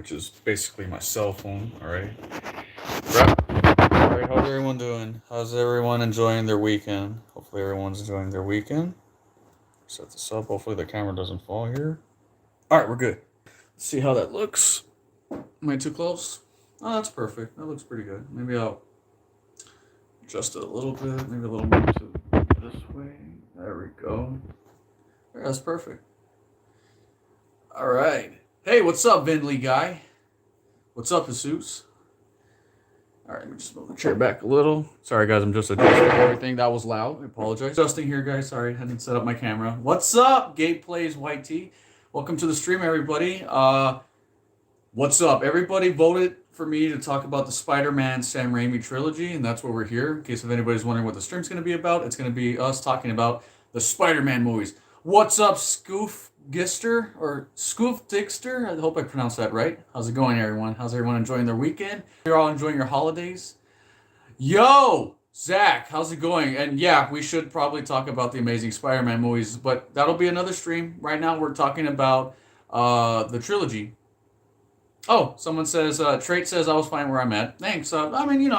which is basically my cell phone. All right. All right. How's everyone doing? How's everyone enjoying their weekend? Hopefully, everyone's enjoying their weekend. Set this up. Hopefully, the camera doesn't fall here. All right, we're good. Let's see how that looks. Am I too close? Oh, that's perfect. That looks pretty good. Maybe I'll adjust it a little bit. Maybe a little more to this way. There we go. Yeah, that's perfect. All right. Hey, what's up, Vinley guy? What's up, Jesus? All right, let me just move the chair back a little. Sorry, guys, I'm just adjusting everything. That was loud. I apologize. Adjusting here, guys. Sorry, I hadn't set up my camera. What's up, Gabe Plays White Tea? Welcome to the stream, everybody. What's up? Everybody voted for me to talk about the Spider-Man Sam Raimi trilogy, and that's why we're here. In case if anybody's wondering what the stream's going to be about, it's going to be us talking about the Spider-Man movies. What's up, Scoof Gister or Scoof Dixter? I hope I pronounced that right. How's it going, everyone? How's everyone enjoying their weekend? You're all enjoying your holidays? Yo, Zach, how's it going? And yeah, we should probably talk about the Amazing Spider-Man movies, but that'll be another stream. Right now, we're talking about the trilogy. Oh, someone says, Trait says I was fine where I'm at. Thanks. I mean,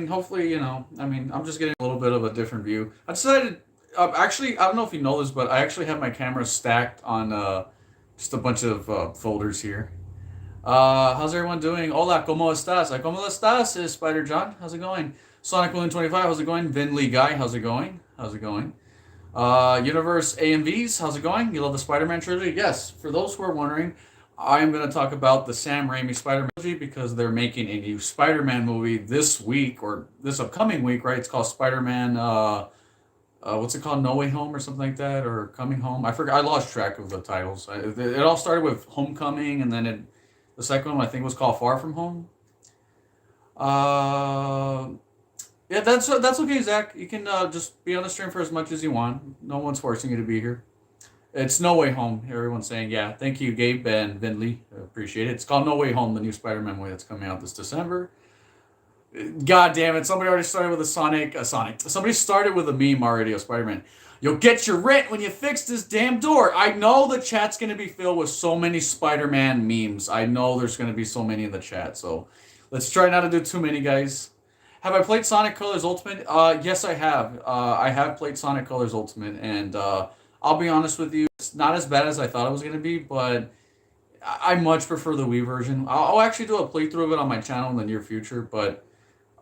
hopefully, I'm just getting a little bit of a different view. I decided, actually, I don't know if you know this, but I actually have my camera stacked on just a bunch of folders here. How's everyone doing? Hola, ¿cómo estás? ¿Cómo estás, Spider John? How's it going? Sonic William 25, how's it going? Vin Lee Guy, how's it going? How's it going? Universe AMVs, how's it going? You love the Spider-Man trilogy? Yes, for those who are wondering, I am going to talk about the Sam Raimi Spider-Man trilogy because they're making a new Spider-Man movie this week, or this upcoming week, right? It's called Spider-Man, what's it called? No Way Home or something like that, or Coming Home? I forgot. I lost track of the titles. It all started with Homecoming, and then the second one I think was called Far From Home. Yeah, that's okay, Zach. You can just be on the stream for as much as you want. No one's forcing you to be here. It's No Way Home. Everyone's saying, yeah. Thank you, Gabe and Vinley. Appreciate it. It's called No Way Home, the new Spider-Man movie that's coming out this December. God damn it. Somebody already started with a Sonic. Somebody started with a meme already of Spider-Man. You'll get your rent when you fix this damn door. I know the chat's going to be filled with so many Spider-Man memes. I know there's going to be so many in the chat. So let's try not to do too many, guys. Have I played Sonic Colors Ultimate? Yes, I have. I have played Sonic Colors Ultimate, and I'll be honest with you, it's not as bad as I thought it was going to be, but I much prefer the Wii version. I'll actually do a playthrough of it on my channel in the near future, but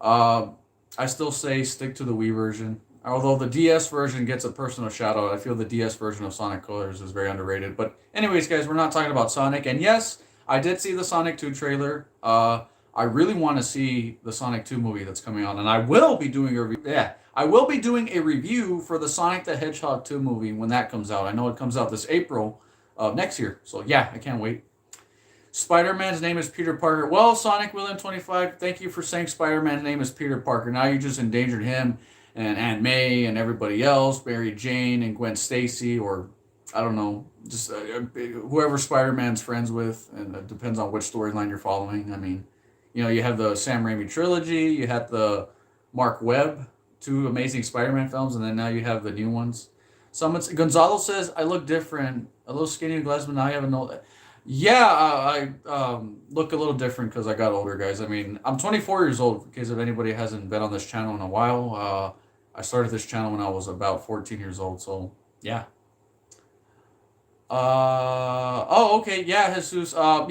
I still say stick to the Wii version. Although the DS version gets a personal shout out, I feel the DS version of Sonic Colors is very underrated. But anyways, guys, we're not talking about Sonic. And yes, I did see the Sonic 2 trailer. I really want to see the Sonic 2 movie that's coming out, and I will be doing a review for the Sonic the Hedgehog 2 movie when that comes out. I know it comes out this April of next year, so yeah, I can't wait. Spider-Man's name is Peter Parker. Well, Sonic William 25, thank you for saying Spider-Man's name is Peter Parker. Now you just endangered him and Aunt May and everybody else, Mary Jane and Gwen Stacy, or I don't know, just whoever Spider-Man's friends with, and it depends on which storyline you're following. I mean, you have the Sam Raimi trilogy, you had the Mark Webb, 2 Amazing Spider-Man films, and then now you have the new ones. Gonzalo says, I look different, a little skinny and glasses, but now I have an old... Yeah, I look a little different because I got older, guys. I mean, I'm 24 years old, in case if anybody hasn't been on this channel in a while. I started this channel when I was about 14 years old, so yeah. Okay, yeah, Jesus. For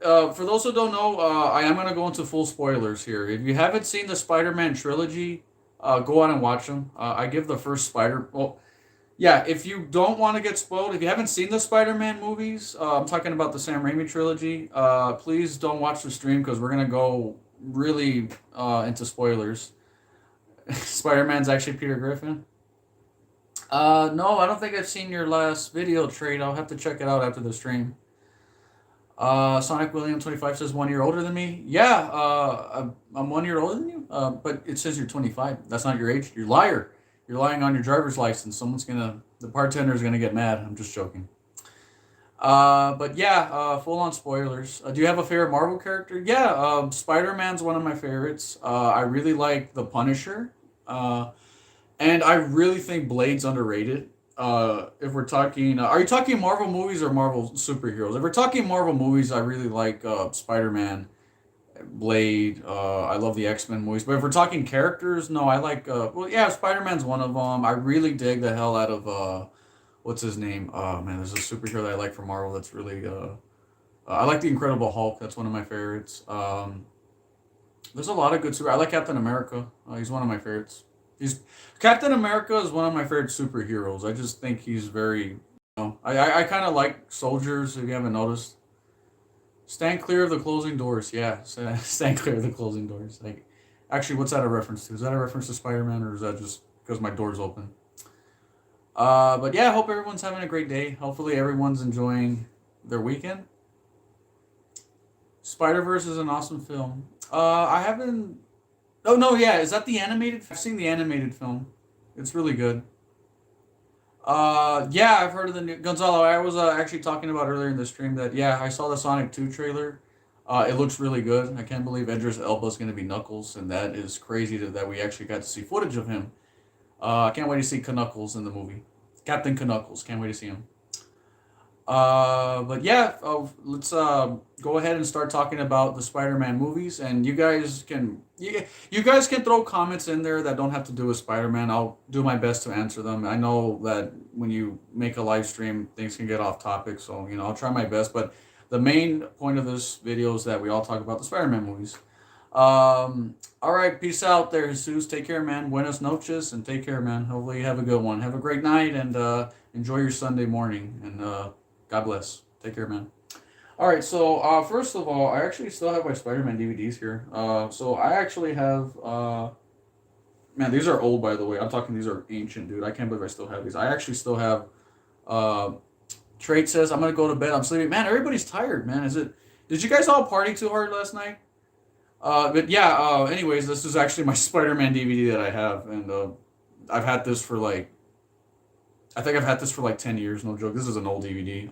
those who don't know, I am going to go into full spoilers here. If you haven't seen the Spider-Man trilogy, go on and watch them. I give the first if you don't want to get spoiled, if you haven't seen the Spider-Man movies, I'm talking about the Sam Raimi trilogy, please don't watch the stream because we're going to go really into spoilers. Spider-Man's actually Peter Griffin. No, I don't think I've seen your last video, Trade. I'll have to check it out after the stream. Sonic William 25 says 1 year older than me. Yeah, I'm 1 year older than you, but it says you're 25. That's not your age. You're a liar. You're lying on your driver's license. The bartender's gonna get mad. I'm just joking. But yeah, full on spoilers. Do you have a favorite Marvel character? Yeah, Spider-Man's one of my favorites. I really like the Punisher. And I really think Blade's underrated. if we're talking, are you talking Marvel movies or Marvel superheroes? If we're talking Marvel movies, I really like Spider Man, Blade. I love the X Men movies. But if we're talking characters, no, I like. Well, yeah, Spider Man's one of them. I really dig the hell out of what's his name? Oh man, there's a superhero that I like from Marvel that's really. I like the Incredible Hulk. That's one of my favorites. There's a lot of good super. I like Captain America. He's one of my favorites. He's Captain America is one of my favorite superheroes. I just think he's very. I kind of like soldiers. If you haven't noticed, stand clear of the closing doors. Yeah, stand clear of the closing doors. Like, actually, what's that a reference to? Is that a reference to Spider Man, or is that just because my door's open? But yeah, I hope everyone's having a great day. Hopefully, everyone's enjoying their weekend. Spider Verse is an awesome film. I haven't. Oh no, yeah, is that the animated? I've seen the animated film. It's really good. Yeah, I've heard of the new Gonzalo. I was actually talking about earlier in the stream that yeah, I saw the Sonic 2 trailer. It looks really good. I can't believe Idris Elba is going to be Knuckles, and that is crazy that we actually got to see footage of him. I can't wait to see Knuckles in the movie. Captain Knuckles. Can't wait to see him. But yeah, let's go ahead and start talking about the Spider-Man movies, and you guys can throw comments in there that don't have to do with Spider-Man. I'll do my best to answer them. I know that when you make a live stream, things can get off topic, so I'll try my best. But the main point of this video is that we all talk about the Spider-Man movies. All right, peace out there, Jesus. Take care, man. Buenas noches, and take care, man. Hopefully you have a good one. Have a great night, and enjoy your Sunday morning. And God bless. Take care, man. All right, so first of all, I actually still have my Spider-Man DVDs here. So I actually have. Man, these are old, by the way. I'm talking. These are ancient, dude. I can't believe I still have these. I actually still have. Uh, Trade says I'm gonna go to bed. I'm sleeping. Man, everybody's tired, man. Is it? Did you guys all party too hard last night? But yeah. Anyways, this is actually my Spider-Man DVD that I have, and I've had this for like I think I've had this for like 10 years, no joke. This is an old DVD.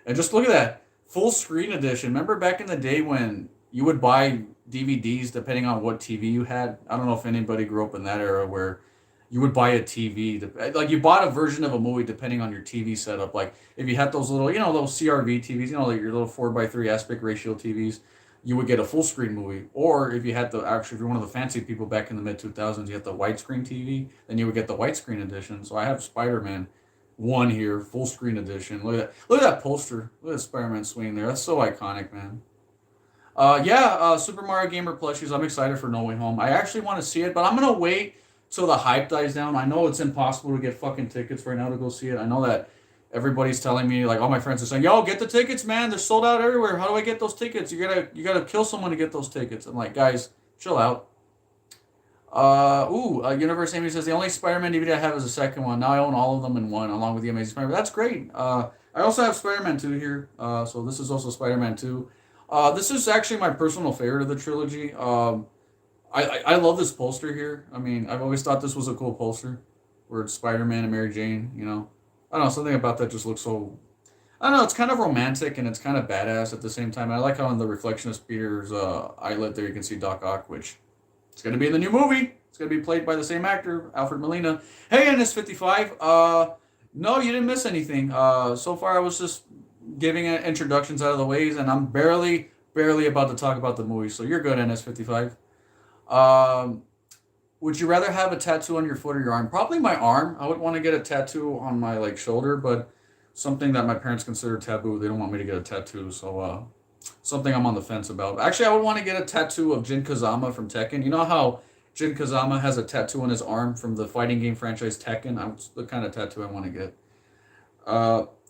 And just look at that full screen edition. Remember back in the day when you would buy DVDs depending on what TV you had? I don't know if anybody grew up in that era where you would buy a TV. Like you bought a version of a movie depending on your TV setup. Like if you had those little, those CRV TVs, like your little 4:3 aspect ratio TVs, you would get a full screen movie. Or if you had if you're one of the fancy people back in the mid 2000s, you had the widescreen TV, then you would get the widescreen edition. So I have Spider Man one here, full screen edition. Look at that! Look at that poster. Look at that Spider Man swinging there. That's so iconic, man. Yeah, Super Mario Gamer plushies. I'm excited for No Way Home. I actually want to see it, but I'm gonna wait till the hype dies down. I know it's impossible to get fucking tickets right now to go see it. I know that everybody's telling me, like all my friends are saying, "Yo, get the tickets, man. They're sold out everywhere. How do I get those tickets? You gotta kill someone to get those tickets." I'm like, guys, chill out. Universe Amy says the only Spider-Man DVD I have is the second one. Now I own all of them in one, along with the Amazing Spider-Man. That's great. I also have Spider-Man 2 here. So this is also Spider-Man 2. This is actually my personal favorite of the trilogy. I love this poster here. I mean, I've always thought this was a cool poster, where it's Spider-Man and Mary Jane. I don't know, something about that just looks so. I don't know. It's kind of romantic and it's kind of badass at the same time. I like how in the reflection of Peter's eyelid there you can see Doc Ock, which it's gonna be in the new movie. It's gonna be played by the same actor, Alfred Molina. Hey, NS55. No, you didn't miss anything. So far I was just giving introductions out of the ways, and I'm barely about to talk about the movie. So you're good, NS55. Um, would you rather have a tattoo on your foot or your arm? Probably my arm. I would want to get a tattoo on my shoulder, but something that my parents consider taboo. They don't want me to get a tattoo, so something I'm on the fence about. Actually, I would want to get a tattoo of Jin Kazama from Tekken. You know how Jin Kazama has a tattoo on his arm from the fighting game franchise Tekken? That's the kind of tattoo I want to get.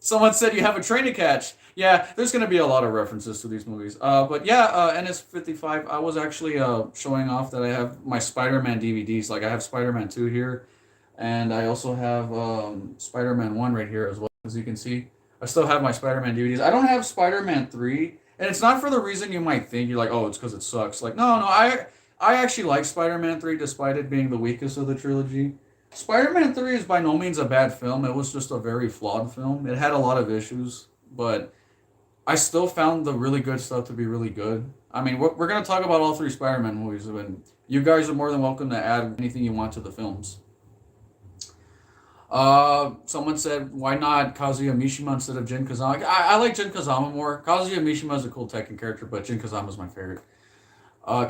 Someone said you have a train to catch. Yeah, there's going to be a lot of references to these movies. But yeah, NS55, I was actually showing off that I have my Spider-Man DVDs. Like I have Spider-Man 2 here, and I also have Spider-Man 1 right here as well, as you can see. I still have my Spider-Man DVDs. I don't have Spider-Man 3, and it's not for the reason you might think. You're like, oh, it's because it sucks. Like, no, I actually like Spider-Man 3 despite it being the weakest of the trilogy. Spider-Man 3 is by no means a bad film. It was just a very flawed film. It had a lot of issues, but I still found the really good stuff to be really good. I mean, we're going to talk about all three Spider-Man movies, and you guys are more than welcome to add anything you want to the films. Someone said, why not Kazuya Mishima instead of Jin Kazama? I like Jin Kazama more. Kazuya Mishima is a cool Tekken character, but Jin Kazama is my favorite.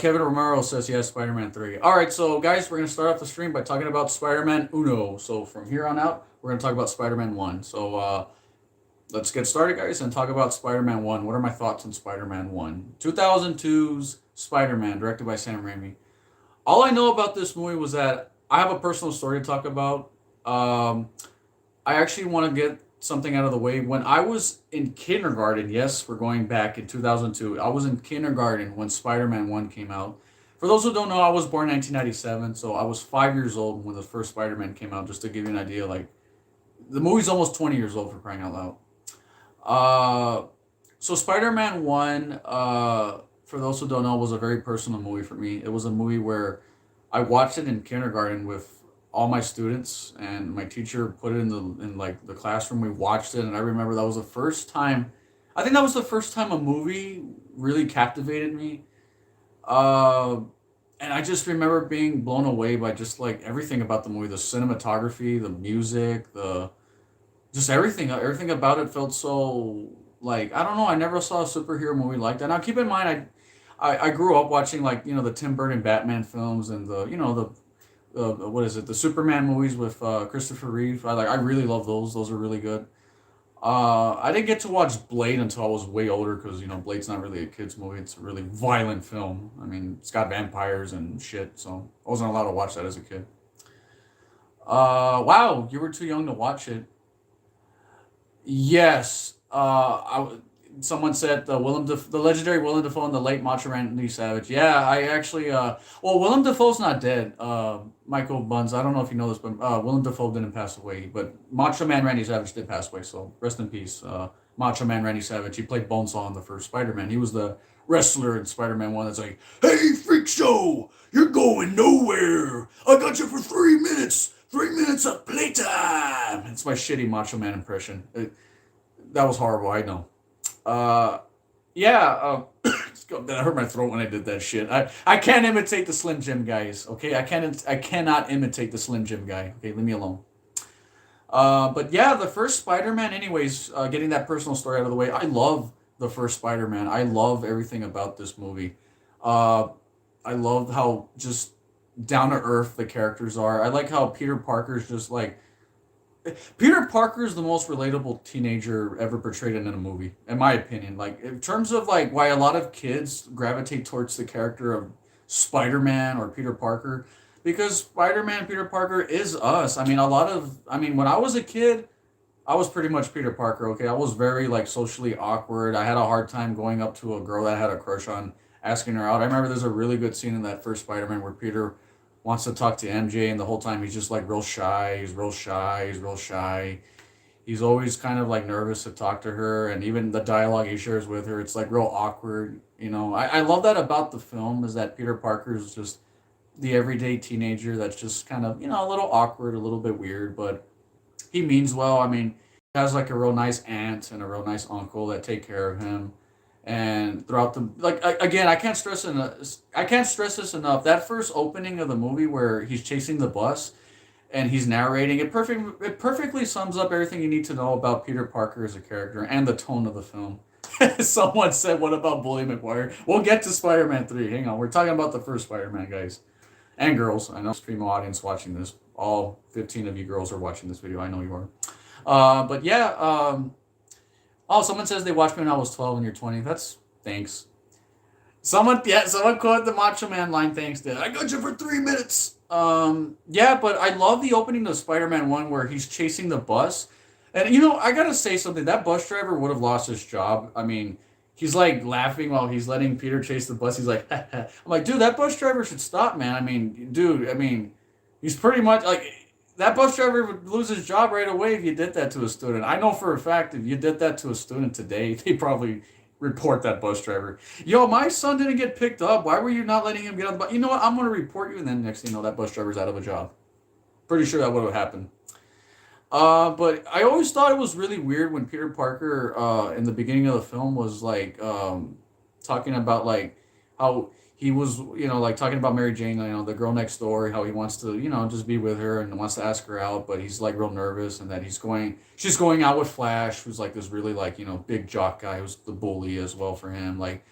Kevin Romero says, yes, Spider Man 3. All right, so guys, we're going to start off the stream by talking about Spider Man Uno. So from here on out, we're going to talk about Spider Man 1. So let's get started, guys, and talk about Spider Man 1. What are my thoughts on Spider Man 1? 2002's Spider Man, directed by Sam Raimi. All I know about this movie was that I have a personal story to talk about. Um, I actually want to get something out of the way. When I was in kindergarten, yes, we're going back in 2002. I was in kindergarten when Spider Man 1 came out. For those who don't know, I was born in 1997, so I was 5 years old when the first Spider Man came out, just to give you an idea. Like, the movie's almost 20 years old for crying out loud. Uh, so Spider Man 1, for those who don't know, was a very personal movie for me. It was a movie where I watched it in kindergarten with all my students, and my teacher put it in like the classroom. We watched it, and I remember that was the first time. I think that was the first time a movie really captivated me. Uh, and I just remember being blown away by just like everything about the movie, the cinematography, the music, the just everything. Everything about it felt so like I don't know. I never saw a superhero movie like that. Now keep in mind, I grew up watching like the Tim Burton Batman films and the what is it, the Superman movies with Christopher Reeve. I really love those. Those are really good. I didn't get to watch Blade until I was way older because Blade's not really a kids movie. It's a really violent film. I mean, it's got vampires and shit, so I wasn't allowed to watch that as a kid. Wow, you were too young to watch it. Yes. Someone said the legendary Willem Dafoe and the late Macho Randy Savage. Yeah, I actually. Well, Willem Dafoe's not dead. Michael Buns. I don't know if you know this, but Willem Dafoe didn't pass away. But Macho Man Randy Savage did pass away. So rest in peace, Macho Man Randy Savage. He played Bonesaw in the first Spider Man. He was the wrestler in Spider Man One. That's like, hey, freak show, you're going nowhere. I got you for 3 minutes. 3 minutes of playtime. It's my shitty Macho Man impression. That was horrible. I know. Uh, yeah. That hurt my throat when I did that shit. I can't imitate the Slim Jim guys. Okay, I cannot imitate the Slim Jim guy. Okay, leave me alone. But yeah, the first Spider-Man. Anyways, getting that personal story out of the way. I love the first Spider-Man. I love everything about this movie. Uh, I love how just down to earth the characters are. I like how Peter Parker's just like Peter Parker is the most relatable teenager ever portrayed in a movie, in my opinion. Like in terms of like why a lot of kids gravitate towards the character of Spider Man or Peter Parker, because Spider Man Peter Parker is us. I mean, when I was a kid, I was pretty much Peter Parker. Okay, I was very like socially awkward. I had a hard time going up to a girl that I had a crush on, asking her out. I remember there's a really good scene in that first Spider Man where Peter wants to talk to MJ, and the whole time he's just like real shy. He's real shy. He's real shy. He's always kind of like nervous to talk to her, and even the dialogue he shares with her, it's like real awkward. I love that about the film is that Peter Parker is just the everyday teenager that's just kind of a little awkward, a little bit weird, but he means well. I mean, he has like a real nice aunt and a real nice uncle that take care of him. And throughout the again, I can't stress this enough. That first opening of the movie where he's chasing the bus and he's narrating it perfectly sums up everything you need to know about Peter Parker as a character and the tone of the film. Someone said, "What about Bully McGuire?" We'll get to Spider-Man 3. Hang on, we're talking about the first Spider-Man, guys and girls. I know stream audience watching this. All 15 of you girls are watching this video. I know you are. But yeah. Oh, someone says they watched me when I was 12 and you're 20. That's thanks. Someone quoted the Macho Man line. Thanks, Dad. I got you for 3 minutes. Yeah, but I love the opening of Spider-Man 1 where he's chasing the bus. And I gotta say something. That bus driver would have lost his job. I mean, he's like laughing while he's letting Peter chase the bus. He's like, I'm like, dude, that bus driver should stop, man. I mean, dude, he's pretty much like that bus driver would lose his job right away if you did that to a student. I know for a fact if you did that to a student today, they probably report that bus driver. Yo, my son didn't get picked up. Why were you not letting him get on the bus? You know what? I'm going to report you. And then next thing you know, that bus driver's out of a job. Pretty sure that would have happened. But I always thought it was really weird when Peter Parker, in the beginning of the film was like, talking about like how he was, like talking about Mary Jane, the girl next door, how he wants to, just be with her and wants to ask her out, but he's like real nervous, and that she's going out with Flash, who's like this really like, big jock guy who's the bully as well for him. Like,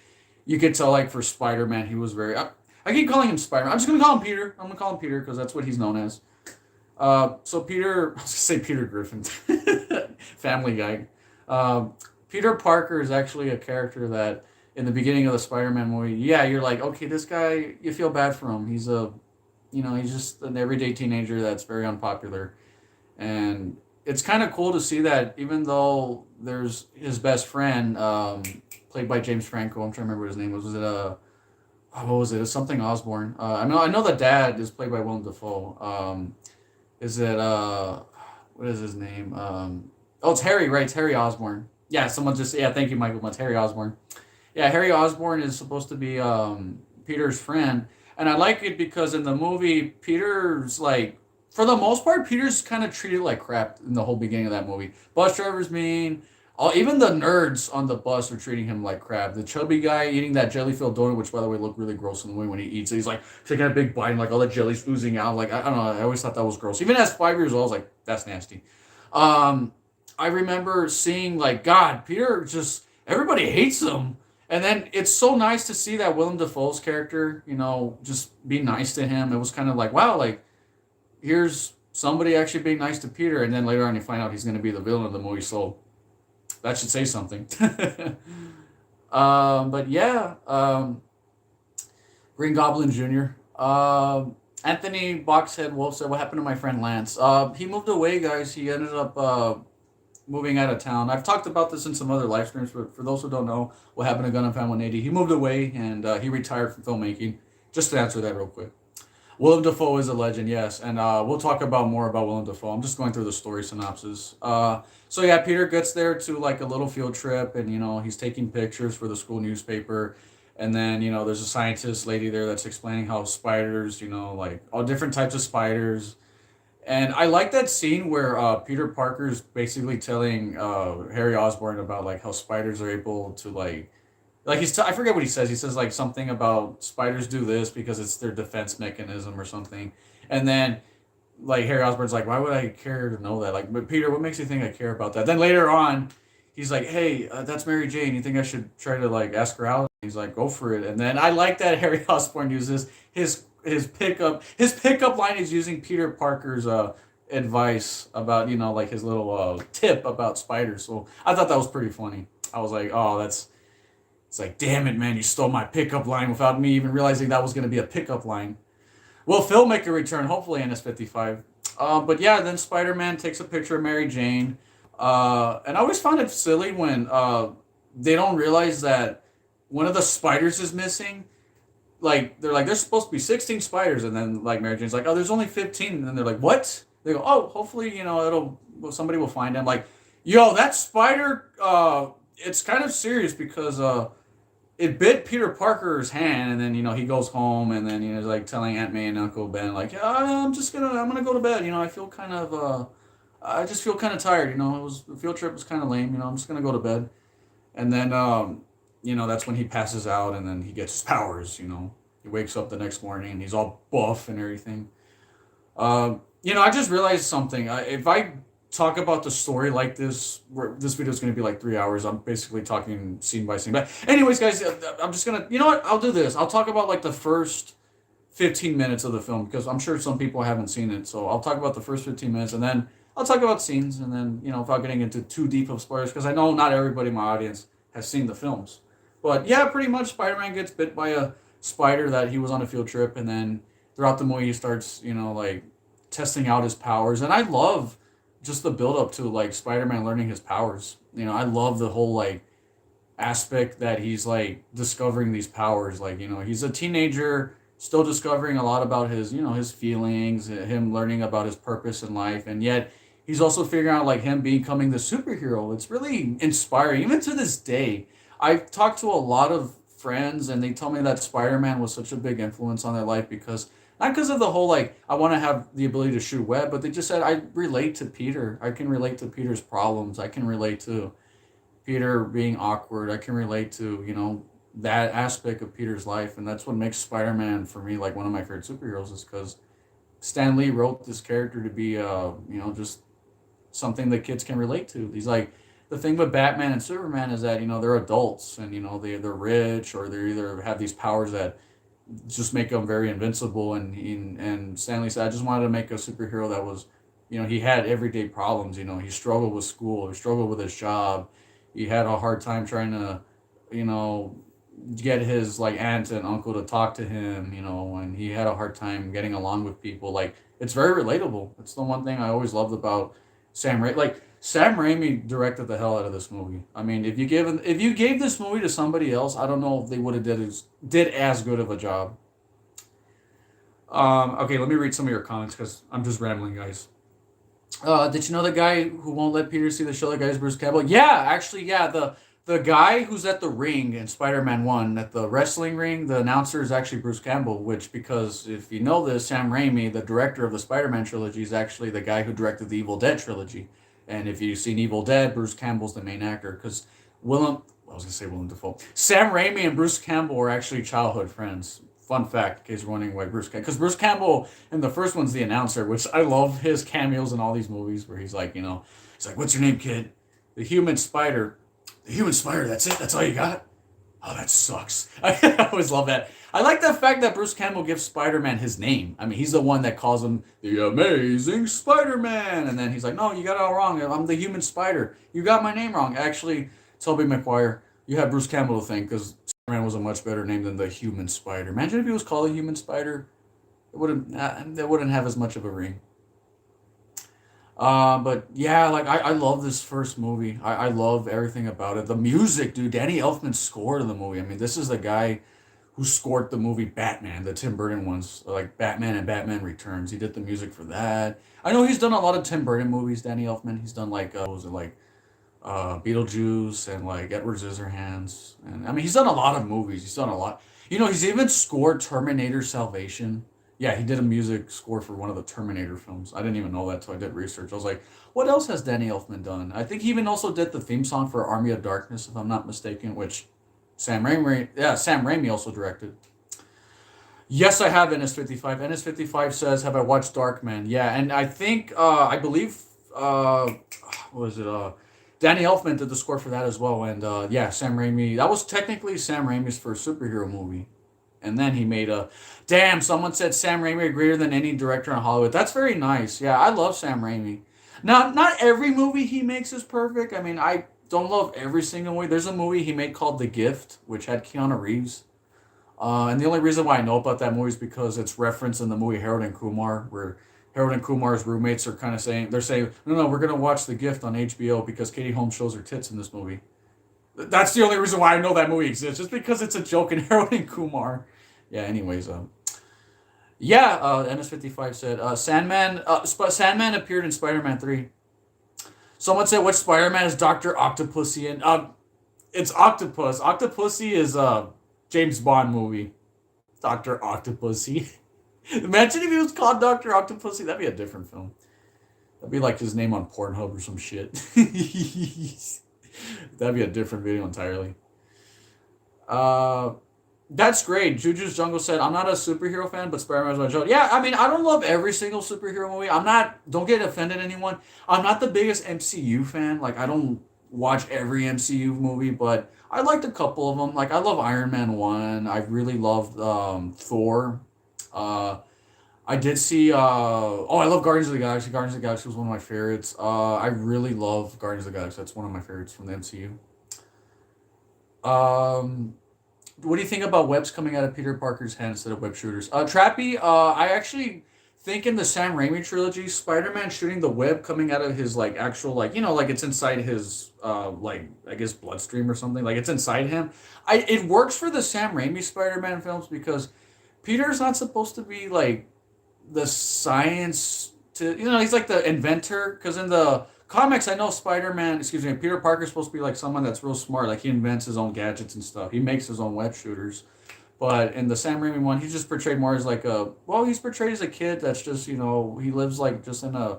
you could tell, like, for Spider Man, he was very. I keep calling him Spider Man. I'm just going to call him Peter. I'm going to call him Peter because that's what he's known as. So Peter, I was going to say Peter Griffin, Family Guy. Peter Parker is actually a character that in the beginning of the Spider-Man movie, yeah, you're like, okay, this guy, you feel bad for him. He's just an everyday teenager that's very unpopular, and it's kind of cool to see that even though there's his best friend, played by James Franco. I'm trying to remember what his name was. Was it what was it? It was something Osborne. I know the dad is played by Willem Dafoe. Is it what is his name? Oh, it's Harry, right? It's Harry Osborne. Yeah, thank you, Michael. It's Harry Osborne. Yeah, Harry Osborne is supposed to be Peter's friend, and I like it because in the movie, Peter's like, for the most part, Peter's kind of treated like crap in the whole beginning of that movie. Bus driver's mean. Even the nerds on the bus are treating him like crap. The chubby guy eating that jelly-filled donut, which by the way looked really gross in the way when he eats it. He's like taking a big bite and like all the jelly's oozing out. Like, I don't know. I always thought that was gross. Even as 5 years old, I was like, that's nasty. Um, I remember seeing like, God, Peter just, everybody hates him. And then it's so nice to see that Willem Dafoe's character, just be nice to him. It was kind of like, wow, like, here's somebody actually being nice to Peter. And then later on, you find out he's going to be the villain of the movie. So that should say something. But yeah, Green Goblin Jr. Anthony Boxhead Wolf said, "What happened to my friend Lance? He moved away, guys. He ended up moving out of town. I've talked about this in some other live streams, but for those who don't know what happened to Gun and Fan 180, he moved away and he retired from filmmaking. Just to answer that real quick. Willem Dafoe is a legend, yes, and we'll talk about more about Willem Dafoe. I'm just going through the story synopsis. So yeah, Peter gets there to like a little field trip, and he's taking pictures for the school newspaper, and then there's a scientist lady there that's explaining how spiders, like all different types of spiders. And I like that scene where Peter Parker's basically telling Harry Osborn about like how spiders are able to like I forget what he says. He says like something about spiders do this because it's their defense mechanism or something. And then like Harry Osborn's like, why would I care to know that? Like, but Peter, what makes you think I care about that? Then later on, he's like, hey, that's Mary Jane. You think I should try to like ask her out? He's like, go for it. And then I like that Harry Osborn uses his pickup line is using Peter Parker's advice about like his little tip about spiders. So I thought that was pretty funny. I was like, oh, it's like, damn it, man, you stole my pickup line without me even realizing that was going to be a pickup line. Will Phil make a return? Hopefully in S55. But yeah, then Spider-Man takes a picture of Mary Jane. And I always found it silly when they don't realize that one of the spiders is missing. Like, they're like, there's supposed to be 16 spiders. And then, like, Mary Jane's like, oh, there's only 15. And then they're like, what? They go, oh, hopefully, somebody will find him. Like, yo, that spider, it's kind of serious because it bit Peter Parker's hand, and then he goes home, and then he's like telling Aunt May and Uncle Ben like, yeah, I'm gonna go to bed. I feel kind of I just feel kind of tired. The field trip was kind of lame. I'm just gonna go to bed, and then that's when he passes out, and then he gets his powers. He wakes up the next morning and he's all buff and everything. I just realized something. If I talk about the story like this, where this video is going to be like 3 hours, I'm basically talking scene by scene. But anyways, guys, I'm just gonna, you know what? I'll do this. I'll talk about like the first 15 minutes of the film because I'm sure some people haven't seen it. So I'll talk about the first 15 minutes, and then I'll talk about scenes, and then without getting into too deep of spoilers, because I know not everybody in my audience has seen the films. But yeah, pretty much Spider-Man gets bit by a spider that he was on a field trip, and then throughout the movie he starts, like testing out his powers. And I love just the build up to like Spider-Man learning his powers. I love the whole like aspect that he's like discovering these powers. Like, he's a teenager still discovering a lot about his, his feelings, him learning about his purpose in life, and yet he's also figuring out like him becoming the superhero. It's really inspiring. Even to this day, I've talked to a lot of friends and they tell me that Spider-Man was such a big influence on their life because not because of the whole like I want to have the ability to shoot web, but they just said I relate to Peter. I can relate to Peter's problems. I can relate to Peter being awkward. I can relate to that aspect of Peter's life, and that's what makes Spider-Man for me like one of my favorite superheroes is because Stan Lee wrote this character to be just something that kids can relate to. He's like the thing with Batman and Superman is that they're adults and they're rich or they either have these powers that just make him very invincible. And Stanley said, I just wanted to make a superhero that was, he had everyday problems. He struggled with school, he struggled with his job, he had a hard time trying to, you know, get his like aunt and uncle to talk to him. And he had a hard time getting along with people. Like it's very relatable. It's the one thing I always loved about Sam Raimi. Like Sam Raimi directed the hell out of this movie. I mean, if you gave this movie to somebody else, I don't know if they would have did as good of a job. Okay, let me read some of your comments because I'm just rambling, guys. Did you know the guy who won't let Peter see the show? The guy is Bruce Campbell. Yeah, actually, yeah. The guy who's at the ring in Spider-Man One at the wrestling ring, the announcer is actually Bruce Campbell. Which, because if you know this, Sam Raimi, the director of the Spider-Man trilogy, is actually the guy who directed the Evil Dead trilogy. And if you've seen Evil Dead, Bruce Campbell's the main actor. Because Willem, I was gonna say Willem Dafoe, Sam Raimi and Bruce Campbell were actually childhood friends. Fun fact, in case you're wondering why because Bruce Campbell in the first one's the announcer, which I love his cameos in all these movies where he's like, "What's your name, kid?" The human spider. The human spider. That's it. That's all you got. Oh, that sucks. I always love that. I like the fact that Bruce Campbell gives Spider Man his name. I mean, he's the one that calls him the Amazing Spider Man, and then he's like, "No, you got it all wrong. I'm the human spider. You got my name wrong." Actually, Tobey Maguire, you have Bruce Campbell to thank because Spider Man was a much better name than the human spider. Imagine if he was called a human spider. It wouldn't have as much of a ring. But yeah, like I love this first movie. I love everything about it. The music, dude. Danny Elfman scored the movie. I mean, this is the guy who scored the movie Batman, the Tim Burton ones, like Batman and Batman Returns. He did the music for that. I know he's done a lot of Tim Burton movies. Danny Elfman. He's done like what was it like Beetlejuice and like Edward Scissorhands. And I mean, he's done a lot of movies. He's done a lot. He's even scored Terminator Salvation. Yeah, he did a music score for one of the Terminator films. I didn't even know that until I did research. I was like, what else has Danny Elfman done? I think he even also did the theme song for Army of Darkness, if I'm not mistaken, which Sam Raimi also directed. Yes, I have NS55. NS55 says, "Have I watched Darkman?" Yeah, and I believe, what was it? Danny Elfman did the score for that as well. And yeah, Sam Raimi. That was technically Sam Raimi's first superhero movie. And then he made a. Damn, someone said Sam Raimi greater than any director in Hollywood. That's very nice. Yeah, I love Sam Raimi. Now, not every movie he makes is perfect. I mean, I don't love every single movie. There's a movie he made called The Gift, which had Keanu Reeves. And the only reason why I know about that movie is because it's referenced in the movie Harold and Kumar, where Harold and Kumar's roommates are kind of saying, no, no, we're going to watch The Gift on HBO because Katie Holmes shows her tits in this movie. That's the only reason why I know that movie exists, just because it's a joke in Harold and Kumar. Yeah, anyways, yeah, NS55 said, Sandman appeared in Spider Man 3. Someone said, which Spider Man is Dr. Octopussy in? It's Octopus. Octopussy is a James Bond movie. Dr. Octopussy. Imagine if he was called Dr. Octopussy. That'd be a different film. That'd be like his name on Pornhub or some shit. That'd be a different video entirely. Uh, that's great. Juju's Jungle said, I'm not a superhero fan, but Spider-Man's my joke. Yeah, I mean, I don't love every single superhero movie. I'm not, don't get offended, anyone. I'm not the biggest MCU fan. Like, I don't watch every MCU movie, but I liked a couple of them. Like, I love Iron Man 1. I really loved Thor. Uh, I did see, I love Guardians of the Galaxy. Guardians of the Galaxy was one of my favorites. I really love Guardians of the Galaxy. That's one of my favorites from the MCU. Um, what do you think about webs coming out of Peter Parker's hand instead of web shooters? Trappy, I actually think in the Sam Raimi trilogy, Spider-Man shooting the web coming out of his like actual like like it's inside his like I guess bloodstream or something like it's inside him. It works for the Sam Raimi Spider-Man films because Peter's not supposed to be like the science to he's like the inventor because in the comics I know Spider-Man excuse me Peter Parker's supposed to be like someone that's real smart like he invents his own gadgets and stuff he makes his own web shooters but in the Sam Raimi one he's just portrayed more as like he's portrayed as a kid that's just he lives like just in a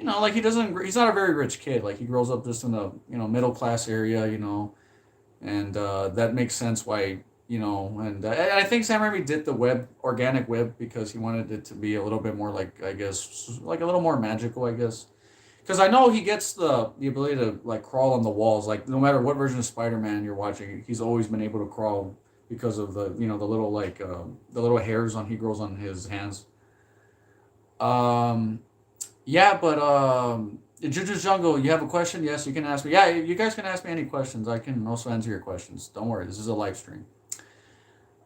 like he's not a very rich kid like he grows up just in a middle class area and that makes sense why And I think Sam Raimi did the organic web, because he wanted it to be a little bit more like, I guess, like a little more magical, I guess. Because I know he gets the ability to like crawl on the walls. Like no matter what version of Spider-Man you're watching, he's always been able to crawl because of the little like the little hairs on he grows on his hands. Um, yeah, but Juju's Jungle, you have a question? Yes, you can ask me. Yeah, you guys can ask me any questions. I can also answer your questions. Don't worry, this is a live stream.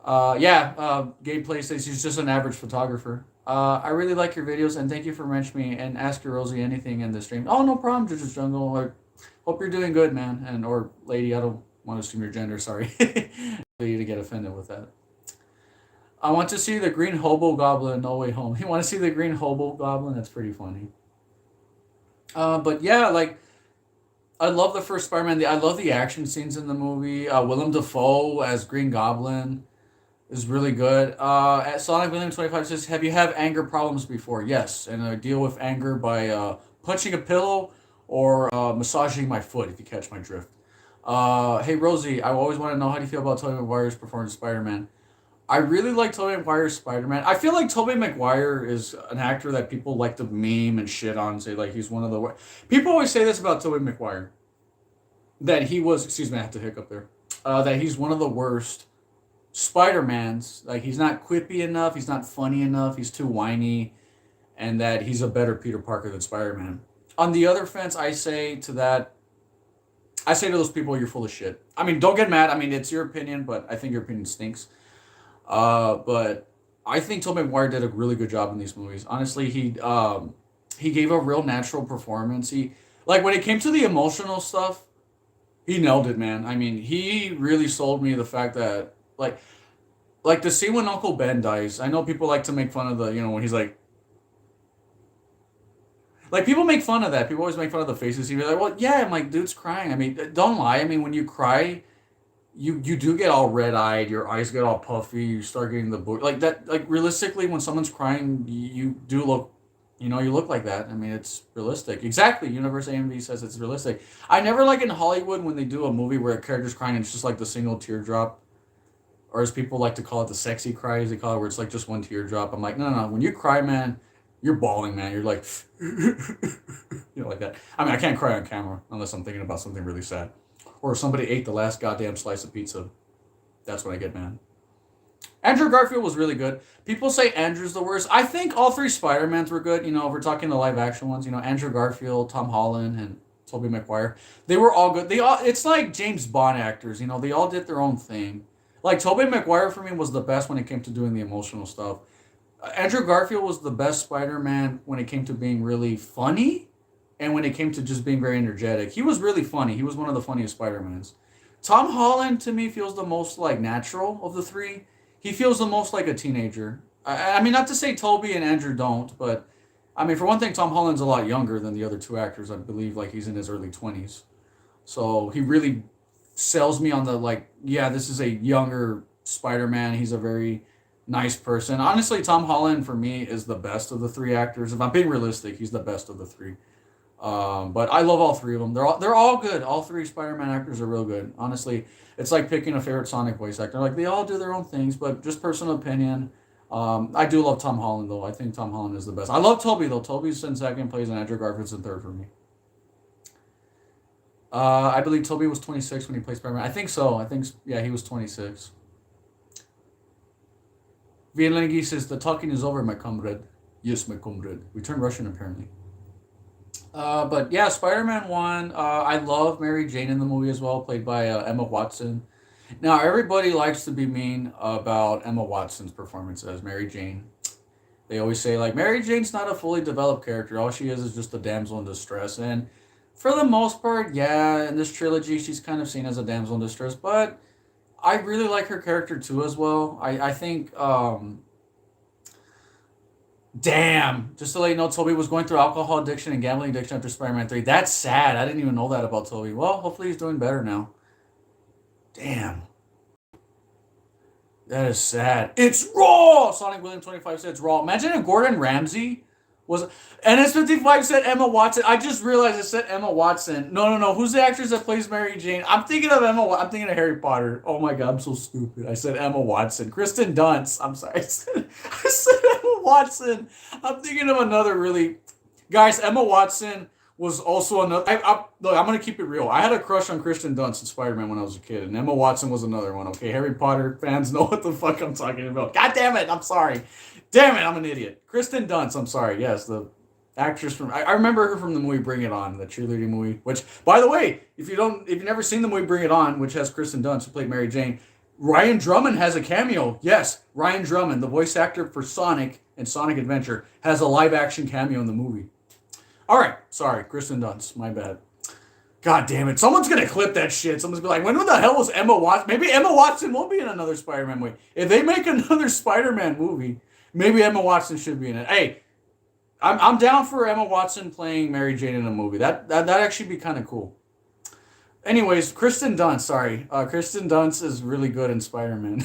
Yeah, Gameplay says he's just an average photographer. I really like your videos, and thank you for mentioning me, and ask your Rosie anything in the stream. Oh, no problem, Juju's Jungle. Like, hope you're doing good, man. And or lady, I don't want to assume your gender, sorry. For you to get offended with that. I want to see the Green Hobo Goblin in No Way Home. You want to see the Green Hobo Goblin? That's pretty funny. But yeah, like I love the first Spider-Man. I love the action scenes in the movie. Willem Dafoe as Green Goblin is really good. At Sonic William 25 says, "Have you had anger problems before?" Yes, and I deal with anger by punching a pillow or massaging my foot. If you catch my drift. Hey Rosie, I always want to know how do you feel about Tobey Maguire's performance as Spider-Man. I really like Tobey Maguire's Spider-Man. I feel like Tobey Maguire is an actor that people like to meme and shit on, say like he's one of the people always say this about Tobey Maguire, that he was, excuse me, I have to hiccup there, that he's one of the worst Spider-Mans. Like he's not quippy enough, he's not funny enough, he's too whiny, and that he's a better Peter Parker than Spider-Man. On the other fence, I say to those people, you're full of shit. I mean, don't get mad. I mean, it's your opinion, but I think your opinion stinks. But I think Tobey Maguire did a really good job in these movies. Honestly, he gave a real natural performance. He like when it came to the emotional stuff, he nailed it, man. I mean, he really sold me the fact that like the scene when Uncle Ben dies. I know people like to make fun of the when he's like people make fun of that. People always make fun of the faces. He'd be like, well, yeah, I'm like, dude's crying. I mean, don't lie. I mean, when you cry, you do get all red eyed, your eyes get all puffy, you start getting the book like that. Like realistically, when someone's crying, you do look, you look like that. I mean, it's realistic. Exactly. Universe AMV says it's realistic. I never like in Hollywood when they do a movie where a character's crying and it's just like the single teardrop, or as people like to call it, the sexy cry, as they call it, where it's like just one teardrop. I'm like, no, no, no. When you cry, man, you're bawling, man. You're like, like that. I mean, I can't cry on camera unless I'm thinking about something really sad. Or somebody ate the last goddamn slice of pizza. That's when I get mad. Andrew Garfield was really good. People say Andrew's the worst. I think all three Spider-Mans were good. If we're talking the live action ones, Andrew Garfield, Tom Holland, and Tobey Maguire. They were all good. It's like James Bond actors, they all did their own thing. Like Tobey Maguire for me was the best when it came to doing the emotional stuff. Andrew Garfield was the best Spider-Man when it came to being really funny, and when it came to just being very energetic. He was really funny. He was one of the funniest Spider-Mans. Tom Holland, to me, feels the most, like, natural of the three. He feels the most like a teenager. I mean, not to say Toby and Andrew don't, but, I mean, for one thing, Tom Holland's a lot younger than the other two actors. I believe, like, he's in his early 20s. So he really sells me on the, like, yeah, this is a younger Spider-Man. He's a very nice person. Honestly, Tom Holland, for me, is the best of the three actors. If I'm being realistic, he's the best of the three. But I love all three of them. They're all good. All three Spider-Man actors are real good. Honestly, it's like picking a favorite Sonic voice actor. Like they all do their own things, but just personal opinion. I do love Tom Holland though. I think Tom Holland is the best. I love Toby though. Toby's in second place and Andrew Garfield's in third for me. I believe Toby was 26 when he played Spider-Man. I think so. Yeah, he was 26. Vienlengi says the talking is over, my comrade. Yes, my comrade. We turned Russian apparently. But yeah, Spider-Man 1. I love Mary Jane in the movie as well, played by Emma Watson. Now, everybody likes to be mean about Emma Watson's performance as Mary Jane. They always say, like, Mary Jane's not a fully developed character. All she is just a damsel in distress. And for the most part, yeah, in this trilogy, she's kind of seen as a damsel in distress. But I really like her character too as well. I think damn. Just to let you know, Toby was going through alcohol addiction and gambling addiction after Spider-Man 3. That's sad. I didn't even know that about Toby. Well, hopefully he's doing better now. Damn. That is sad. It's raw! Sonic William 25 said it's raw. Imagine if Gordon Ramsay Was NS55 said Emma Watson? I just realized it said Emma Watson. No, no, no. Who's the actress that plays Mary Jane? I'm thinking of I'm thinking of Harry Potter. Oh my god, I'm so stupid. I said Emma Watson. Kristen Dunst. I'm sorry. I said Emma Watson. I'm thinking of another really. Guys, Emma Watson was also another. Look, I'm gonna keep it real. I had a crush on Kristen Dunst in Spider-Man when I was a kid, and Emma Watson was another one. Okay, Harry Potter fans know what the fuck I'm talking about. God damn it! I'm sorry. Damn it! I'm an idiot. Kristen Dunst. I'm sorry. Yes, the actress from. I remember her from the movie Bring It On, the cheerleading movie. Which, by the way, if you've never seen the movie Bring It On, which has Kristen Dunst who played Mary Jane, Ryan Drummond has a cameo. Yes, Ryan Drummond, the voice actor for Sonic and Sonic Adventure, has a live action cameo in the movie. All right, sorry, Kristen Dunst. My bad. God damn it! Someone's gonna clip that shit. Someone's gonna be like, "When the hell was Emma Watson?" Maybe Emma Watson will be in another Spider-Man movie. If they make another Spider-Man movie, maybe Emma Watson should be in it. Hey, I'm down for Emma Watson playing Mary Jane in a movie. That actually be kind of cool. Anyways, Kristen Dunst. Sorry, Kristen Dunst is really good in Spider-Man.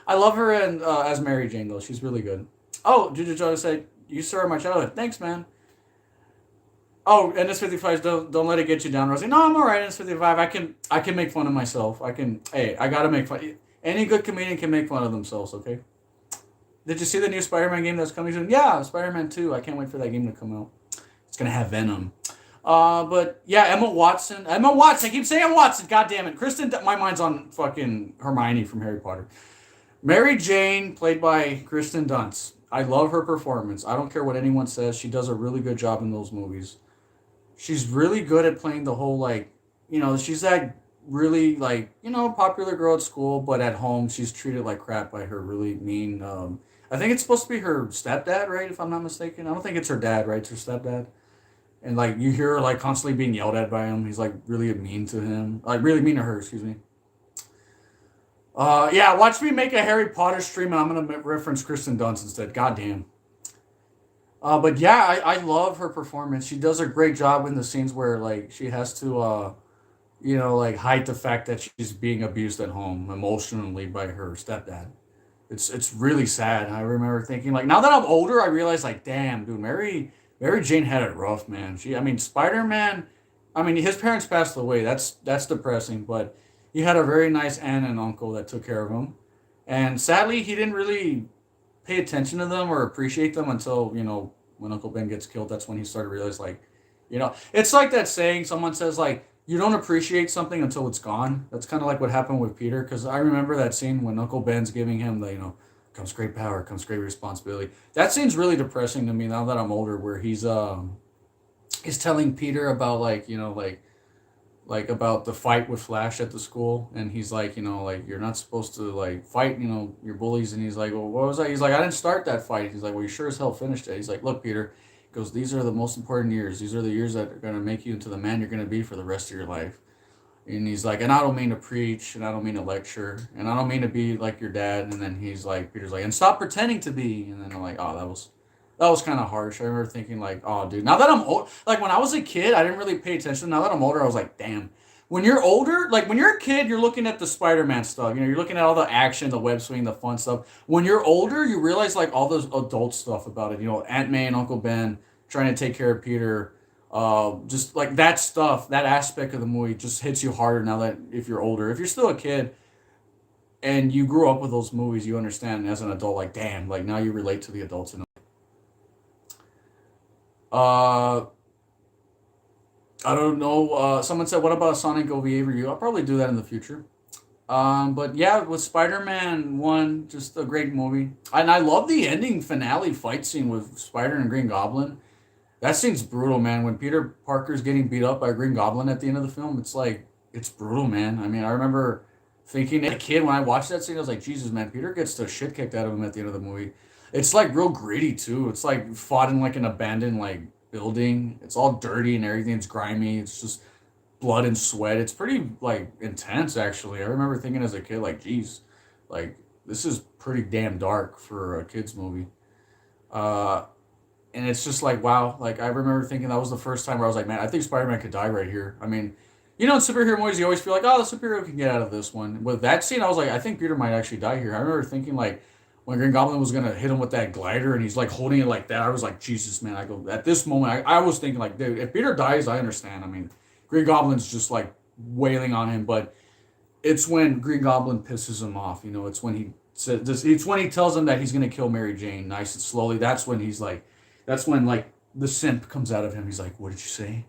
I love her and as Mary Jane though. She's really good. Oh, Juju Joe said, "You sir my childhood." Thanks, man. Oh, NS55, don't let it get you down, Rosy. No, I'm alright, NS55. I can make fun of myself. Hey, I gotta make fun. Any good comedian can make fun of themselves, okay? Did you see the new Spider-Man game that's coming soon? Yeah, Spider-Man 2. I can't wait for that game to come out. It's gonna have Venom. But yeah, Emma Watson. Emma Watson. I keep saying Watson. God damn it. My mind's on fucking Hermione from Harry Potter. Mary Jane, played by Kristen Dunst. I love her performance. I don't care what anyone says. She does a really good job in those movies. She's really good at playing the whole she's that really popular girl at school, but at home she's treated like crap by her really mean. I think it's supposed to be her stepdad, right? If I'm not mistaken, I don't think it's her dad, right? It's her stepdad, and like you hear her like constantly being yelled at by him. He's like really mean to him, like really mean to her. Excuse me. Yeah, watch me make a Harry Potter stream, and I'm gonna reference Kristen Dunst instead. Goddamn. But yeah, I love her performance. She does a great job in the scenes where like she has to like hide the fact that she's being abused at home emotionally by her stepdad. It's really sad. I remember thinking like now that I'm older, I realize like damn, dude, Mary Jane had it rough, man. I mean, Spider Man. I mean, his parents passed away. That's depressing. But he had a very nice aunt and uncle that took care of him, and sadly, he didn't really pay attention to them or appreciate them until when Uncle Ben gets killed. That's when he started to realize like, it's like that saying someone says like you don't appreciate something until it's gone. That's kind of like what happened with Peter because I remember that scene when Uncle Ben's giving him the comes great power, comes great responsibility. That scene's really depressing to me now that I'm older, where he's telling Peter about like about the fight with Flash at the school, and he's like, like you're not supposed to like fight, your bullies, and he's like, well, what was that? He's like, I didn't start that fight. He's like, well, you sure as hell finished it. He's like, look, Peter, he goes, these are the most important years. These are the years that are gonna make you into the man you're gonna be for the rest of your life. And he's like, and I don't mean to preach, and I don't mean to lecture, and I don't mean to be like your dad. And then Peter's like, and stop pretending to be. And then I'm like, oh, that was kind of harsh. I remember thinking like, oh, dude. Now that I'm old, like when I was a kid, I didn't really pay attention. Now that I'm older, I was like, damn. When you're older, like when you're a kid, you're looking at the Spider-Man stuff. You're looking at all the action, the web swing, the fun stuff. When you're older, you realize like all those adult stuff about it. Aunt May and Uncle Ben trying to take care of Peter. Just like that stuff, that aspect of the movie just hits you harder now that if you're older. If you're still a kid and you grew up with those movies, you understand as an adult, like damn, like now you relate to the adults in uh, I don't know. Someone said, "What about a Sonic OVA review?" I'll probably do that in the future. But yeah, with Spider-Man One, just a great movie, and I love the ending finale fight scene with Spider and Green Goblin. That scene's brutal, man. When Peter Parker's getting beat up by Green Goblin at the end of the film, it's like it's brutal, man. I mean, I remember thinking as a kid when I watched that scene, I was like, Jesus, man, Peter gets the shit kicked out of him at the end of the movie. It's like real gritty too. It's like fought in like an abandoned like building. It's all dirty and everything. It's grimy. It's just blood and sweat. It's pretty like intense actually. I remember thinking as a kid, like, geez, like this is pretty damn dark for a kids movie. Uh, and it's just like wow. Like I remember thinking that was the first time where I was like, man, I think Spider Man could die right here. I mean, in superhero movies, you always feel like, oh, the superhero can get out of this one. With that scene, I was like, I think Peter might actually die here. I remember thinking like, when Green Goblin was gonna hit him with that glider and he's like holding it like that, I was like, Jesus, man. I go at this moment, I was thinking like, dude, if Peter dies, I understand. I mean, Green Goblin's just like wailing on him, but it's when Green Goblin pisses him off. You know, it's when he says, it's when he tells him that he's gonna kill Mary Jane, nice and slowly. That's when he's like, that's when like the simp comes out of him. He's like, what did you say?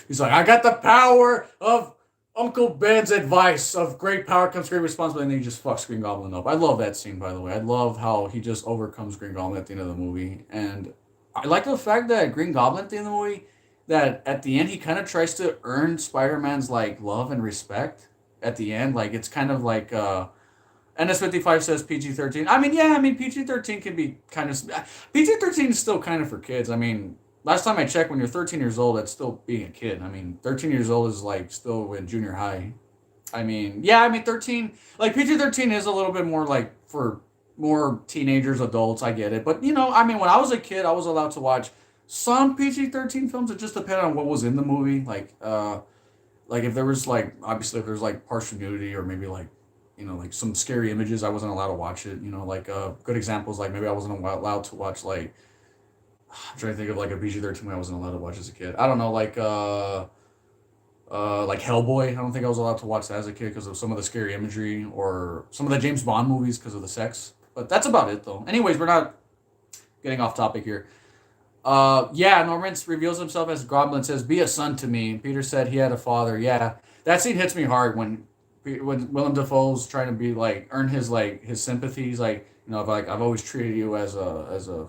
He's like, I got the power of Uncle Ben's advice of great power comes great responsibility, and then he just fucks Green Goblin up. I love that scene, by the way. I love how he just overcomes Green Goblin at the end of the movie, and I like the fact that Green Goblin at the end of the movie, that at the end he kind of tries to earn Spider Man's like love and respect. At the end, like it's kind of like NS55 says PG-13. I mean, yeah, I mean PG-13 can be kind of PG-13 is still kind of for kids. I mean, last time I checked, when you're 13 years old, that's still being a kid. I mean, 13 years old is like still in junior high. I mean, yeah, I mean 13, like PG-13 is a little bit more like for more teenagers, adults. I get it, but you know, I mean, when I was a kid, I was allowed to watch some PG-13 films. It just depended on what was in the movie, like if there was like obviously if there's like partial nudity or maybe like like some scary images, I wasn't allowed to watch it. Like good examples, like maybe I wasn't allowed to watch like I'm trying to think of like a PG-13 I wasn't allowed to watch as a kid. I don't know, like Hellboy. I don't think I was allowed to watch that as a kid because of some of the scary imagery or some of the James Bond movies because of the sex. But that's about it though. Anyways, we're not getting off topic here. Yeah, Norman reveals himself as Goblin, says, "Be a son to me." And Peter said he had a father. Yeah, that scene hits me hard when Willem Dafoe's trying to be like earn his sympathies. Like I've always treated you as a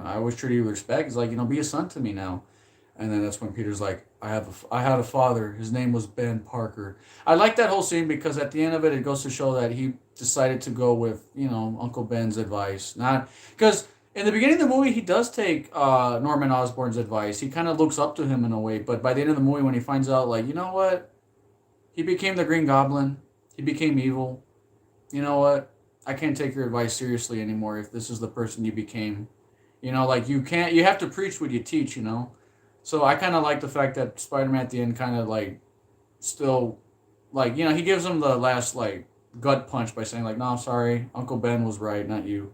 I always treated you with respect. He's like be a son to me now. And then that's when Peter's like, I had a father. His name was Ben Parker. I like that whole scene because at the end of it, it goes to show that he decided to go with Uncle Ben's advice, not because in the beginning of the movie, he does take Norman Osborn's advice. He kind of looks up to him in a way. But by the end of the movie, when he finds out, like, you know what? He became the Green Goblin. He became evil. You know what? I can't take your advice seriously anymore if this is the person you became. Like, you have to preach what you teach. So I kind of like the fact that Spider-Man at the end kind of, like, still, like, he gives him the last, like, gut punch by saying, like, no, I'm sorry. Uncle Ben was right, not you.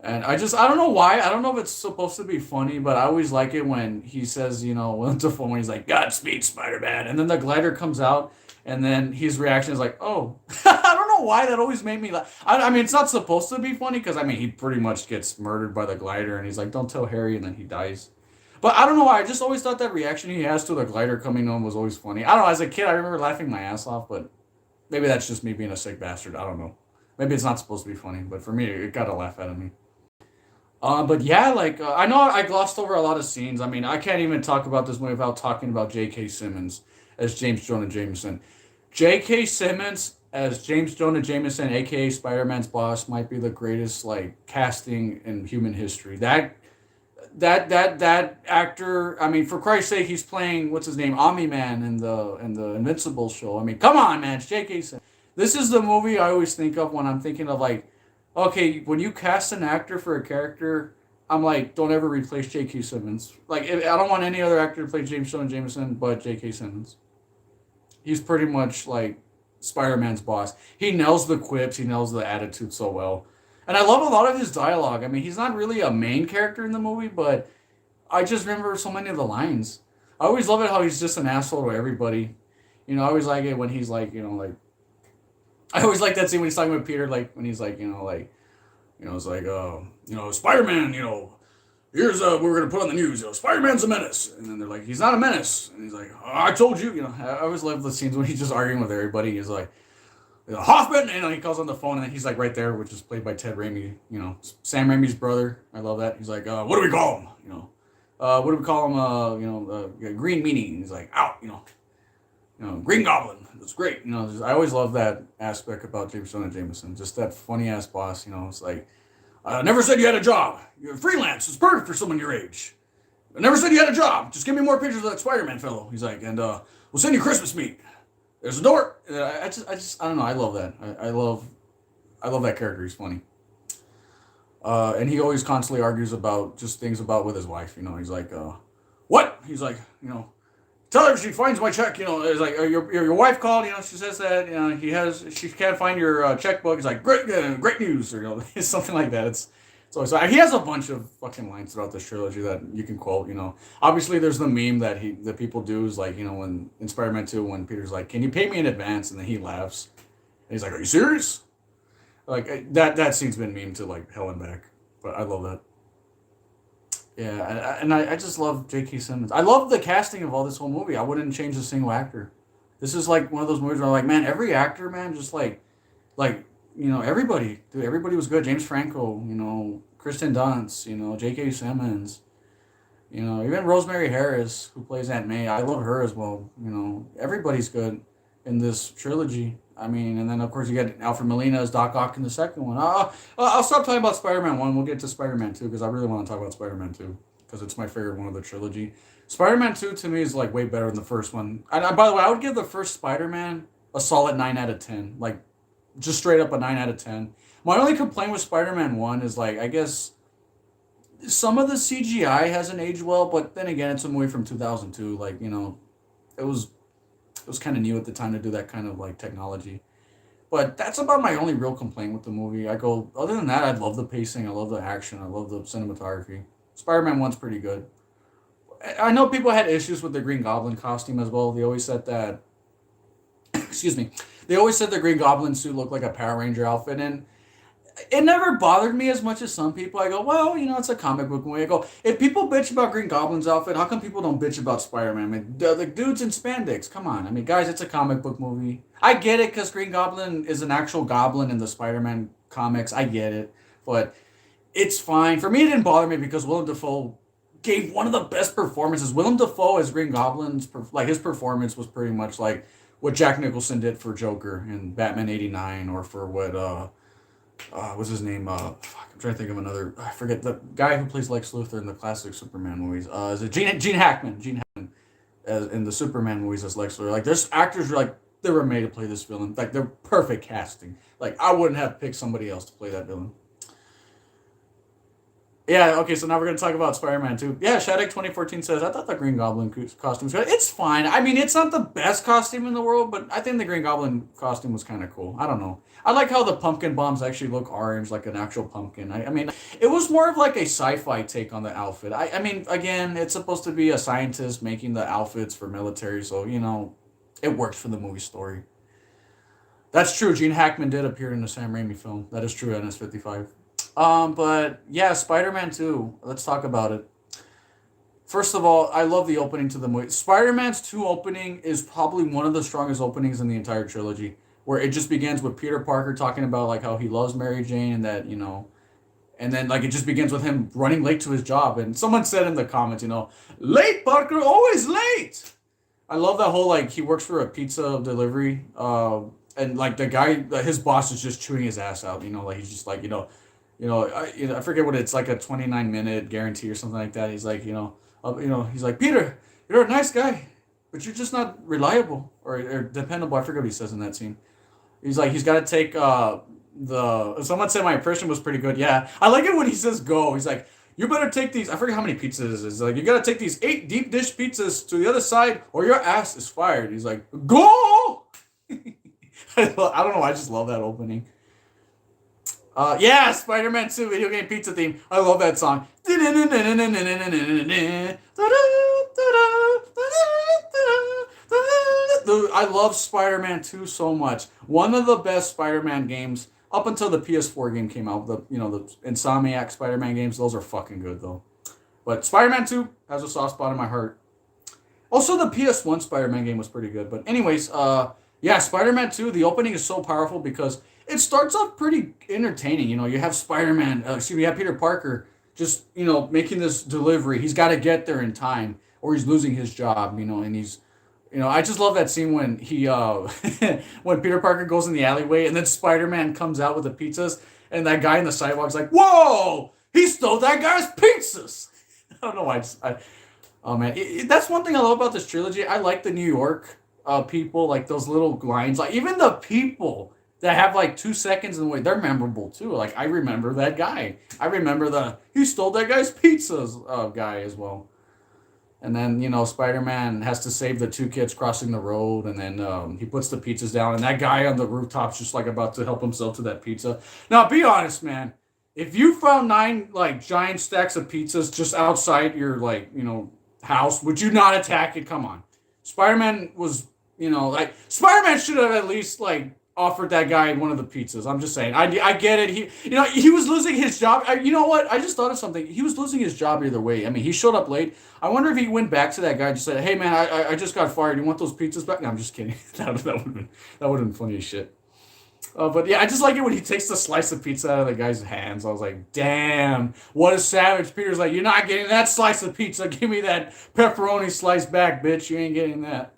And I don't know why. I don't know if it's supposed to be funny, but I always like it when he says, Willem Dafoe, when he's like, Godspeed, Spider-Man. And then the glider comes out, and then his reaction is like, oh. I don't know why that always made me laugh. I mean, it's not supposed to be funny, because, I mean, he pretty much gets murdered by the glider, and he's like, don't tell Harry, and then he dies. But I don't know why. I just always thought that reaction he has to the glider coming on was always funny. I don't know. As a kid, I remember laughing my ass off, but maybe that's just me being a sick bastard. I don't know. Maybe it's not supposed to be funny, but for me, it got a laugh out of me. But yeah, like I know I glossed over a lot of scenes. I mean, I can't even talk about this movie without talking about J.K. Simmons as James Jonah Jameson. J.K. Simmons as James Jonah Jameson, aka Spider-Man's boss, might be the greatest like casting in human history. That actor. I mean, for Christ's sake, he's playing what's his name, Omni Man in the Invincible show. I mean, come on, man, it's J.K. Simmons. This is the movie I always think of when I'm thinking of like. Okay, when you cast an actor for a character, I'm like, don't ever replace J.K. Simmons. Like, I don't want any other actor to play James Jonah Jameson but J.K. Simmons. He's pretty much like Spider-Man's boss. He nails the quips, he nails the attitude so well. And I love a lot of his dialogue. I mean, he's not really a main character in the movie, but I just remember so many of the lines. I always love it how he's just an asshole to everybody. I always like it when he's like, like, I always like that scene when he's talking with Peter, like, when he's like, it's like, Spider-Man, here's, we're going to put on the news, Spider-Man's a menace. And then they're like, he's not a menace. And he's like, oh, I told you, I always love the scenes when he's just arguing with everybody. He's like, Hoffman, and he calls on the phone, and then he's like right there, which is played by Ted Raimi, Sam Raimi's brother. I love that. He's like, what do we call him? What do we call him? Green Meanie. And he's like, out, Green Goblin. It's great. I always love that aspect about James Jonah Jameson. Just that funny ass boss. It's like, I never said you had a job. You're freelance. It's perfect for someone your age. I never said you had a job. Just give me more pictures of that Spider-Man fellow. He's like, and we'll send you Christmas meat. There's a door. I don't know. I love that. I love that character. He's funny. And he always constantly argues about just things about with his wife. He's like, what? He's like, tell her if she finds my check, it's like your wife called, she says that she can't find your checkbook. It's like great news, or it's something like that. It's always he has a bunch of fucking lines throughout this trilogy that you can quote. Obviously there's the meme that people do is like when in Spider-Man 2 when Peter's like, can you pay me in advance, and then he laughs and he's like, are you serious? Like that scene's been memed to like hell and back, but I love that. Yeah, and I just love J.K. Simmons. I love the casting of all this whole movie. I wouldn't change a single actor. This is like one of those movies where I'm like, man, every actor, man, just like everybody, dude, everybody was good. James Franco, Kristen Dunst, J.K. Simmons, even Rosemary Harris, who plays Aunt May. I love her as well. Everybody's good in this trilogy. I mean, and then of course you get Alfred Molina as Doc Ock in the second one. I'll stop talking about Spider-Man 1. We'll get to Spider-Man 2 because I really want to talk about Spider-Man 2 because it's my favorite one of the trilogy. Spider-Man 2 to me is like way better than the first one. And by the way, I would give the first Spider-Man a solid 9 out of 10. Like, just straight up a 9 out of 10. My only complaint with Spider-Man 1 is like, I guess some of the CGI hasn't aged well, but then again, it's a movie from 2002. Like, it was kind of new at the time to do that kind of like technology. But that's about my only real complaint with the movie. Other than that, I love the pacing, I love the action, I love the cinematography. Spider-Man 1's pretty good. I know people had issues with the Green Goblin costume as well. They always said that, excuse me, they always said the Green Goblin suit looked like a Power Ranger outfit, and it never bothered me as much as some people. I go, well, it's a comic book movie. I go, if people bitch about Green Goblin's outfit, how come people don't bitch about Spider-Man? I mean, the dude's in spandex. Come on. I mean, guys, it's a comic book movie. I get it because Green Goblin is an actual goblin in the Spider-Man comics. I get it. But it's fine. For me, it didn't bother me because Willem Dafoe gave one of the best performances. Willem Dafoe as Green Goblin's, his performance was pretty much like what Jack Nicholson did for Joker in Batman '89, or for what, what's his name? I'm trying to think of another. I forget the guy who plays Lex Luthor in the classic Superman movies. Is it Gene Hackman? Gene Hackman, as in the Superman movies as Lex Luthor. Like, there's actors who are like they were made to play this villain. Like, they're perfect casting. Like, I wouldn't have picked somebody else to play that villain. Yeah, okay, so now we're going to talk about Spider-Man 2. Yeah, Shattuck2014 says, I thought the Green Goblin costume was good. It's fine. I mean, it's not the best costume in the world, but I think the Green Goblin costume was kind of cool. I don't know. I like how the pumpkin bombs actually look orange, like an actual pumpkin. I mean, it was more of like a sci-fi take on the outfit. I mean, again, it's supposed to be a scientist making the outfits for military, so, it works for the movie story. That's true. Gene Hackman did appear in the Sam Raimi film. That is true, NS55. But yeah, Spider-Man 2. Let's talk about it. First of all, I love the opening to the movie. Spider-Man's 2 opening is probably one of the strongest openings in the entire trilogy, where it just begins with Peter Parker talking about like how he loves Mary Jane and that, and then like it just begins with him running late to his job. And someone said in the comments, late Parker, always late. I love that whole like he works for a pizza delivery, and like the guy, his boss is just chewing his ass out. Like he's just like I forget what it's like, a 29-minute guarantee or something like that. He's like, he's like, Peter, you're a nice guy, but you're just not reliable or dependable. I forget what he says in that scene. He's like, he's got to take someone said my impression was pretty good. Yeah, I like it when he says go. He's like, you better take these. I forget how many pizzas it is. He's like, you got to take these 8 deep dish pizzas to the other side or your ass is fired. He's like, go. I don't know. I just love that opening. Yeah, Spider-Man 2 video game pizza theme. I love that song. I love Spider-Man 2 so much. One of the best Spider-Man games up until the PS4 game came out. The Insomniac Spider-Man games. Those are fucking good though. But Spider-Man 2 has a soft spot in my heart. Also, the PS1 Spider-Man game was pretty good. But anyways, yeah, Spider-Man 2, the opening is so powerful because it starts off pretty entertaining. You have Spider-Man, you have Peter Parker just, making this delivery. He's got to get there in time or he's losing his job, and he's, I just love that scene when he, when Peter Parker goes in the alleyway and then Spider-Man comes out with the pizzas and that guy in the sidewalk's like, whoa, he stole that guy's pizzas. I don't know why. Oh man, that's one thing I love about this trilogy. I like the New York people, like those little lines, like even the people that have like 2 seconds in the way, they're memorable too. Like I remember that guy. I remember he stole that guy's pizzas guy as well. And then, Spider-Man has to save the two kids crossing the road, and then he puts the pizzas down, and that guy on the rooftop's just like about to help himself to that pizza. Now, be honest, man. If you found nine like giant stacks of pizzas just outside your house, would you not attack it? Come on. Spider-Man was, like Spider-Man should have at least like offered that guy one of the pizzas. I'm just saying. I get it. He was losing his job. You know what? I just thought of something. He was losing his job either way. I mean, he showed up late. I wonder if he went back to that guy and just said, "Hey man, I just got fired. You want those pizzas back?" No, I'm just kidding. That would have been funny as shit. But yeah, I just like it when he takes the slice of pizza out of the guy's hands. I was like, damn, what a savage. Peter's like, you're not getting that slice of pizza. Give me that pepperoni slice back, bitch. You ain't getting that.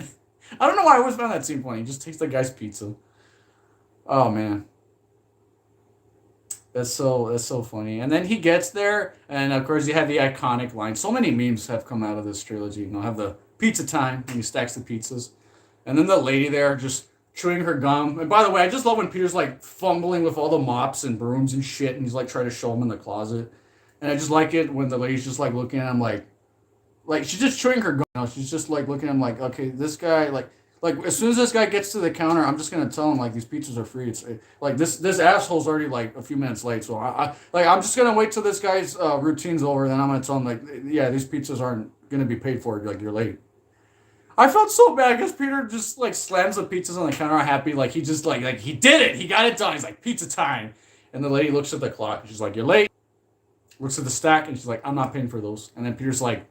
I don't know why I always found that scene funny. He just takes the guy's pizza. Oh man, that's so funny. And then he gets there, and of course you have the iconic line. So many memes have come out of this trilogy. Have the pizza time, and he stacks the pizzas, and then the lady there just chewing her gum. And by the way, I just love when Peter's like fumbling with all the mops and brooms and shit, and he's like trying to show them in the closet. And I just like it when the lady's just like looking at him like she's just chewing her gum. She's just like looking at him like, okay, this guy like as soon as this guy gets to the counter, I'm just gonna tell him like these pizzas are free. It's like this asshole's already like a few minutes late, so I'm just gonna wait till this guy's routine's over, then I'm gonna tell him like, yeah, these pizzas aren't gonna be paid for. Like you're late. I felt so bad because Peter just like slams the pizzas on the counter, happy like he just like he did it, he got it done. He's like pizza time, and the lady looks at the clock. And she's like, you're late. Looks at the stack and she's like, I'm not paying for those. And then Peter's like,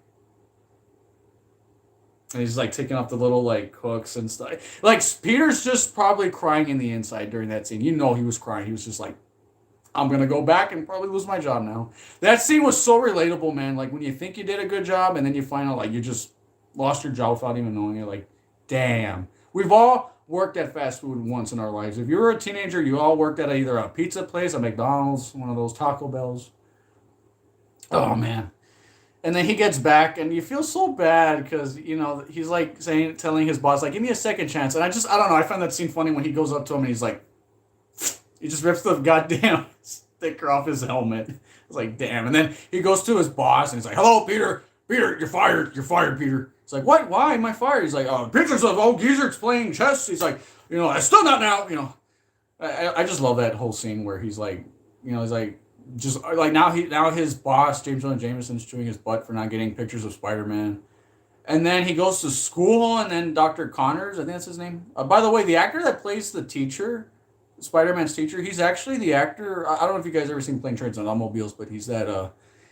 and he's like taking off the little like hooks and stuff. Like Peter's just probably crying in the inside during that scene. He was crying. He was just like, I'm gonna go back and probably lose my job now. That scene was so relatable, man. Like when you think you did a good job and then you find out like you just lost your job without even knowing it. Like, damn. We've all worked at fast food once in our lives. If you were a teenager, you all worked at either a pizza place, a McDonald's, one of those Taco Bells. Oh man. And then he gets back, and you feel so bad because he's like telling his boss like, "Give me a second chance." And I don't know. I find that scene funny when he goes up to him and he's like, he just rips the goddamn sticker off his helmet. It's like, damn. And then he goes to his boss and he's like, "Hello, Peter. Peter, you're fired. You're fired, Peter." It's like, "What? Why am I fired?" He's like, "Oh, pictures of old geezers playing chess." He's like, "I still not now." I just love that whole scene where he's like, he's like, just like now his boss James Jonah Jameson's chewing his butt for not getting pictures of Spider-Man, and then he goes to school, and then Dr. Connors, I think that's his name. By the way, the actor that plays the teacher, Spider-Man's teacher, he's actually the actor. I don't know if you guys ever seen Plane Trains and Automobiles, but he's that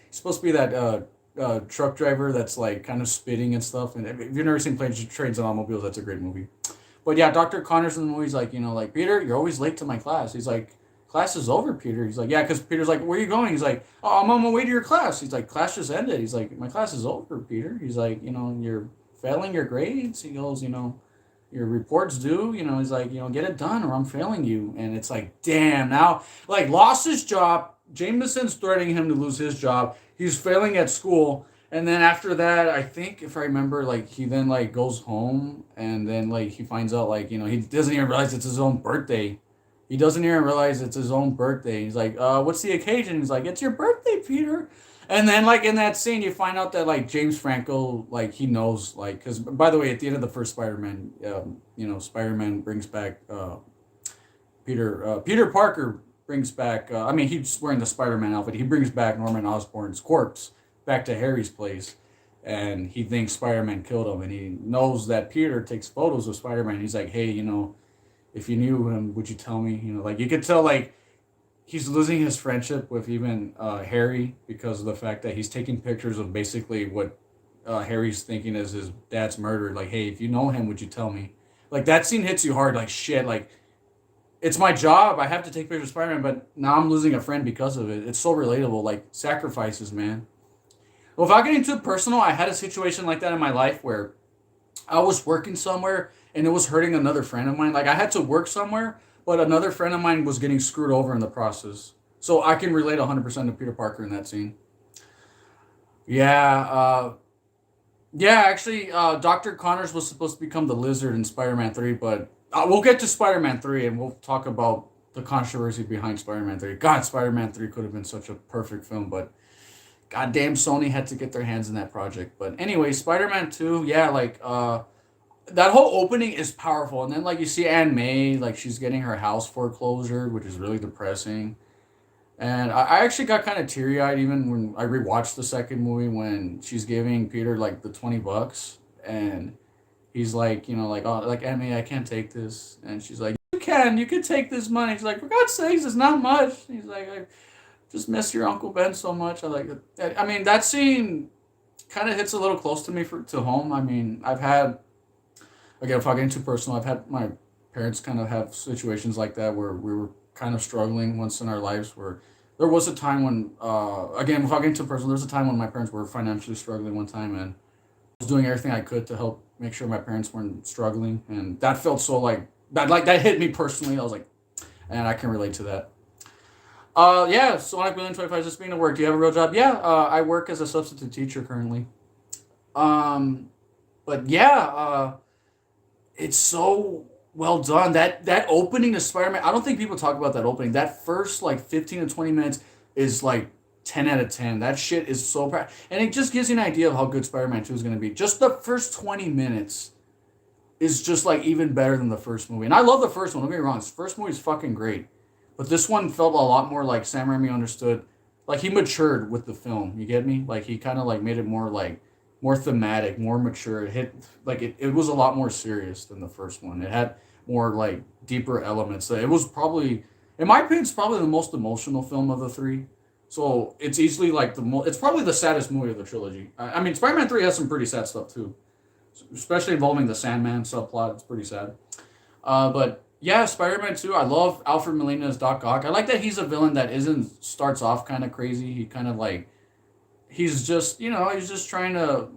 he's supposed to be that truck driver that's like kind of spitting and stuff. And if you've never seen Plane Trains and Automobiles, that's a great movie. But yeah, Dr. Connors in the movie's like, like, "Peter, you're always late to my class." He's like, "Class is over, Peter." He's like, "Yeah," because Peter's like, "Where are you going?" He's like, "Oh, I'm on my way to your class." He's like, "Class just ended." He's like, "My class is over, Peter." He's like, "You're failing your grades." He goes, "Your report's due." He's like, "Get it done or I'm failing you." And it's like, damn, now, like, lost his job. Jameson's threatening him to lose his job. He's failing at school. And then after that, I think if I remember, like he then like goes home and then like he finds out like he doesn't even realize it's his own birthday. He doesn't even realize it's his own birthday. He's like, "What's the occasion?" He's like, "It's your birthday, Peter." And then like in that scene, you find out that like James Franco like he knows like because by the way, at the end of the first Spider-Man, Spider-Man brings back Peter Parker brings back. I mean, he's wearing the Spider-Man outfit. He brings back Norman Osborn's corpse back to Harry's place, and he thinks Spider-Man killed him, and he knows that Peter takes photos of Spider-Man. He's like, "Hey, if you knew him, would you tell me?" Like you could tell, like he's losing his friendship with even Harry because of the fact that he's taking pictures of basically what Harry's thinking is his dad's murder. Like, "Hey, if you know him, would you tell me?" Like that scene hits you hard. Like shit. Like it's my job. I have to take pictures of Spider-Man, but now I'm losing a friend because of it. It's so relatable. Like sacrifices, man. Well, without getting too personal, I had a situation like that in my life where I was working somewhere and it was hurting another friend of mine. Like I had to work somewhere, but another friend of mine was getting screwed over in the process. So I can relate 100% to Peter Parker in that scene. Yeah, yeah. Actually, Dr. Connors was supposed to become the Lizard in Spider-Man 3, but we'll get to Spider-Man 3 and we'll talk about the controversy behind Spider-Man 3. God, Spider-Man 3 could have been such a perfect film, but goddamn Sony had to get their hands in that project. But anyway, Spider-Man 2, yeah, like that whole opening is powerful. And then like you see Aunt May, like she's getting her house foreclosure, which is really depressing. And I actually got kind of teary eyed even when I rewatched the second movie when she's giving Peter like the $20 and he's like, like, oh, like, Aunt May, I can't take this. And she's like, you can take this money. He's like, for God's sakes, it's not much. He's like, I just miss your Uncle Ben so much. I like it. I mean, that scene kind of hits a little close to me to home. I mean, I've had, again, if I get too personal, I've had my parents kind of have situations like that where we were kind of struggling once in our lives where there was a time when, again, if I get too personal, there was a time when my parents were financially struggling one time and I was doing everything I could to help make sure my parents weren't struggling. And that felt so that hit me personally. I was like, and I can relate to that. Yeah, Sonic 1,025 just being to work. Do you have a real job? Yeah, I work as a substitute teacher currently. Um, but yeah, it's so well done. That opening to Spider-Man, I don't think people talk about that opening. That first like 15 to 20 minutes is like 10 out of 10. That shit is so and it just gives you an idea of how good Spider-Man 2 is going to be. Just the first 20 minutes is just like even better than the first movie. And I love the first one, don't get me wrong. The first movie is fucking great. But this one felt a lot more like Sam Raimi understood. Like he matured with the film. You get me? Like he kind of like made it more thematic, more mature. It hit like it was a lot more serious than the first one. It had more like deeper elements. It was probably, in my opinion, it's probably the most emotional film of the three. So it's easily like it's probably the saddest movie of the trilogy. I mean, Spider-Man 3 has some pretty sad stuff too, especially involving the Sandman subplot. It's pretty sad. But yeah, Spider-Man 2, I love Alfred Molina as Doc Ock. I like that he's a villain that isn't starts off kind of crazy. He kind of like he's just, he's just trying to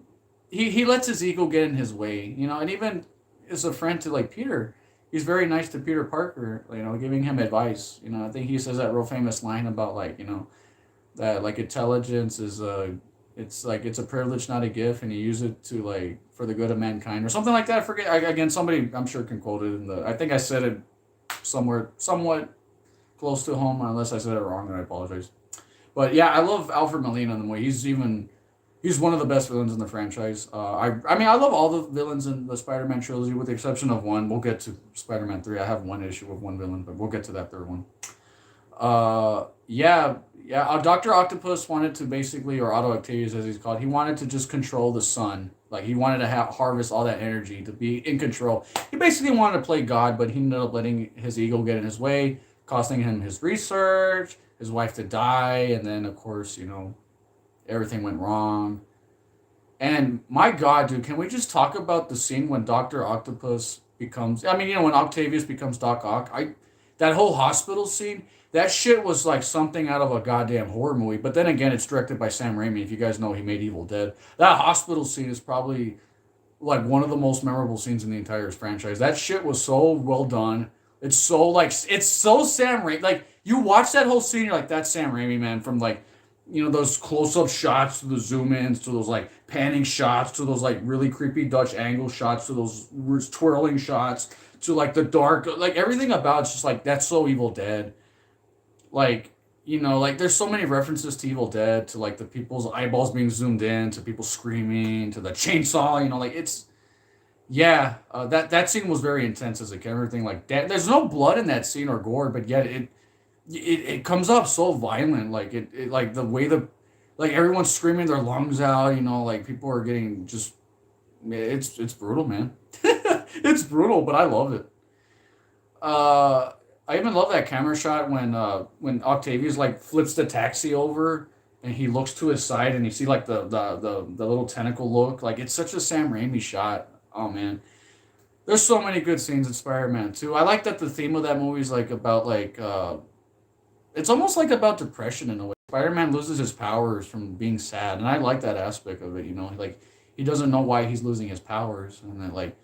he lets his ego get in his way, and even as a friend to like Peter, he's very nice to Peter Parker, giving him advice. I think he says that real famous line about like, that like intelligence is it's like it's a privilege not a gift and you use it to like for the good of mankind or something like that. I forget. Again, somebody I'm sure can quote it I think I said it somewhere somewhat close to home, unless I said it wrong, then I apologize. But yeah, I love Alfred Molina in the way he's one of the best villains in the franchise. I mean I love all the villains in the Spider-Man trilogy with the exception of one. We'll get to Spider-Man 3. I have one issue with one villain, but we'll get to that third one. Yeah, yeah. Doctor Octopus wanted to basically, or Otto Octavius as he's called, he wanted to just control the sun. Like he wanted to harvest all that energy to be in control. He basically wanted to play God, but he ended up letting his ego get in his way, costing him his research, his wife to die, and then of course everything went wrong. And my God, dude, can we just talk about the scene when Doctor Octopus becomes? I mean, when Octavius becomes Doc Ock. That whole hospital scene. That shit was like something out of a goddamn horror movie. But then again, it's directed by Sam Raimi. If you guys know, he made Evil Dead. That hospital scene is probably like one of the most memorable scenes in the entire franchise. That shit was so well done. It's so like it's so Sam Raimi. Like you watch that whole scene, you're like, that's Sam Raimi, man. From like those close-up shots to the zoom-ins to those like panning shots to those like really creepy Dutch angle shots to those twirling shots to like the dark, like everything about it's just like that's so Evil Dead. Like like there's so many references to Evil Dead, to like the people's eyeballs being zoomed in, to people screaming, to the chainsaw. Like it's yeah. That scene was very intense as a kid. Everything like that. There's no blood in that scene or gore, but yet it comes up so violent. Like it like the way like everyone's screaming their lungs out. Like people are getting just it's brutal, man. It's brutal, but I love it. Uh, I even love that camera shot when Octavius like flips the taxi over and he looks to his side and you see like the little tentacle look. Like it's such a Sam Raimi shot. Oh man, there's so many good scenes in Spider-Man too. I like that the theme of that movie is like about like it's almost like about depression in a way. Spider-Man loses his powers from being sad, and I like that aspect of it. Like he doesn't know why he's losing his powers, and then like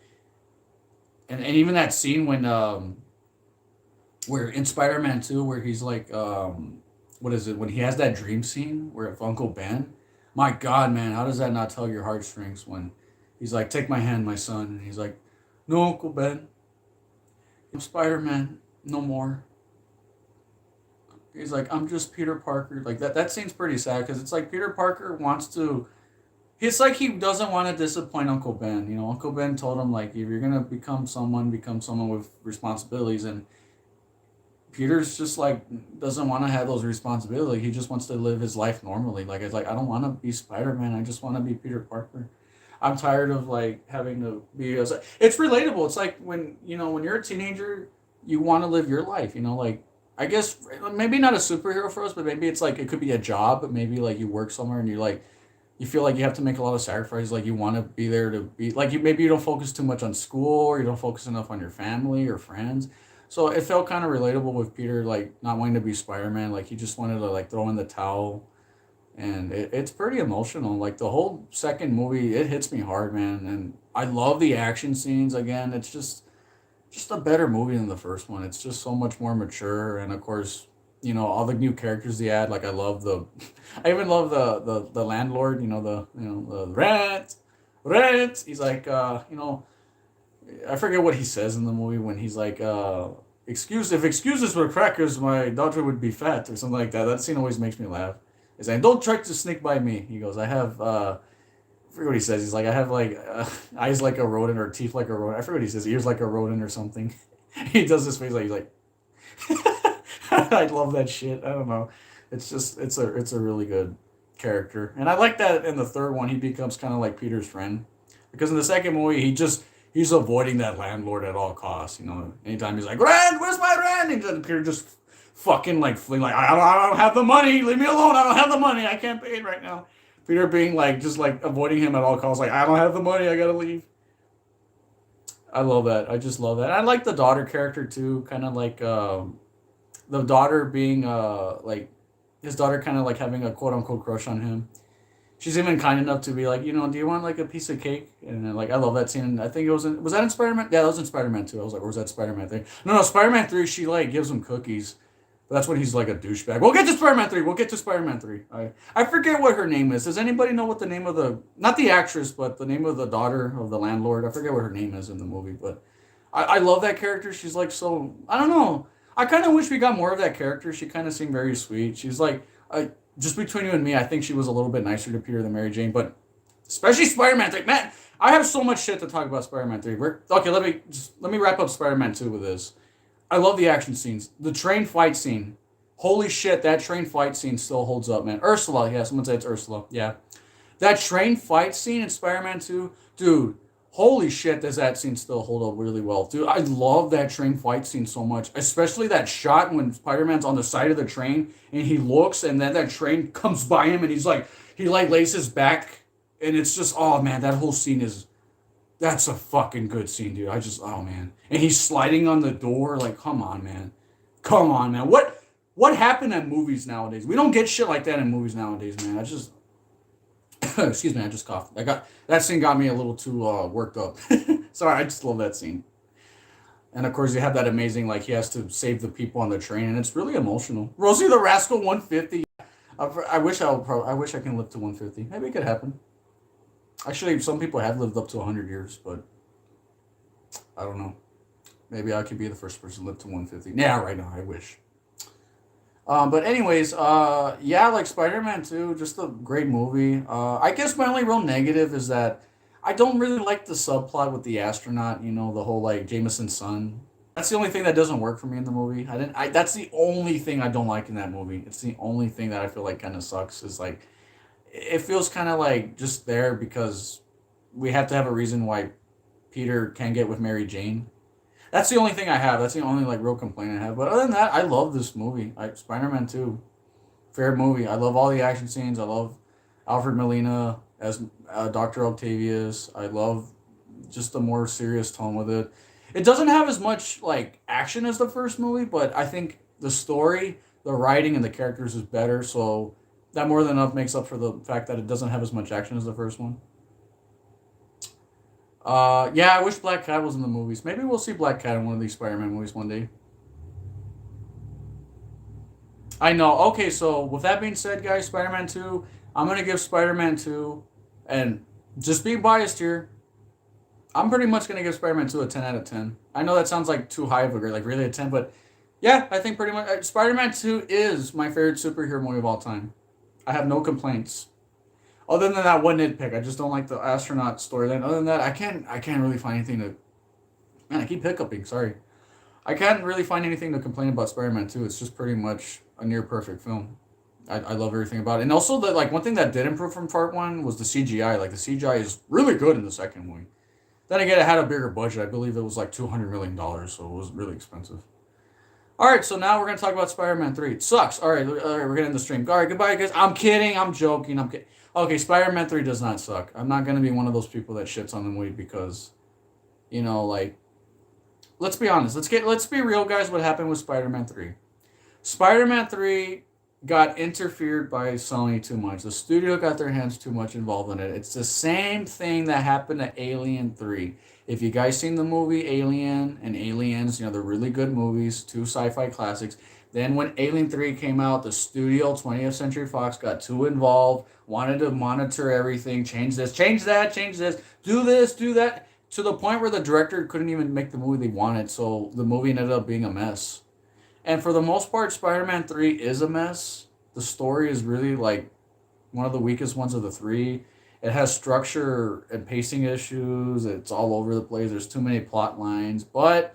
and even that scene when where in Spider-Man 2 where he's like what is it when he has that dream scene where if Uncle Ben, my God, man, how does that not tug your heartstrings when he's like, take my hand, my son, and he's like, no, Uncle Ben, I'm Spider-Man, no more. He's like, I'm just Peter Parker. Like that scene's pretty sad because it's like Peter Parker wants to. It's like he doesn't want to disappoint Uncle Ben. You know, Uncle Ben told him like, if you're gonna become someone with responsibilities, and Peter's just like doesn't want to have those responsibilities. He just wants to live his life normally. Like it's like I don't want to be Spider Man. I just want to be Peter Parker. I'm tired of like having to be. It's relatable. It's like when you're a teenager, you want to live your life. You know, like I guess maybe not a superhero for us, but maybe it's like it could be a job. But maybe like you work somewhere and you feel like you have to make a lot of sacrifices. Like you want to be there to be like maybe you don't focus too much on school or you don't focus enough on your family or friends. So it felt kind of relatable with Peter like not wanting to be Spider Man. Like he just wanted to like throw in the towel, and it's pretty emotional. Like the whole second movie, it hits me hard, man. And I love the action scenes. Again, it's just a better movie than the first one. It's just so much more mature, and of course, all the new characters they add. Like I love the, I even love the landlord. The rent. He's like, I forget what he says in the movie when he's like, excuse if excuses were crackers, my daughter would be fat or something like that. That scene always makes me laugh. He's like, don't try to sneak by me. He goes, I have. I forget what he says. He's like, I have like eyes like a rodent or teeth like a rodent. I forget what he says. Ears like a rodent or something. He does this face like he's like. I love that shit. I don't know. It's a really good character, and I like that in the third one he becomes kind of like Peter's friend, because in the second movie he's avoiding that landlord at all costs. Anytime he's like, rent, where's my rent? And then Peter just fucking like fling like I don't have the money. Leave me alone. I don't have the money. I can't pay it right now. Peter being like just like avoiding him at all costs. Like I don't have the money. I gotta leave. I love that. I just love that. I like the daughter character too. Kind of like the daughter being like his daughter kind of like having a quote unquote crush on him. She's even kind enough to be like, do you want like a piece of cake? And then, like I love that scene. And I think was that in Spider Man? Yeah, that was in Spider Man 2. I was like, or was that Spider Man 3? No, Spider Man 3. She like gives him cookies. But that's when he's like a douchebag. We'll get to Spider Man 3. We'll get to Spider Man 3. I forget what her name is. Does anybody know what the name of not the actress, but the name of the daughter of the landlord? I forget what her name is in the movie, but I love that character. She's like so I don't know. I kind of wish we got more of that character. She kind of seemed very sweet. She's like, just between you and me, I think she was a little bit nicer to Peter than Mary Jane, but especially Spider-Man 3. Man, I have so much shit to talk about Spider-Man 3. Okay, let me wrap up Spider-Man 2 with this. I love the action scenes. The train fight scene. Holy shit, that train fight scene still holds up, man. Ursula, yeah, someone said it's Ursula. Yeah. That train fight scene in Spider-Man 2, dude, holy shit, does that scene still hold up really well. Dude, I love that train fight scene so much. Especially that shot when Spider-Man's on the side of the train and he looks and then that train comes by him and he lays his back and it's just, oh man, that whole scene that's a fucking good scene, dude. Oh man. And he's sliding on the door, like, come on, man. Come on, man. What happened at movies nowadays? We don't get shit like that in movies nowadays, man. Excuse me, I just coughed. That scene got me a little too worked up. Sorry, I just love that scene. And of course, you have that amazing he has to save the people on the train, and it's really emotional. Rosie the Rascal 150. I wish I can live to 150. Maybe it could happen. Actually, some people have lived up to 100 years, but I don't know. Maybe I could be the first person to live to 150. Yeah, right now, I wish. But anyways, yeah, like Spider-Man 2, just a great movie. I guess my only real negative is that I don't really like the subplot with the astronaut, the whole Jameson's son. That's the only thing that doesn't work for me in the movie. That's the only thing I don't like in that movie. It's the only thing that I feel like kind of sucks is it feels kind of just there because we have to have a reason why Peter can't get with Mary Jane. That's the only thing I have. That's the only real complaint I have. But other than that, I love this movie. Spider-Man 2, fair movie. I love all the action scenes. I love Alfred Molina as Dr. Octavius. I love just the more serious tone with it. It doesn't have as much action as the first movie, but I think the story, the writing, and the characters is better. So that more than enough makes up for the fact that it doesn't have as much action as the first one. Yeah, I wish Black Cat was in the movies. Maybe we'll see Black Cat in one of these Spider-Man movies one day. I know. Okay, so with that being said, guys, Spider-Man 2, I'm going to give Spider-Man 2, and just being biased here, I'm pretty much going to give Spider-Man 2 a 10 out of 10. I know that sounds too high of a grade, really a 10, but Yeah, I think pretty much Spider-Man 2 is my favorite superhero movie of all time. I have no complaints. Other than that one nitpick, I just don't like the astronaut storyline. Other than that, I can't really find anything to. Man, I keep hiccuping. Sorry. I can't really find anything to complain about Spider-Man 2. It's just pretty much a near perfect film. I love everything about it. And also the like one thing that did improve from part one was the CGI. Like the CGI is really good in the second movie. Then again, it had a bigger budget. I believe it was like $200 million, so it was really expensive. All right, so now we're gonna talk about Spider-Man 3. It sucks. All right, we're getting the stream. All right, goodbye, guys. I'm kidding. I'm joking. I'm kidding. Okay, Spider-Man 3 does not suck. I'm not gonna be one of those people that shits on the movie because, like, let's be honest. Let's be real, guys. What happened with Spider-Man 3? Spider-Man 3 got interfered by Sony too much. The studio got their hands too much involved in it. It's the same thing that happened to Alien 3. If you guys seen the movie Alien and Aliens, they're really good movies, two sci-fi classics. Then when Alien 3 came out, the studio, 20th Century Fox, got too involved, wanted to monitor everything, change this, change that, change this, do this, do that, to the point where the director couldn't even make the movie they wanted, so the movie ended up being a mess. And for the most part, Spider Man 3 is a mess. The story is really like one of the weakest ones of the three. It has structure and pacing issues. It's all over the place. There's too many plot lines. But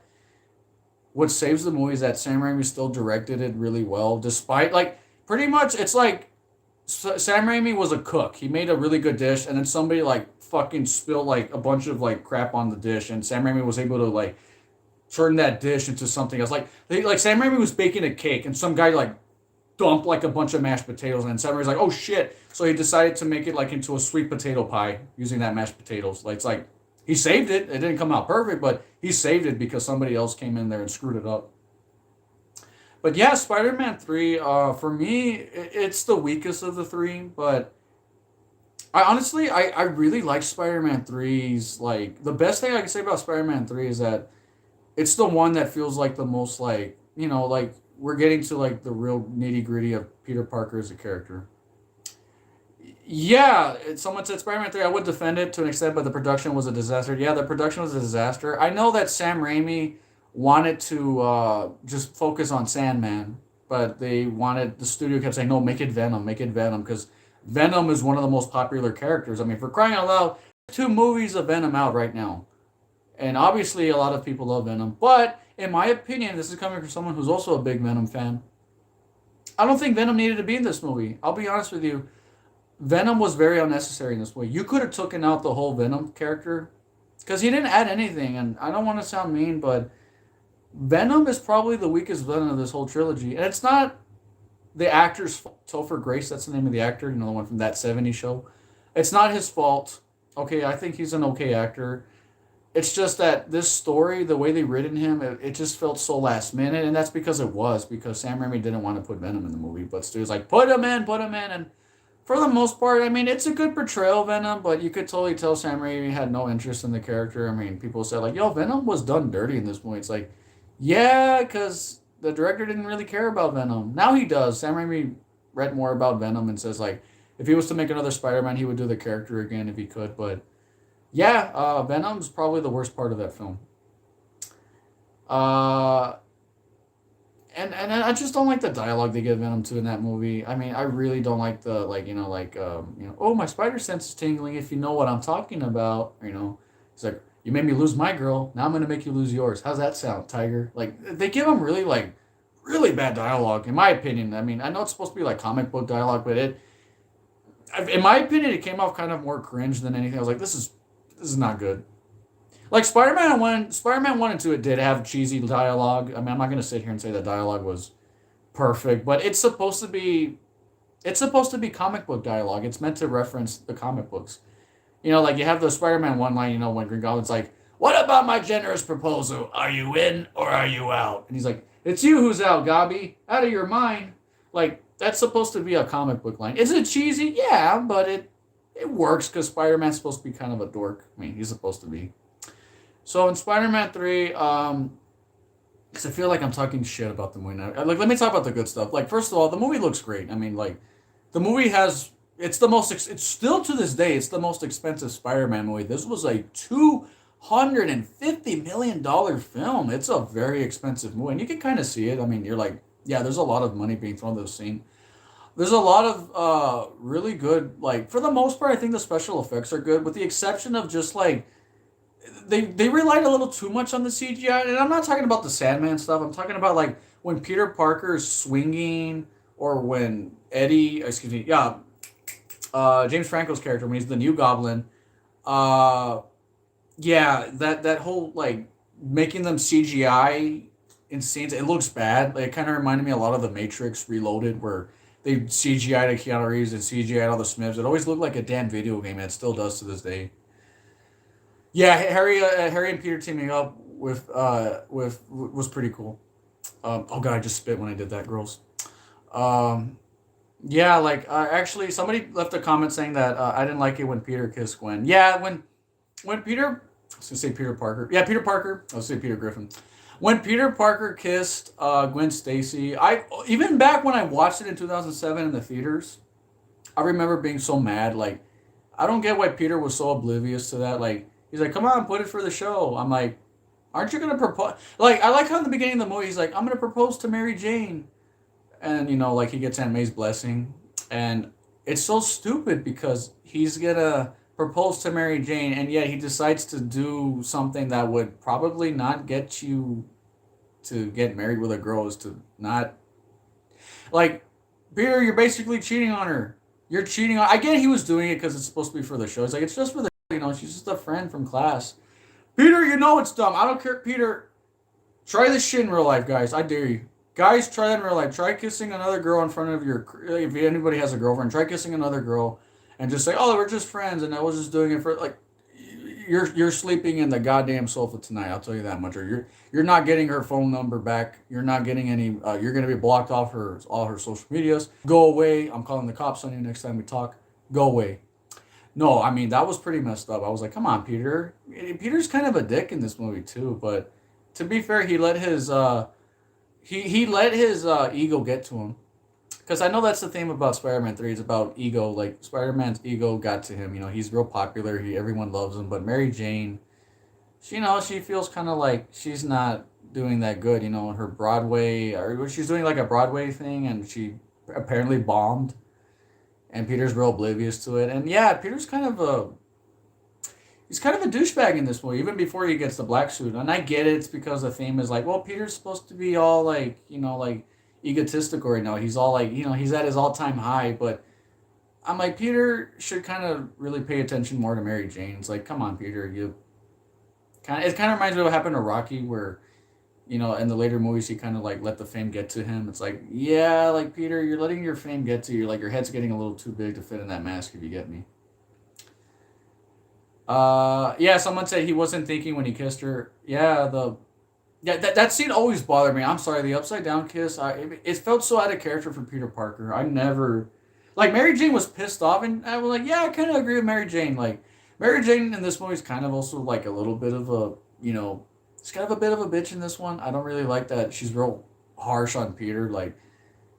what saves the movie is that Sam Raimi still directed it really well, despite, like, pretty much it's like Sam Raimi was a cook. He made a really good dish, and then somebody, like, fucking spilled, like, a bunch of, like, crap on the dish, and Sam Raimi was able to, like, turn that dish into something else. Like Sam Raimi was baking a cake, and some guy like dumped like a bunch of mashed potatoes, and Sam Raimi's like, "Oh shit!" So he decided to make it like into a sweet potato pie using that mashed potatoes. Like it's like he saved it. It didn't come out perfect, but he saved it because somebody else came in there and screwed it up. But yeah, Spider-Man 3. For me, it's the weakest of the three, but. I really like Spider-Man 3's, like, the best thing I can say about Spider-Man 3 is that it's the one that feels like the most like like we're getting to like the real nitty gritty of Peter Parker as a character. Yeah, someone said Spider-Man 3. I would defend it to an extent, but the production was a disaster. Yeah, the production was a disaster. I know that Sam Raimi wanted to just focus on Sandman, but the studio kept saying no, make it Venom, because Venom is one of the most popular characters. I mean, for crying out loud, two movies of Venom out right now. And obviously, a lot of people love Venom. But in my opinion, this is coming from someone who's also a big Venom fan. I don't think Venom needed to be in this movie. I'll be honest with you. Venom was very unnecessary in this movie. You could have taken out the whole Venom character because he didn't add anything. And I don't want to sound mean, but Venom is probably the weakest villain of this whole trilogy. And it's not the actor's fault. Topher Grace, that's the name of the actor, the one from that '70s show. It's not his fault. Okay, I think he's an okay actor. It's just that this story, the way they written him, it just felt so last minute, and that's because Sam Raimi didn't want to put Venom in the movie, but Stu's like, put him in, and for the most part, I mean, it's a good portrayal of Venom, but you could totally tell Sam Raimi had no interest in the character. I mean, people said like, yo, Venom was done dirty in this movie. It's like, yeah, because the director didn't really care about Venom. Now he does. Sam Raimi read more about Venom and says like, if he was to make another Spider-Man, he would do the character again if he could, but. Yeah, Venom's probably the worst part of that film. Uh, and I just don't like the dialogue they give Venom to in that movie. I mean, I really don't like the oh, my spider sense is tingling. If you know what I'm talking about, it's like you made me lose my girl. Now I'm gonna make you lose yours. How's that sound, Tiger? Like they give him really bad dialogue, in my opinion. I mean, I know it's supposed to be like comic book dialogue, but in my opinion, it came off kind of more cringe than anything. I was like, this is not good. Like Spider-Man 1 and 2, it did have cheesy dialogue. I mean, I'm not going to sit here and say the dialogue was perfect, but it's supposed to be comic book dialogue. It's meant to reference the comic books. Like you have the Spider-Man 1 line, when Green Goblin's like, "What about my generous proposal? Are you in or are you out?" And he's like, "It's you who's out, Gobby. Out of your mind." Like, that's supposed to be a comic book line. Is it cheesy? Yeah, but it works because Spider-Man's supposed to be kind of a dork. I mean, he's supposed to be. So in Spider-Man 3, because I feel like I'm talking shit about the movie now. Like, let me talk about the good stuff. Like, first of all, the movie looks great. I mean, like, the movie it's still to this day, it's the most expensive Spider-Man movie. This was a $150 million film. It's a very expensive movie, and you can kind of see it. I mean, you're like, yeah, there's a lot of money being thrown at this scene. There's a lot of really good, like, for the most part, I think the special effects are good, with the exception of just like they relied a little too much on the CGI, and I'm not talking about the Sandman stuff. I'm talking about like when Peter Parker is swinging, or when James Franco's character when he's the new Goblin. Uh, yeah, that whole like making them CGI in scenes, it looks bad. Like, it kind of reminded me a lot of the Matrix Reloaded, where they CGI'd Keanu Reeves and CGI'd all the Smiths. It always looked like a damn video game, and it still does to this day. Yeah, Harry and Peter teaming up with was pretty cool. Oh god, I just spit when I did that, girls. Um, yeah, like, actually, somebody left a comment saying that I didn't like it when Peter kissed Gwen. Yeah, when Peter, I was gonna say Peter Parker. Yeah, Peter Parker. I was gonna say Peter Griffin. When Peter Parker kissed Gwen Stacy, I even back when I watched it in 2007 in the theaters, I remember being so mad. Like, I don't get why Peter was so oblivious to that. Like, he's like, "Come on, put it for the show." I'm like, "Aren't you gonna propose?" Like, I like how in the beginning of the movie he's like, "I'm gonna propose to Mary Jane," and like he gets Aunt May's blessing, and it's so stupid because he's gonna propose to Mary Jane, and yet he decides to do something that would probably not get you to get married with a girl, is to not, like, Peter, you're basically cheating on her. You're cheating on. I get he was doing it because it's supposed to be for the show. It's like, it's just for the she's just a friend from class. Peter, it's dumb. I don't care, Peter. Try this shit in real life, guys. I dare you. Guys, try that in real life. Try kissing another girl in front of your. If anybody has a girlfriend, try kissing another girl, and just say, "Oh, we're just friends," and I was just doing it for, like. You're sleeping in the goddamn sofa tonight. I'll tell you that much. Or you're not getting her phone number back. You're not getting any. You're gonna be blocked off all her social medias. Go away. I'm calling the cops on you next time we talk. Go away. No, I mean, that was pretty messed up. I was like, come on, Peter. Peter's kind of a dick in this movie too. But to be fair, he let his ego get to him. Because I know that's the theme about Spider-Man 3. It's about ego. Like, Spider-Man's ego got to him. He's real popular. Everyone loves him. But Mary Jane, she feels kind of like she's not doing that good. Her Broadway, or she's doing like a Broadway thing, and she apparently bombed. And Peter's real oblivious to it. And yeah, he's kind of a douchebag in this movie, even before he gets the black suit. And I get it, it's because the theme is like, well, Peter's supposed to be all like, like egotistical right now. He's all like, he's at his all-time high. But I'm like, Peter should kind of really pay attention more to Mary Jane. It's like, come on, Peter, it kind of reminds me of what happened to Rocky, where, in the later movies, he kind of like let the fame get to him. It's like, yeah, like, Peter, you're letting your fame get to you. Like, your head's getting a little too big to fit in that mask, if you get me. Yeah, someone said he wasn't thinking when he kissed her. That scene always bothered me. I'm sorry, the upside down kiss. It felt so out of character for Peter Parker. I never, like, Mary Jane was pissed off, and I was like, yeah, I kind of agree with Mary Jane. Like, Mary Jane in this movie is kind of also like a little bit of a, it's kind of a bit of a bitch in this one. I don't really like that she's real harsh on Peter. Like,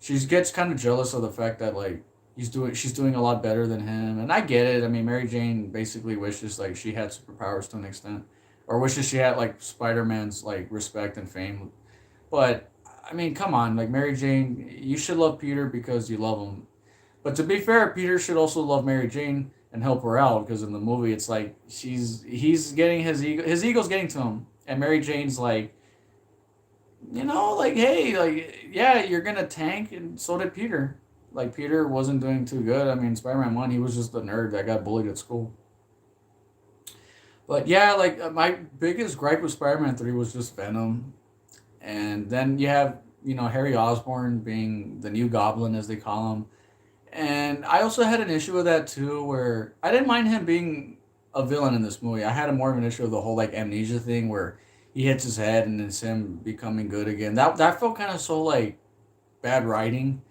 she gets kind of jealous of the fact that, like, she's doing a lot better than him, and I get it. I mean, Mary Jane basically wishes like she had superpowers to an extent, or wishes she had like Spider-Man's like respect and fame. But I mean, come on, like, Mary Jane, you should love Peter because you love him. But to be fair, Peter should also love Mary Jane and help her out, because in the movie it's like he's getting his ego's getting to him, and Mary Jane's like, like, hey, like, yeah, you're gonna tank, and so did Peter. Like, Peter wasn't doing too good. I mean, Spider-Man 1, he was just a nerd that got bullied at school. But yeah, like, my biggest gripe with Spider-Man 3 was just Venom. And then you have, Harry Osborn being the new Goblin, as they call him. And I also had an issue with that too, where I didn't mind him being a villain in this movie. I had more of an issue with the whole, like, amnesia thing, where he hits his head and it's him becoming good again. That felt kind of so, like, bad writing.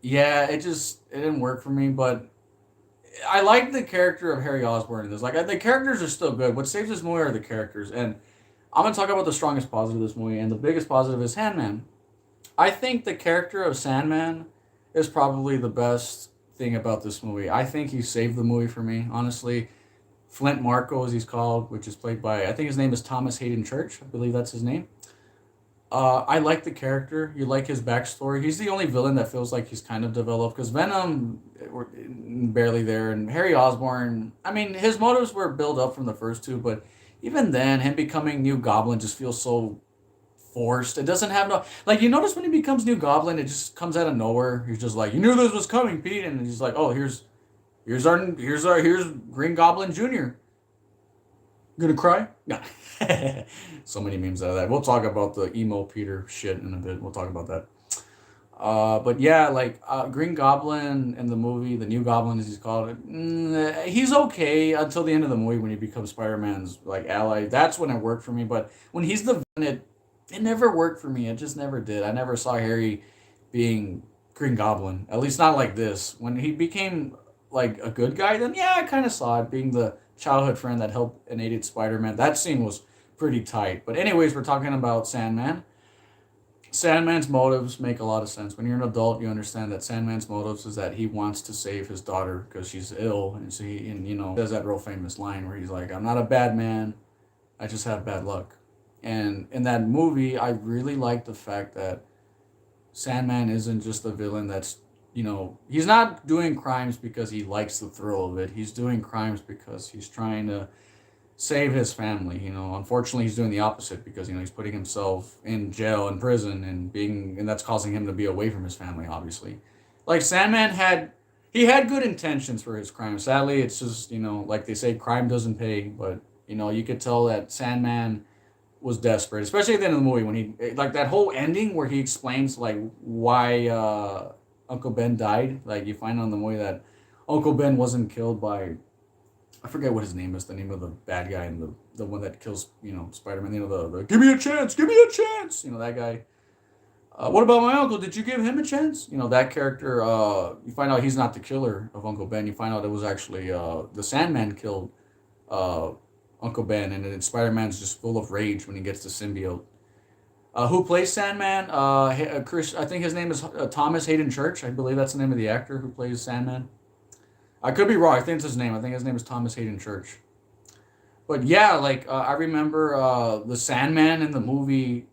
Yeah, it didn't work for me, but I like the character of Harry Osborn in this. Like, the characters are still good. What saves this movie are the characters, and I'm gonna talk about the strongest positive of this movie, and the biggest positive is Sandman. I think the character of Sandman is probably the best thing about this movie. I think he saved the movie for me, honestly. Flint Marco, as he's called, which is played by, I think his name is Thomas Hayden Church. I believe that's his name. I like the character. You like his backstory. He's the only villain that feels like he's kind of developed because Venom were barely there, and Harry Osborn. I mean, his motives were built up from the first two, but even then, him becoming New Goblin just feels so forced. It doesn't have no like. You notice when he becomes New Goblin, it just comes out of nowhere. He's just like, you knew this was coming, Pete, and he's like, oh, here's Green Goblin Junior. Gonna cry? No. So many memes out of that. We'll talk about the emo Peter shit in a bit. We'll talk about that. But yeah, like Green Goblin in the movie, the New Goblin as he's called it, he's okay until the end of the movie when he becomes Spider Man's like ally. That's when it worked for me. But when he's the villain, it never worked for me. It just never did. I never saw Harry being Green Goblin. At least not like this. When he became like a good guy, then yeah, I kind of saw it being the childhood friend that helped and aided Spider Man. That scene was pretty tight. But anyways, we're talking about Sandman. Sandman's motives make a lot of sense. When you're an adult, you understand that Sandman's motives is that he wants to save his daughter because she's ill, and so he, and you know, does that real famous line where he's like, "I'm not a bad man, I just have bad luck." And in that movie, I really like the fact that Sandman isn't just a villain that's, he's not doing crimes because he likes the thrill of it. He's doing crimes because he's trying to save his family. Unfortunately, he's doing the opposite because he's putting himself in jail and prison and that's causing him to be away from his family. Obviously, like Sandman had good intentions for his crime. Sadly, it's just like they say, crime doesn't pay. But you could tell that Sandman was desperate, especially at the end of the movie when he like that whole ending where he explains like why Uncle Ben died. Like you find out in the movie that Uncle Ben wasn't killed by, I forget what his name is, the name of the bad guy and the one that kills, Spider-Man, the give me a chance, that guy. What about my uncle? Did you give him a chance? That character, you find out he's not the killer of Uncle Ben. You find out it was actually the Sandman killed uh, Uncle Ben, and then Spider-Man's just full of rage when he gets the symbiote. Who plays Sandman? Chris, I think his name is Thomas Hayden Church. I believe that's the name of the actor who plays Sandman. I could be wrong. I think it's his name. I think his name is Thomas Hayden Church. But yeah, like I remember the Sandman in the movie.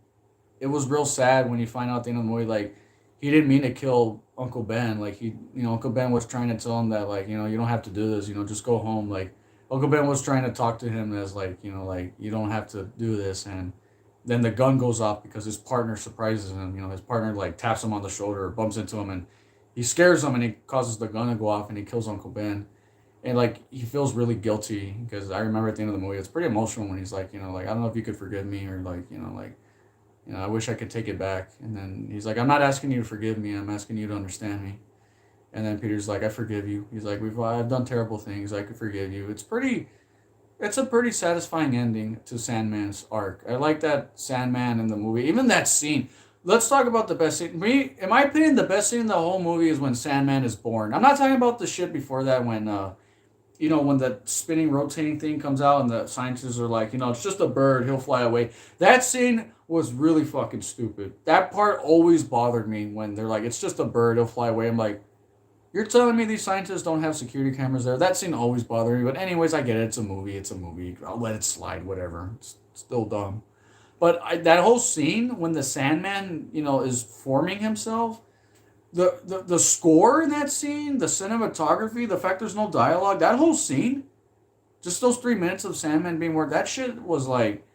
It was real sad when you find out at the end of the movie, like he didn't mean to kill Uncle Ben. Like Uncle Ben was trying to tell him that, like, you don't have to do this. Just go home. Like Uncle Ben was trying to talk to him as like, like you don't have to do this. And then the gun goes off because his partner surprises him. His partner like taps him on the shoulder, bumps into him, and he scares him, and he causes the gun to go off, and he kills Uncle Ben. And like he feels really guilty because I remember at the end of the movie, it's pretty emotional when he's like, like, I don't know if you could forgive me, or like, I wish I could take it back. And then he's like, I'm not asking you to forgive me, I'm asking you to understand me. And then Peter's like, I forgive you. He's like, I've done terrible things, I could forgive you. It's a pretty satisfying ending to Sandman's arc. I like that Sandman in the movie, even that scene. Let's talk about the best scene. Me, in my opinion, the best scene in the whole movie is when Sandman is born. I'm not talking about the shit before that when when the spinning, rotating thing comes out and the scientists are like, it's just a bird, he'll fly away. That scene was really fucking stupid. That part always bothered me when they're like, it's just a bird, he'll fly away. I'm like, you're telling me these scientists don't have security cameras there? That scene always bothered me. But anyways, I get it. It's a movie. It's a movie. I'll let it slide, whatever. It's still dumb. But that whole scene when the Sandman, is forming himself, the score in that scene, the cinematography, the fact there's no dialogue, that whole scene, just those 3 minutes of Sandman being worked, that shit was like,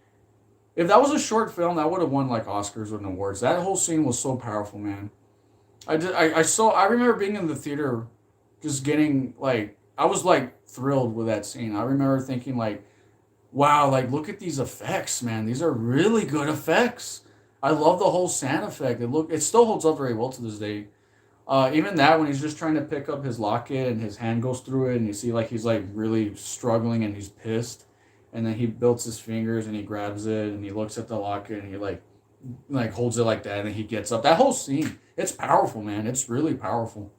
if that was a short film, that would have won like Oscars and awards. That whole scene was so powerful, man. I remember being in the theater, just getting like, I was like thrilled with that scene. I remember thinking like, wow, like look at these effects, man. These are really good effects. I love the whole sand effect. It still holds up very well to this day. Even that when he's just trying to pick up his locket and his hand goes through it and you see like he's like really struggling and he's pissed, and then he builds his fingers and he grabs it and he looks at the locket and he like holds it like that and then he gets up. That whole scene, it's powerful, man. It's really powerful.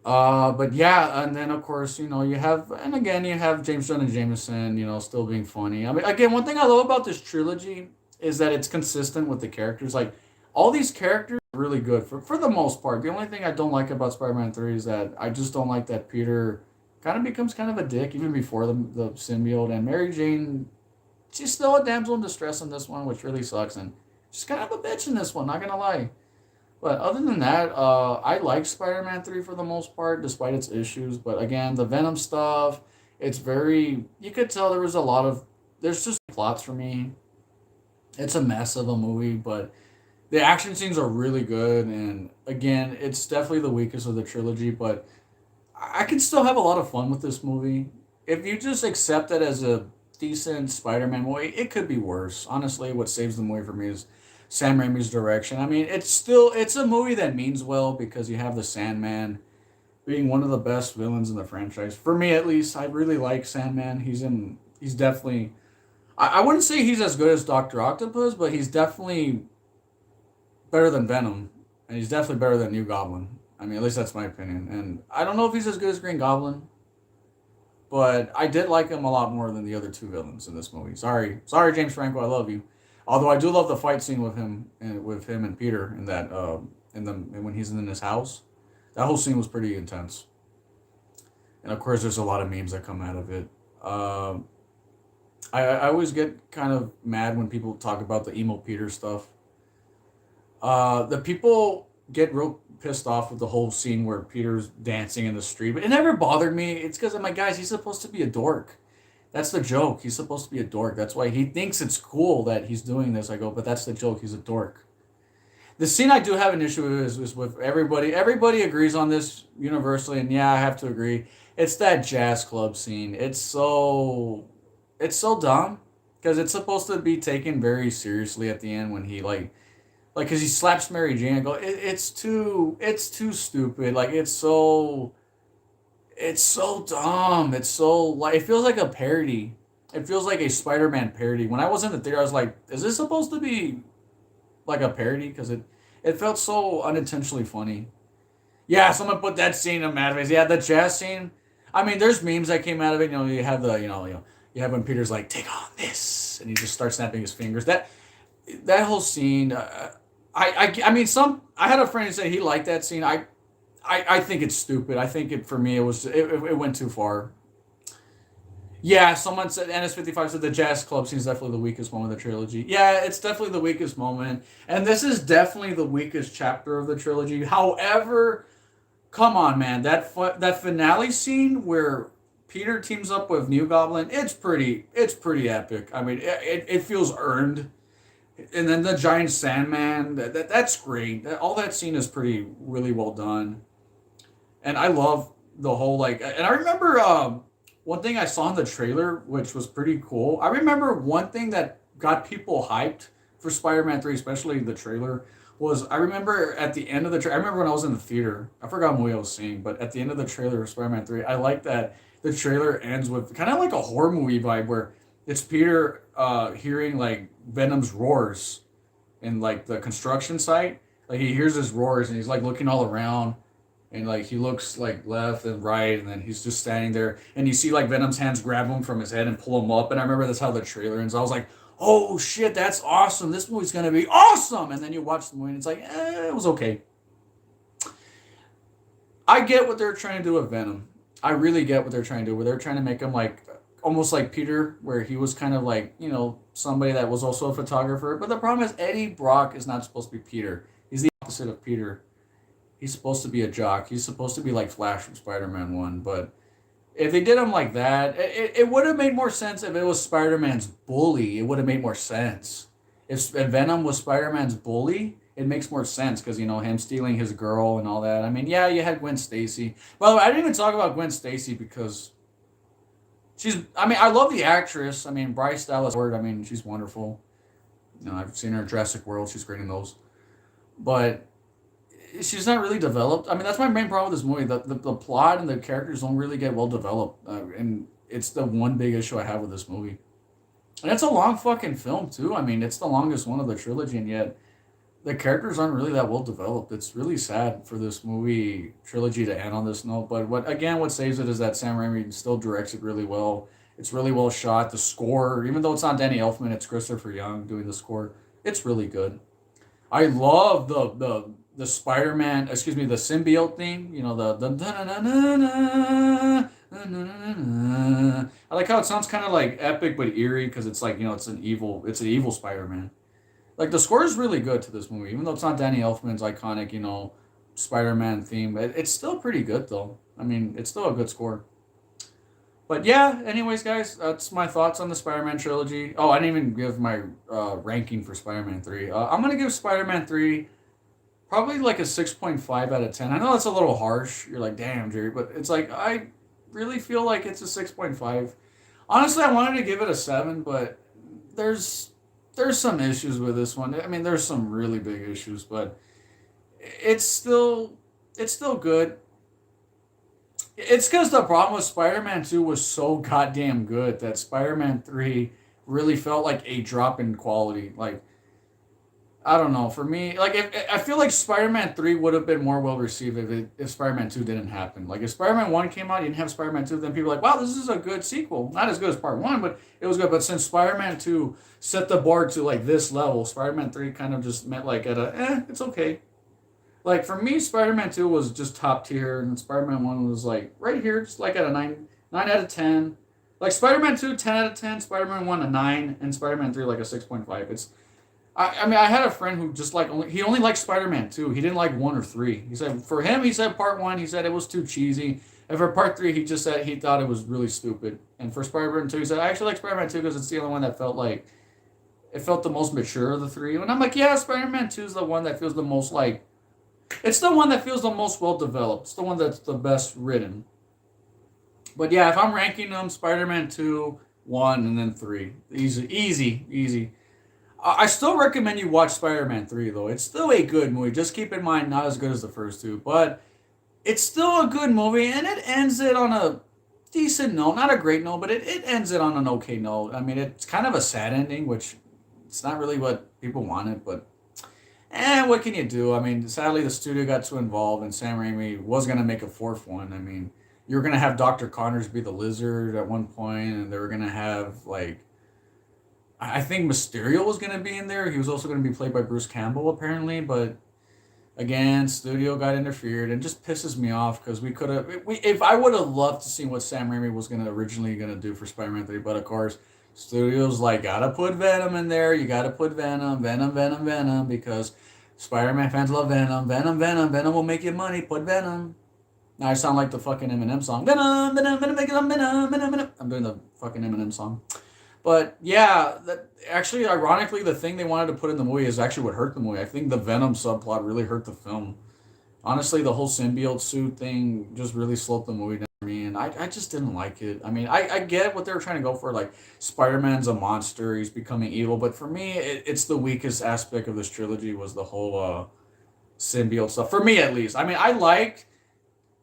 But yeah, and then of course, you have James Jonah Jameson, still being funny. I mean, again, one thing I love about this trilogy is that it's consistent with the characters. Like, all these characters are really good for the most part. The only thing I don't like about Spider-Man 3 is that I just don't like that Peter kind of becomes kind of a dick even before the symbiote. And Mary Jane, she's still a damsel in distress in this one, which really sucks. And she's kind of a bitch in this one, not gonna lie. But other than that, I like Spider-Man 3 for the most part, despite its issues. But again, the Venom stuff, it's very. You could tell there was a lot of. There's just plots for me. It's a mess of a movie, but the action scenes are really good. And again, it's definitely the weakest of the trilogy, but I can still have a lot of fun with this movie. If you just accept it as a decent Spider-Man movie, it could be worse. Honestly, what saves the movie for me is Sam Raimi's direction. I mean, it's a movie that means well because you have the Sandman being one of the best villains in the franchise. For me at least, I really like Sandman. He's definitely I wouldn't say he's as good as Doctor Octopus, but he's definitely better than Venom. And he's definitely better than New Goblin. I mean, at least that's my opinion. And I don't know if he's as good as Green Goblin, but I did like him a lot more than the other two villains in this movie. Sorry, James Franco, I love you. Although I do love the fight scene with him and Peter in that in the when he's in his house. That whole scene was pretty intense. And of course, there's a lot of memes that come out of it. I always get kind of mad when people talk about the emo Peter stuff. The people get real pissed off with the whole scene where Peter's dancing in the street, but it never bothered me. It's because I'm like, guys, he's supposed to be a dork. That's the joke. He's supposed to be a dork. That's why he thinks it's cool that he's doing this. I go, but that's the joke. He's a dork. The scene I do have an issue with is with everybody. Everybody agrees on this universally, and yeah, I have to agree. It's that jazz club scene. It's so dumb because it's supposed to be taken very seriously at the end when he like because he slaps Mary Jane. I go, it's too stupid. Like it's so dumb. It's so like it feels like a parody. It feels like a Spider-Man parody. When I was in the theater, I was like, is this supposed to be like a parody? Because it felt so unintentionally funny. Yeah, someone put that scene in Mad Max. Yeah, the jazz scene. I mean, there's memes that came out of it. You know, you have you have when Peter's like, "Take on this," and he just starts snapping his fingers. That whole scene. I mean, I had a friend who said he liked that scene. I think it's stupid. I think it for me it went too far. Yeah, someone said NS55 said the jazz club scene is definitely the weakest moment of the trilogy. Yeah, it's definitely the weakest moment, and this is definitely the weakest chapter of the trilogy. However, come on, man, that finale scene where Peter teams up with New Goblin, it's pretty epic. I mean, it feels earned. And then the giant Sandman, that's great. All that scene is pretty really well done, and I love the whole like. And I remember one thing I saw in the trailer, which was pretty cool. I remember one thing that got people hyped for Spider-Man 3, especially the trailer, was I remember at the end of the trailer. I remember when I was in the theater. I forgot what movie I was seeing, but at the end of the trailer of Spider-Man 3, I like that the trailer ends with kind of like a horror movie vibe where it's Peter hearing like Venom's roars in like the construction site. Like he hears his roars and he's like looking all around and like he looks like left and right and then he's just standing there and you see like Venom's hands grab him from his head and pull him up and I remember that's how the trailer ends. I was like, oh shit, that's awesome. This movie's gonna be awesome. And then you watch the movie and it's like, it was okay. I get what they're trying to do with Venom. I really get what they're trying to do. Where they're trying to make him like almost like Peter, where he was kind of like somebody that was also a photographer. But the problem is Eddie Brock is not supposed to be Peter. He's the opposite of Peter. He's supposed to be a jock. He's supposed to be like Flash from Spider-Man 1. But if they did him like that, it would have made more sense if it was Spider-Man's bully. It would have made more sense. If Venom was Spider-Man's bully, it makes more sense because, him stealing his girl and all that. I mean, yeah, you had Gwen Stacy. By the way, I didn't even talk about Gwen Stacy because I love the actress. I mean, Bryce Dallas Howard, I mean, she's wonderful. I've seen her in Jurassic World. She's great in those. But she's not really developed. I mean, that's my main problem with this movie. The plot and the characters don't really get well developed. And it's the one big issue I have with this movie. And it's a long fucking film, too. I mean, it's the longest one of the trilogy, and yet the characters aren't really that well developed. It's really sad for this movie trilogy to end on this note. But what saves it is that Sam Raimi still directs it really well. It's really well shot. The score, even though it's not Danny Elfman, it's Christopher Young doing the score. It's really good. I love the Spider-Man, excuse me, the symbiote theme. The I like how it sounds kind of like epic but eerie because it's like it's an evil Spider-Man. Like the score is really good to this movie, even though it's not Danny Elfman's iconic Spider-Man theme. It's still pretty good though. I mean, it's still a good score. But yeah, anyways, guys, that's my thoughts on the Spider-Man trilogy. Oh, I didn't even give my ranking for Spider-Man 3. I'm gonna give Spider-Man 3 probably like a 6.5 out of 10. I know that's a little harsh. You're like, damn, Jerry, but it's like I really feel like it's a 6.5. Honestly, I wanted to give it a 7, but there's there's some issues with this one. I mean, there's some really big issues, but it's still it's still good. It's because the problem with Spider-Man 2 was so goddamn good that Spider-Man 3 really felt like a drop in quality. Like, I don't know. For me, like, I feel like Spider-Man 3 would have been more well received if Spider-Man 2 didn't happen. Like, if Spider-Man 1 came out, you didn't have Spider-Man 2, then people were like, wow, this is a good sequel. Not as good as part 1, but it was good. But since Spider-Man 2 set the bar to, like, this level, Spider-Man 3 kind of just met, like, at it's okay. Like for me, Spider-Man 2 was just top tier, and Spider-Man 1 was like right here, just like at a 9 out of 10. Like Spider-Man 2, 10 out of 10, Spider-Man 1 a 9, and Spider-Man 3 like a 6.5. I mean I had a friend who just like he only liked Spider-Man 2. He didn't like 1 or 3. He said for him he said part 1, he said it was too cheesy. And for part 3, he just said he thought it was really stupid. And for Spider-Man 2, he said I actually like Spider-Man 2 because it's the only one that felt like it felt the most mature of the three. And I'm like, yeah, Spider-Man 2 is the one that feels the most like it's the one that feels the most well developed. It's the one that's the best written. But yeah, if I'm ranking them, Spider-Man 2, 1, and then 3. Easy, easy, easy. I still recommend you watch Spider-Man 3, though. It's still a good movie. Just keep in mind, not as good as the first two. But it's still a good movie, and it ends it on a decent note. Not a great note, but it ends it on an okay note. I mean, it's kind of a sad ending, which it's not really what people wanted, but what can you do? I mean, sadly, the studio got too involved, and Sam Raimi was gonna make a fourth one. I mean, you were gonna have Doctor Connors be the Lizard at one point, and they were gonna have like I think Mysterio was gonna be in there. He was also gonna be played by Bruce Campbell apparently, but again, studio got interfered and just pisses me off because we could have we if I would have loved to see what Sam Raimi was gonna originally gonna do for Spider-Man 3, but of course. Studios like gotta put Venom in there. You gotta put Venom, Venom, Venom, Venom, because Spider-Man fans love Venom. Venom, Venom, Venom will make you money. Put Venom. Now I sound like the fucking Eminem song. Venom, Venom, Venom, make it Venom, Venom, Venom. I'm doing the fucking Eminem song. But yeah, that actually, ironically, the thing they wanted to put in the movie is actually what hurt the movie. I think the Venom subplot really hurt the film. Honestly, the whole symbiote suit thing just really slowed the movie down for me, and I just didn't like it. I mean, I get what they were trying to go for, like Spider Man's a monster, he's becoming evil, but for me, it's the weakest aspect of this trilogy was the whole symbiote stuff. For me, at least. I mean, I liked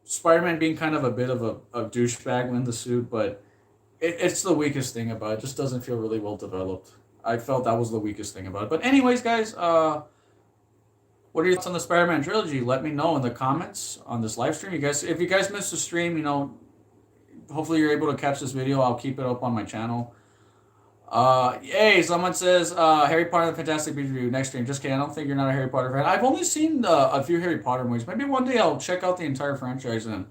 Spider Man being kind of a bit of a douchebag in the suit, but it's the weakest thing about it. It just doesn't feel really well developed. I felt that was the weakest thing about it. But anyways, guys, what are your thoughts on the Spider-Man trilogy? Let me know in the comments on this live stream. You guys, if you guys missed the stream, hopefully you're able to catch this video. I'll keep it up on my channel. Hey, someone says Harry Potter and the Fantastic Beasts review next stream. Just kidding. I don't think you're not a Harry Potter fan. I've only seen a few Harry Potter movies. Maybe one day I'll check out the entire franchise and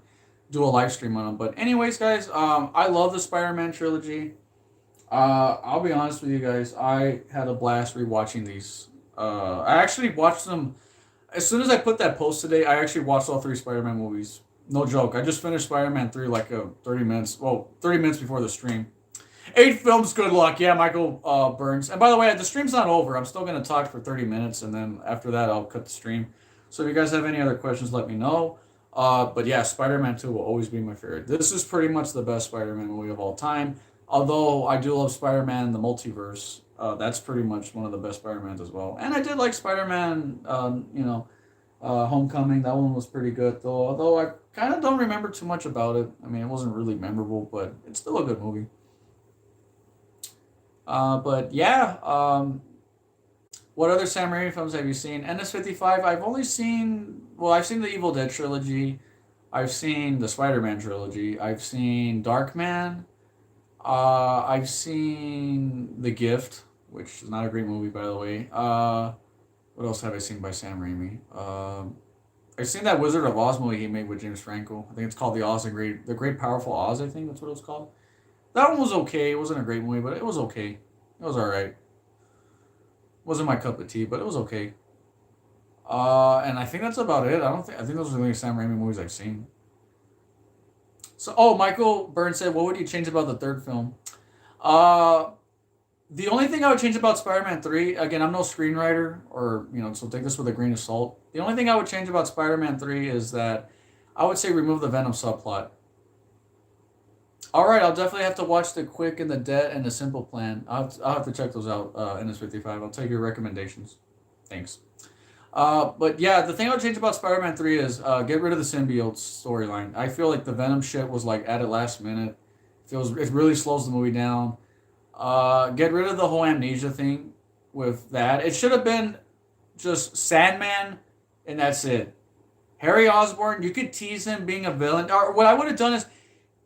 do a live stream on them. But anyways, guys, I love the Spider-Man trilogy. I'll be honest with you guys. I had a blast rewatching these. I actually watched them as soon as I put that post today. I actually watched all three Spider-Man movies. No joke. I just finished Spider-Man 3 like 30 minutes. Well, 30 minutes before the stream. 8 films, good luck. Yeah, Michael Burns. And by the way, the stream's not over. I'm still going to talk for 30 minutes, and then after that, I'll cut the stream. So if you guys have any other questions, let me know. But yeah, Spider-Man 2 will always be my favorite. This is pretty much the best Spider-Man movie of all time. Although I do love Spider-Man the Multiverse. That's pretty much one of the best Spider-Mans as well. And I did like Spider-Man, Homecoming. That one was pretty good, though. Although I kind of don't remember too much about it. I mean, it wasn't really memorable, but it's still a good movie. But yeah, what other Sam Raimi films have you seen? NS55, I've seen the Evil Dead trilogy. I've seen the Spider-Man trilogy. I've seen Darkman. I've seen The Gift, which is not a great movie, by the way. What else have I seen by Sam Raimi? I've seen that Wizard of Oz movie he made with James Franco. I think it's called The Great Powerful Oz. I think that's what it was called. That one was okay. It wasn't a great movie, but it was okay. It was all right. Wasn't my cup of tea, but it was okay. And I think that's about it. I think those are the only Sam Raimi movies I've seen. So, oh, Michael Burns said, "What would you change about the third film?" Uh, the only thing I would change about Spider-Man 3, again, I'm no screenwriter, or so take this with a grain of salt. The only thing I would change about Spider-Man 3 is that I would say remove the Venom subplot. All right, I'll definitely have to watch The Quick and the Dead and The Simple Plan. I'll have to check those out. NS55. I'll take your recommendations. Thanks. But yeah, the thing I would change about Spider-Man 3 is get rid of the symbiote storyline. I feel like the Venom shit was like added last minute. It really slows the movie down. Get rid of the whole amnesia thing with that. It should have been just Sandman, and that's it. Harry Osborn, you could tease him being a villain. Or what I would have done is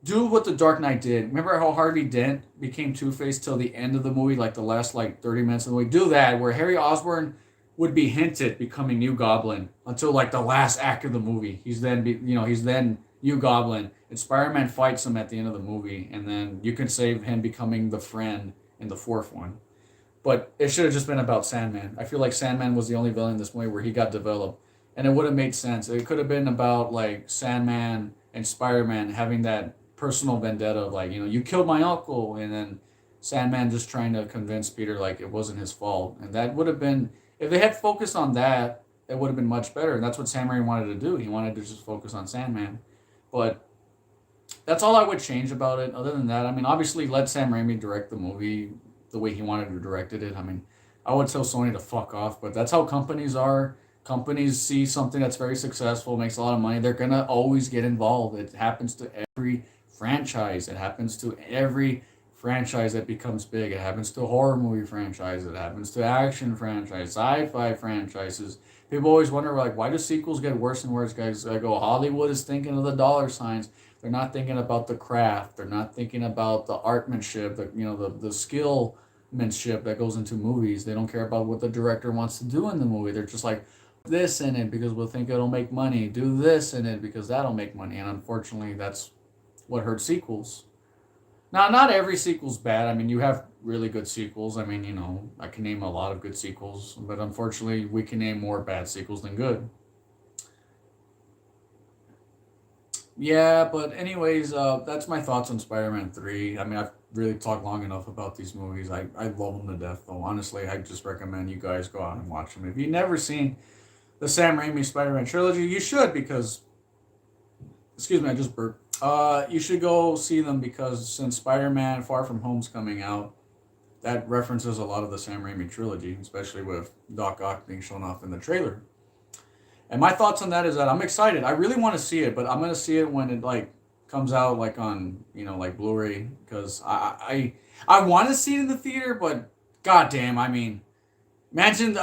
do what the Dark Knight did. Remember how Harvey Dent became Two-Face till the end of the movie, like the last 30 minutes of the movie? Do that, where Harry Osborn would be hinted becoming New Goblin until like the last act of the movie. He's then New Goblin, and Spider-Man fights him at the end of the movie, and then you can save him becoming the friend in the fourth one. But it should have just been about Sandman. I feel like Sandman was the only villain in this movie where he got developed, and it would have made sense. It could have been about like Sandman and Spider-Man having that personal vendetta of like, you killed my uncle, and then Sandman just trying to convince Peter like it wasn't his fault, and that would have been, if they had focused on that, it would have been much better. And that's what Sam Raimi wanted to do. He wanted to just focus on Sandman. But that's all I would change about it. Other than that, I mean, obviously let Sam Raimi direct the movie the way he wanted to direct it. I mean, I would tell Sony to fuck off, but that's how companies are. Companies see something that's very successful, makes a lot of money, they're gonna always get involved. It happens to every franchise. It happens to every franchise that becomes big. It happens to horror movie franchises. It happens to action franchise, sci-fi franchises. People always wonder like, why do sequels get worse and worse, guys? I go, Hollywood is thinking of the dollar signs. They're not thinking about the craft. They're not thinking about the artmanship, the skillmanship that goes into movies. They don't care about what the director wants to do in the movie. They're just like, this in it because we'll think it'll make money. Do this in it because that'll make money. And unfortunately, that's what hurt sequels. Now, not every sequel's bad. I mean, you have really good sequels. I mean, I can name a lot of good sequels, but unfortunately, we can name more bad sequels than good. Yeah, but anyways, that's my thoughts on Spider-Man 3. I mean, I've really talked long enough about these movies. I love them to death, though. Honestly, I just recommend you guys go out and watch them. If you've never seen the Sam Raimi Spider-Man trilogy, you should because, excuse me, I just burped. You should go see them because since Spider-Man Far From Home's coming out, that references a lot of the Sam Raimi trilogy, especially with Doc Ock being shown off in the trailer. And my thoughts on that is that I'm excited. I really want to see it, but I'm gonna see it when it like comes out like on like Blu-ray because I want to see it in the theater, but goddamn, I mean, imagine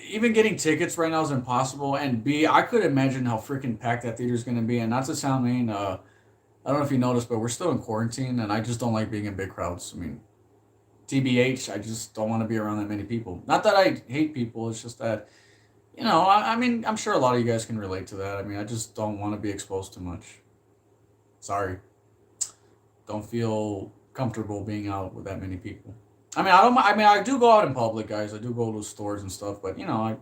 even getting tickets right now is impossible. And B, I could imagine how freaking packed that theater is gonna be. And not to sound mean, I don't know if you noticed, but we're still in quarantine, and I just don't like being in big crowds. I mean, TBH, I just don't want to be around that many people. Not that I hate people, it's just that, I mean, I'm sure a lot of you guys can relate to that. I mean, I just don't want to be exposed too much. Sorry. Don't feel comfortable being out with that many people. I mean, I do go out in public, guys. I do go to stores and stuff, but, I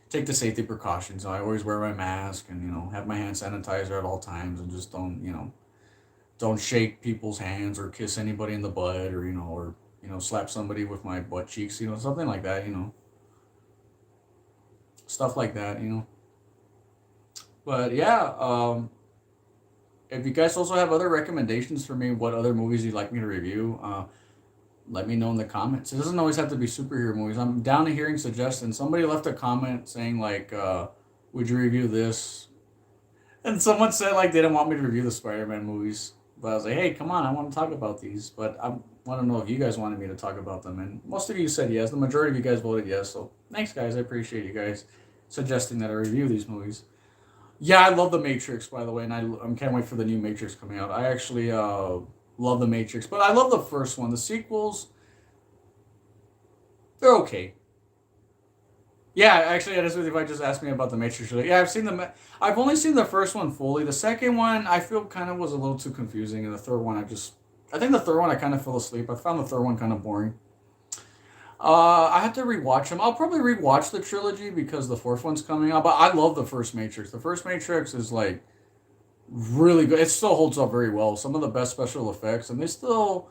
take the safety precautions. I always wear my mask and, have my hand sanitizer at all times and just don't shake people's hands or kiss anybody in the butt or slap somebody with my butt cheeks, something like that, stuff like that, But yeah, if you guys also have other recommendations for me, what other movies you'd like me to review, let me know in the comments. It doesn't always have to be superhero movies. I'm down to hearing suggestions. Somebody left a comment saying like, would you review this? And someone said like they didn't want me to review the Spider-Man movies. But I was like, hey, come on, I want to talk about these. But I want to know if you guys wanted me to talk about them. And most of you said yes. The majority of you guys voted yes. So thanks, guys. I appreciate you guys suggesting that I review these movies. Yeah, I love The Matrix, by the way. And I can't wait for the new Matrix coming out. I actually love The Matrix. But I love the first one. The sequels, they're okay. Yeah, actually, I just if I just asked me about the Matrix, yeah, I've seen the. I've only seen the first one fully. The second one, I feel kind of was a little too confusing, and the third one, I think the third one I kind of fell asleep. I found the third one kind of boring. I have to rewatch them. I'll probably rewatch the trilogy because the fourth one's coming out. But I love the first Matrix. The first Matrix is like really good. It still holds up very well. Some of the best special effects, and they still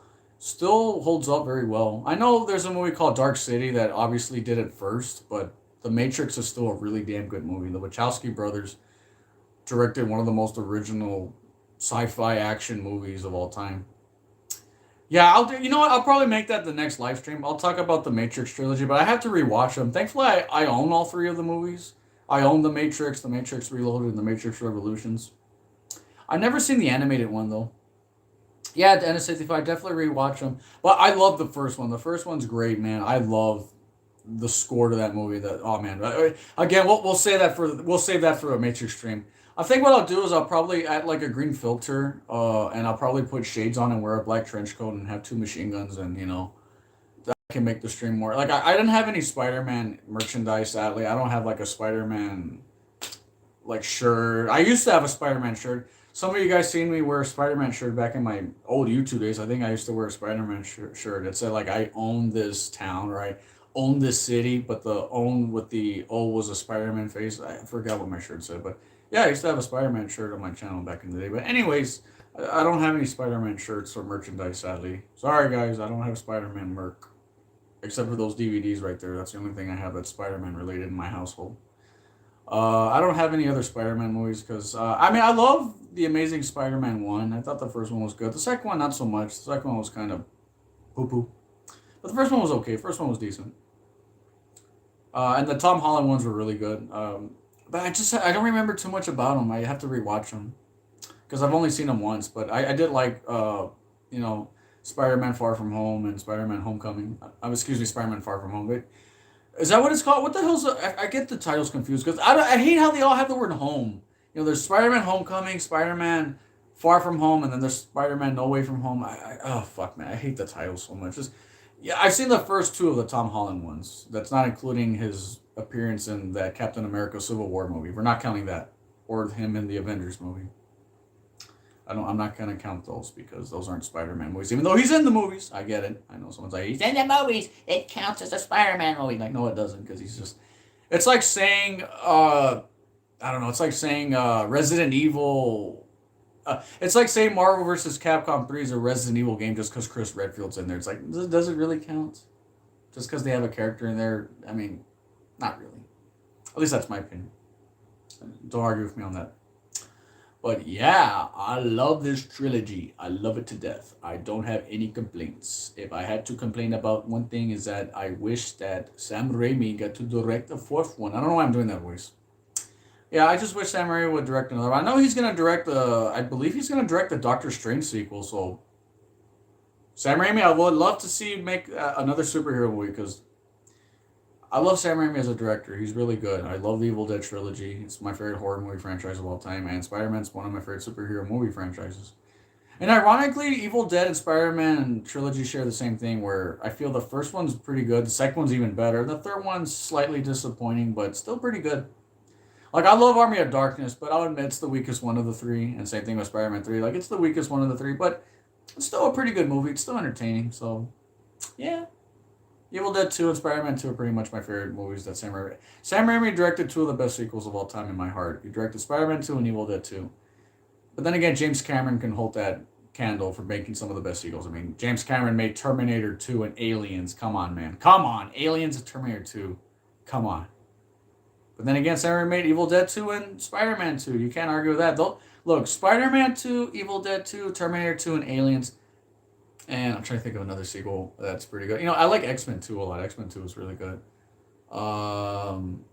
holds up very well. I know there's a movie called Dark City that obviously did it first, but The Matrix is still a really damn good movie. The Wachowski brothers directed one of the most original sci-fi action movies of all time. Yeah, I'll do. You know what? I'll probably make that the next live stream. I'll talk about the Matrix trilogy, but I have to rewatch them. Thankfully, I own all three of the movies. I own the Matrix Reloaded, and the Matrix Revolutions. I've never seen the animated one though. Yeah, the N65, definitely rewatch them. But I love the first one. The first one's great, man. I love the score to that movie. That oh man. Again, we'll say that for we'll save that for a Matrix stream. I think what I'll do is I'll probably add like a green filter, and I'll probably put shades on and wear a black trench coat and have two machine guns, and that can make the stream more like I didn't have any Spider-Man merchandise. Sadly, I don't have like a Spider-Man like shirt. I used to have a Spider-Man shirt. Some of you guys seen me wear a Spider-Man shirt back in my old YouTube days. I think I used to wear a Spider-Man shirt. It said like I own this town or I own this city, but the own with the O was a Spider-Man face. I forgot what my shirt said, but yeah, I used to have a Spider-Man shirt on my channel back in the day. But anyways, I don't have any Spider-Man shirts or merchandise, sadly. Sorry guys, I don't have Spider-Man merch except for those DVDs right there. That's the only thing I have that's Spider-Man related in my household. I don't have any other Spider-Man movies because I mean I love the Amazing Spider-Man one. I thought the first one was good. The second one not so much. The second one was kind of poo poo, but the first one was okay. First one was decent. And the Tom Holland ones were really good. But I don't remember too much about them. I have to rewatch them because I've only seen them once. But I did like you know Spider-Man Far From Home and Spider-Man Homecoming. Excuse me, Spider-Man Far From Home. But is that what it's called? What the hell's I get the titles confused because I hate how they all have the word home. There's Spider-Man Homecoming, Spider-Man Far From Home, and then there's Spider-Man No Way From Home. Oh fuck man, I hate the titles so much. Yeah, I've seen the first two of the Tom Holland ones. That's not including his appearance in that Captain America Civil War movie. We're not counting that, or him in the Avengers movie. I'm not gonna count those because those aren't Spider-Man movies. Even though he's in the movies, I get it. I know someone's like he's in the movies. It counts as a Spider-Man movie. Like no, it doesn't because he's just. It's like saying I don't know. It's like saying Resident Evil. It's like saying Marvel versus Capcom 3 is a Resident Evil game just because Chris Redfield's in there. It's like does it really count? Just because they have a character in there? I mean, not really. At least that's my opinion. Don't argue with me on that. But yeah, I love this trilogy. I love it to death. I don't have any complaints. If I had to complain about one thing is that I wish that Sam Raimi got to direct the fourth one. I don't know why I'm doing that voice. Yeah, I just wish Sam Raimi would direct another one. I know he's gonna direct I believe he's gonna direct the Doctor Strange sequel. So Sam Raimi, I would love to see you make another superhero movie because I love Sam Raimi as a director. He's really good. I love the Evil Dead trilogy. It's my favorite horror movie franchise of all time, and Spider-Man's one of my favorite superhero movie franchises. And ironically, Evil Dead and Spider-Man trilogy share the same thing where I feel the first one's pretty good, the second one's even better, the third one's slightly disappointing, but still pretty good. Like I love Army of Darkness, but I'll admit it's the weakest one of the three, and same thing with Spider-Man 3. Like it's the weakest one of the three, but it's still a pretty good movie. It's still entertaining, so yeah. Evil Dead 2 and Spider-Man 2 are pretty much my favorite movies that Sam Raimi. Sam Raimi directed two of the best sequels of all time in my heart. He directed Spider-Man 2 and Evil Dead 2. But then again, James Cameron can hold that candle for making some of the best sequels. I mean, James Cameron made Terminator 2 and Aliens. Come on, man. Come on. Aliens and Terminator 2. Come on. But then again, Sam Raimi made Evil Dead 2 and Spider-Man 2. You can't argue with that. Though, look, Spider-Man 2, Evil Dead 2, Terminator 2, and Aliens. And I'm trying to think of another sequel that's pretty good. I like X-Men 2 a lot. X-Men 2 is really good. Um,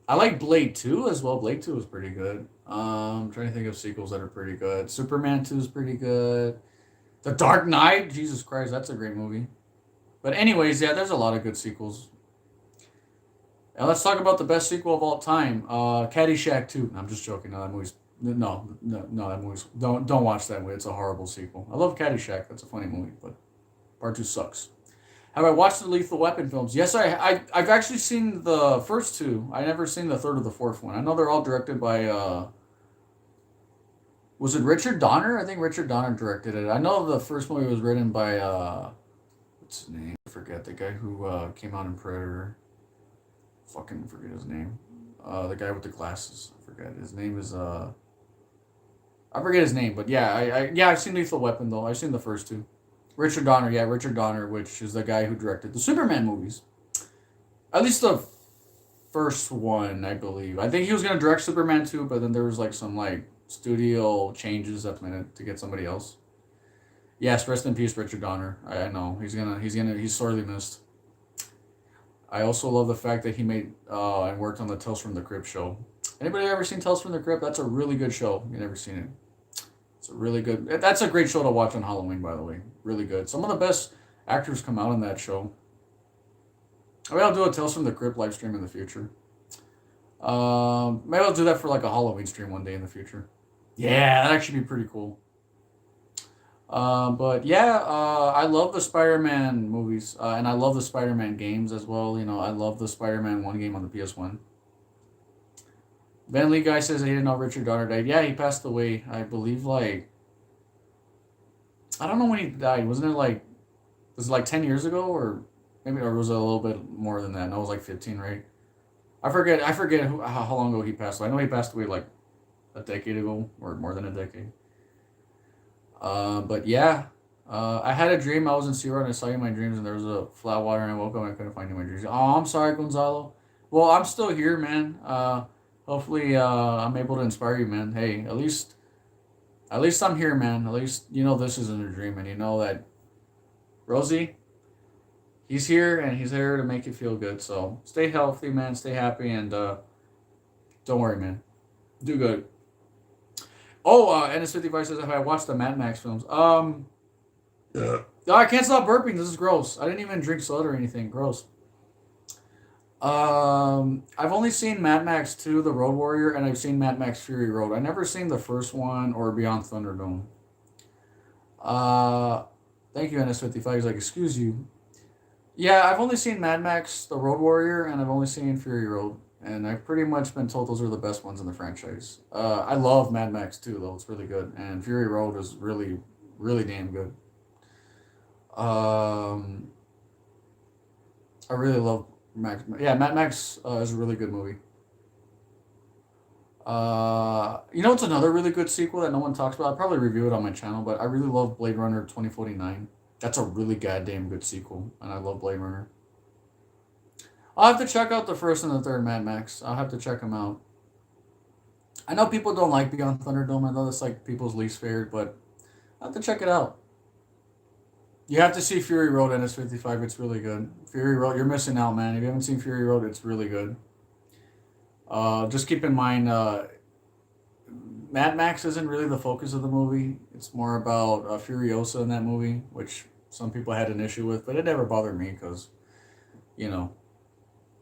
I like Blade 2 as well. Blade 2 is pretty good. I'm trying to think of sequels that are pretty good. Superman 2 is pretty good. The Dark Knight, Jesus Christ, that's a great movie. But anyways, yeah, there's a lot of good sequels. And let's talk about the best sequel of all time. Caddyshack 2. I'm just joking. No, that movie's no, that movie's don't watch that movie. It's a horrible sequel. I love Caddyshack. That's a funny movie, but part two sucks. Have I watched the Lethal Weapon films? Yes, I've actually seen the first two. I never seen the third or the fourth one. I know they're all directed by was it Richard Donner? I think Richard Donner directed it. I know the first movie was written by what's his name? I forget the guy who came out in Predator. Fucking forget his name. The guy with the glasses. I forget his name is I forget his name, but yeah, I've seen Lethal Weapon though. I've seen the first two. Richard Donner, yeah, Richard Donner, which is the guy who directed the Superman movies. At least the first one, I believe. I think he was gonna direct Superman 2, but then there was like some like studio changes at the minute to get somebody else. Yes, rest in peace, Richard Donner. I know he's sorely missed. I also love the fact that he made and worked on the Tales from the Crypt show. Anybody ever seen Tales from the Crypt? That's a really good show. You never seen it? It's a really good. That's a great show to watch on Halloween, by the way. Really good. Some of the best actors come out in that show. Maybe I'll do a Tales from the Crypt live stream in the future. Maybe I'll do that for like a Halloween stream one day in the future. Yeah, that'd actually be pretty cool. But yeah, I love the Spider-Man movies, and I love the Spider-Man games as well. You know, I love the Spider-Man 1 game on the PS1. Ben Lee guy says he didn't know Richard Donner died. Yeah, he passed away. I believe like I don't know when he died. Wasn't it like was it like 10 years ago or maybe or was it a little bit more than that? No, it was like 15, right? I forget how long ago he passed away. I know he passed away like a decade ago or more than a decade. But yeah, I had a dream. I was in SeaWorld and I saw you in my dreams, and there was a flat water, and I woke up and I couldn't find you in my dreams. Oh, I'm sorry, Gonzalo. Well, I'm still here, man. Hopefully, I'm able to inspire you, man. Hey, at least I'm here, man. At least you know this isn't a dream, and you know that Rosie, he's here, and he's here to make you feel good. So stay healthy, man. Stay happy, and don't worry, man. Do good. Oh, NS55 says, have I watched the Mad Max films? Yeah. Oh, I can't stop burping. This is gross. I didn't even drink soda or anything. Gross. I've only seen Mad Max 2, The Road Warrior, and I've seen Mad Max Fury Road. I never seen the first one or Beyond Thunderdome. Uh, Thank you, NS55. He's like, excuse you. Yeah, I've only seen Mad Max, The Road Warrior, and I've only seen Fury Road. And I've pretty much been told those are the best ones in the franchise. I love Mad Max too, though. It's really good. And Fury Road is really, really damn good. Um, I really love Max. Yeah, Mad Max is a really good movie. You know, it's another really good sequel that no one talks about. I'll probably review it on my channel, but I really love Blade Runner 2049. That's a really goddamn good sequel, and I love Blade Runner. I'll have to check out the first and the third Mad Max. I'll have to check them out. I know people don't like Beyond Thunderdome. I know that's like people's least favorite, but I'll have to check it out. You have to see Fury Road NS55. It's really good. Fury Road, you're missing out, man. If you haven't seen Fury Road, it's really good. Just keep in mind, Mad Max isn't really the focus of the movie. It's more about Furiosa in that movie, which some people had an issue with, but it never bothered me because, you know,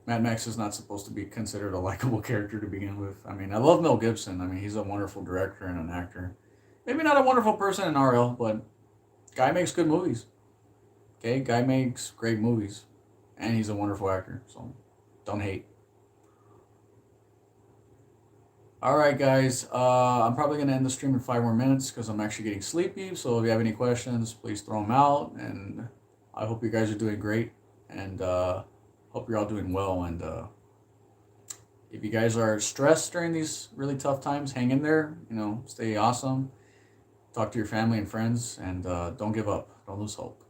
Mad Max is not supposed to be considered a likable character to begin with. I mean, I love Mel Gibson. I mean, he's a wonderful director and an actor. Maybe not a wonderful person in RL, but guy makes good movies. Okay, guy makes great movies, and he's a wonderful actor. So, don't hate. All right, guys. I'm probably gonna end the stream in 5 more minutes because I'm actually getting sleepy. So if you have any questions, please throw them out. And I hope you guys are doing great, and hope you're all doing well. And if you guys are stressed during these really tough times, hang in there. You know, stay awesome. Talk to your family and friends, and don't give up. Don't lose hope.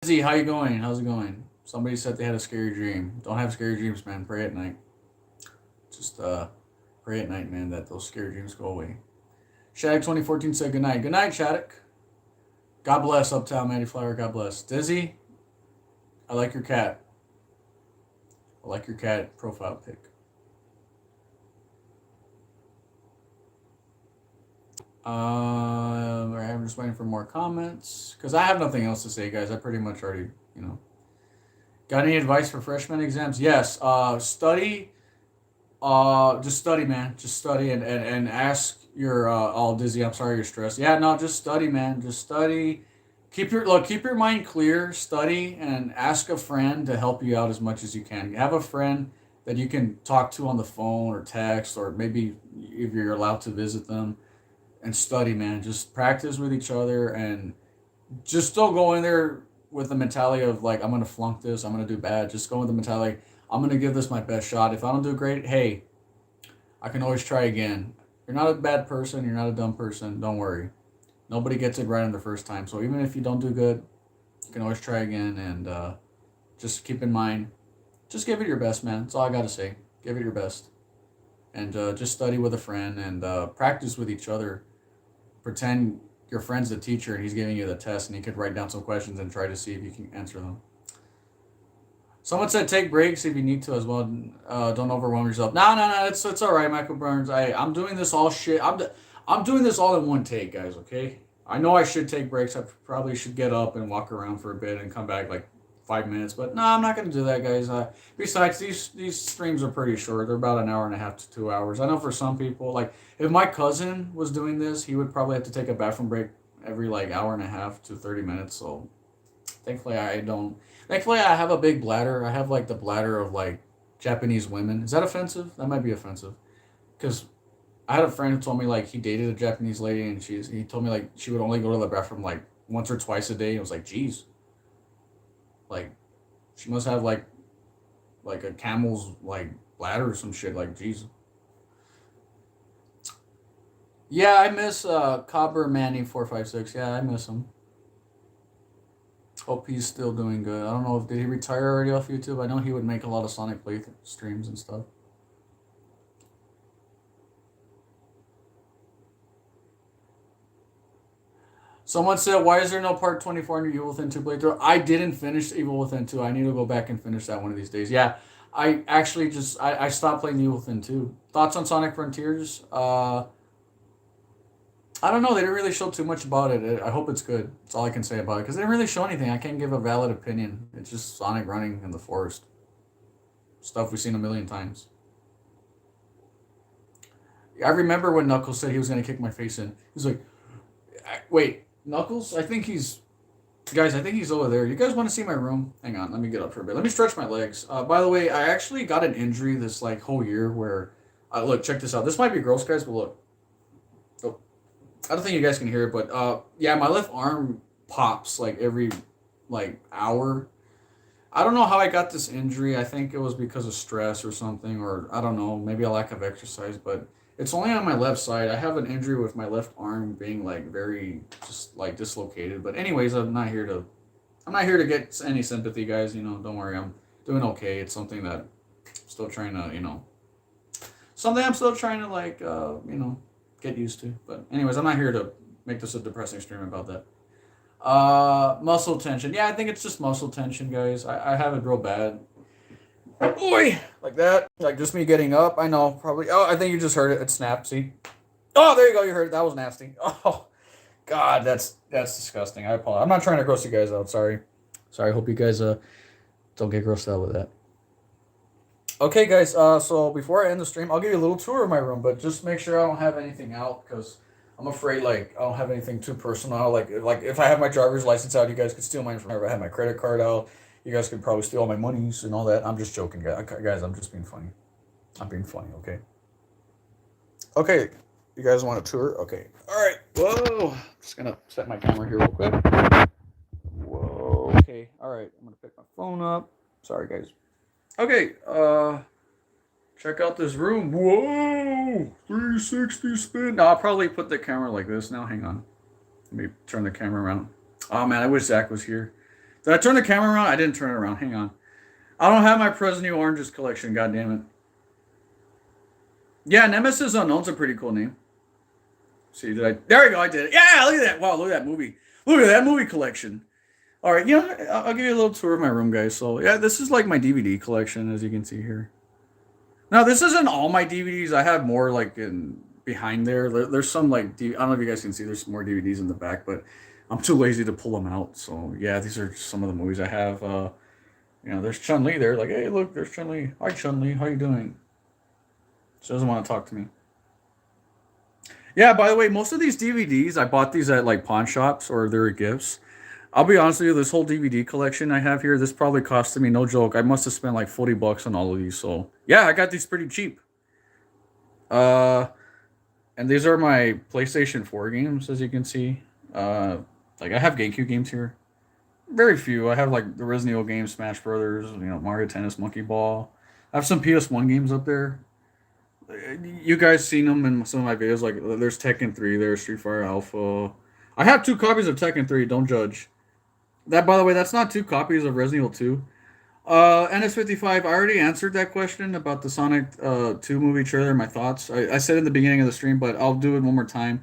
Izzy, how you going? How's it going? Somebody said they had a scary dream. Don't have scary dreams, man. Pray at night. Just pray at night, man, that those scary dreams go away. Shattuck 2014 said good night. Good night, Shattuck. God bless, Uptown Matty Flower. God bless. Dizzy, I like your cat. I like your cat profile pic. I'm just waiting for more comments because I have nothing else to say, guys. I pretty much already, you know. Got any advice for freshman exams? Yes. Study. Just study, man. Just study and ask your. Oh, Dizzy, I'm sorry you're stressed. Yeah, no, just study, man. Just study, keep your mind clear, study, and ask a friend to help you out as much as you can. Have a friend that you can talk to on the phone or text, or maybe if you're allowed to visit them, and study, man. Just practice with each other, and just don't go in there with the mentality of like, I'm gonna flunk this, I'm gonna do bad. Just go with the mentality, I'm gonna give this my best shot. If I don't do great, hey, I can always try again. You're not a bad person, you're not a dumb person, don't worry. Nobody gets it right on the first time. So even if you don't do good, you can always try again, and just keep in mind, just give it your best, man. That's all I gotta say. Give it your best, and just study with a friend, and practice with each other. Pretend your friend's the teacher and he's giving you the test, and you could write down some questions and try to see if you can answer them. Someone said take breaks if you need to as well. Don't overwhelm yourself. No, no, no. It's all right, Michael Burns. I'm doing this all shit. I'm doing this all in one take, guys. Okay. I know I should take breaks. I probably should get up and walk around for a bit and come back like 5 minutes. But no, I'm not gonna do that, guys. Besides, these streams are pretty short. They're about an hour and a half to 2 hours. I know for some people, like if my cousin was doing this, he would probably have to take a bathroom break every like hour and a half to 30 minutes. So thankfully, I don't. Thankfully, I have a big bladder. I have like the bladder of like Japanese women. Is that offensive? That might be offensive. Because I had a friend who told me like he dated a Japanese lady, and he told me like she would only go to the bathroom like once or twice a day. I was like, geez, like she must have like a camel's like bladder or some shit. Like, geez. Yeah, I miss Cobber Manny 456. Yeah, I miss him. Hope he's still doing good. I don't know if did he retire already off YouTube. I know he would make a lot of Sonic Play streams and stuff. Someone said, "Why is there no part 24 in your Evil Within 2 playthrough?" I didn't finish Evil Within 2. I need to go back and finish that one of these days. Yeah, I actually just I stopped playing Evil Within 2. Thoughts on Sonic Frontiers? I don't know. They didn't really show too much about it. I hope it's good. That's all I can say about it because they didn't really show anything. I can't give a valid opinion. It's just Sonic running in the forest. Stuff we've seen a million times. I remember when Knuckles said he was going to kick my face in. He's like, wait, Knuckles? I think he's. Guys, I think he's over there. You guys want to see my room? Hang on, let me get up for a bit. Let me stretch my legs. By the way, I actually got an injury this like whole year where, look, check this out. This might be gross, guys, but look. Oh, I don't think you guys can hear it, but yeah, my left arm pops like every like hour. I don't know how I got this injury. I think it was because of stress or something, or I don't know, maybe a lack of exercise, but it's only on my left side. I have an injury with my left arm being like very just like dislocated. But anyways, I'm not here to get any sympathy, guys. You know, don't worry. I'm doing okay. It's something that I'm still trying to, something I'm still trying to like get used to. But anyways, I'm not here to make this a depressing stream about that. Muscle tension. Yeah, I think it's just muscle tension, guys. I have it real bad. Boy, like that. Like just me getting up. I know, probably. Oh, I think you just heard it. It snapped. See? Oh, there you go. You heard it. That was nasty. Oh, God, that's disgusting. I apologize. I'm not trying to gross you guys out. Sorry. Sorry. I hope you guys don't get grossed out with that. Okay, guys. So before I end the stream, I'll give you a little tour of my room, but just make sure I don't have anything out because I'm afraid like I don't have anything too personal. Like if I have my driver's license out, you guys could steal mine from me. If I have my credit card out, you guys could probably steal all my monies and all that. I'm just joking, guys. I'm just being funny. I'm being funny, okay? Okay, you guys want a tour? Okay. All right. Whoa. I'm just going to set my camera here real quick. Whoa. Okay. All right. I'm going to pick my phone up. Sorry, guys. Okay. Check out this room. Whoa. 360 spin. No, I'll probably put the camera like this now. Hang on. Let me turn the camera around. Oh, man. I wish Zach was here. Did I turn the camera around? I didn't turn it around. Hang on. I don't have my President New Oranges collection. God damn it. Yeah, Nemesis Unknown's a pretty cool name. See, did I? There we go. I did it. Yeah, look at that. Wow, look at that movie. Look at that movie collection. All right, I'll give you a little tour of my room, guys. So yeah, this is like my DVD collection, as you can see here. Now, this isn't all my DVDs. I have more like in behind there. There's some like I don't know if you guys can see. There's more DVDs in the back, but I'm too lazy to pull them out. So yeah, these are some of the movies I have. There's Chun-Li there. Like, hey, look, there's Chun-Li. Hi, Chun-Li. How you doing? She doesn't want to talk to me. Yeah, by the way, most of these DVDs, I bought these at like pawn shops or they were gifts. I'll be honest with you, this whole DVD collection I have here, this probably costed me, no joke, I must have spent like $40 on all of these. So yeah, I got these pretty cheap. Uh, and these are my PlayStation 4 games, as you can see. Uh, like I have GameCube games here. Very few. I have like the Resident Evil games, Smash Brothers, Mario Tennis, Monkey Ball. I have some PS1 games up there. You guys seen them in some of my videos. Like there's Tekken 3, there's Street Fighter Alpha. I have two copies of Tekken 3. Don't judge. That, by the way, that's not two copies of Resident Evil 2. NS55, I already answered that question about the Sonic 2 movie trailer, my thoughts. I said in the beginning of the stream, but I'll do it one more time.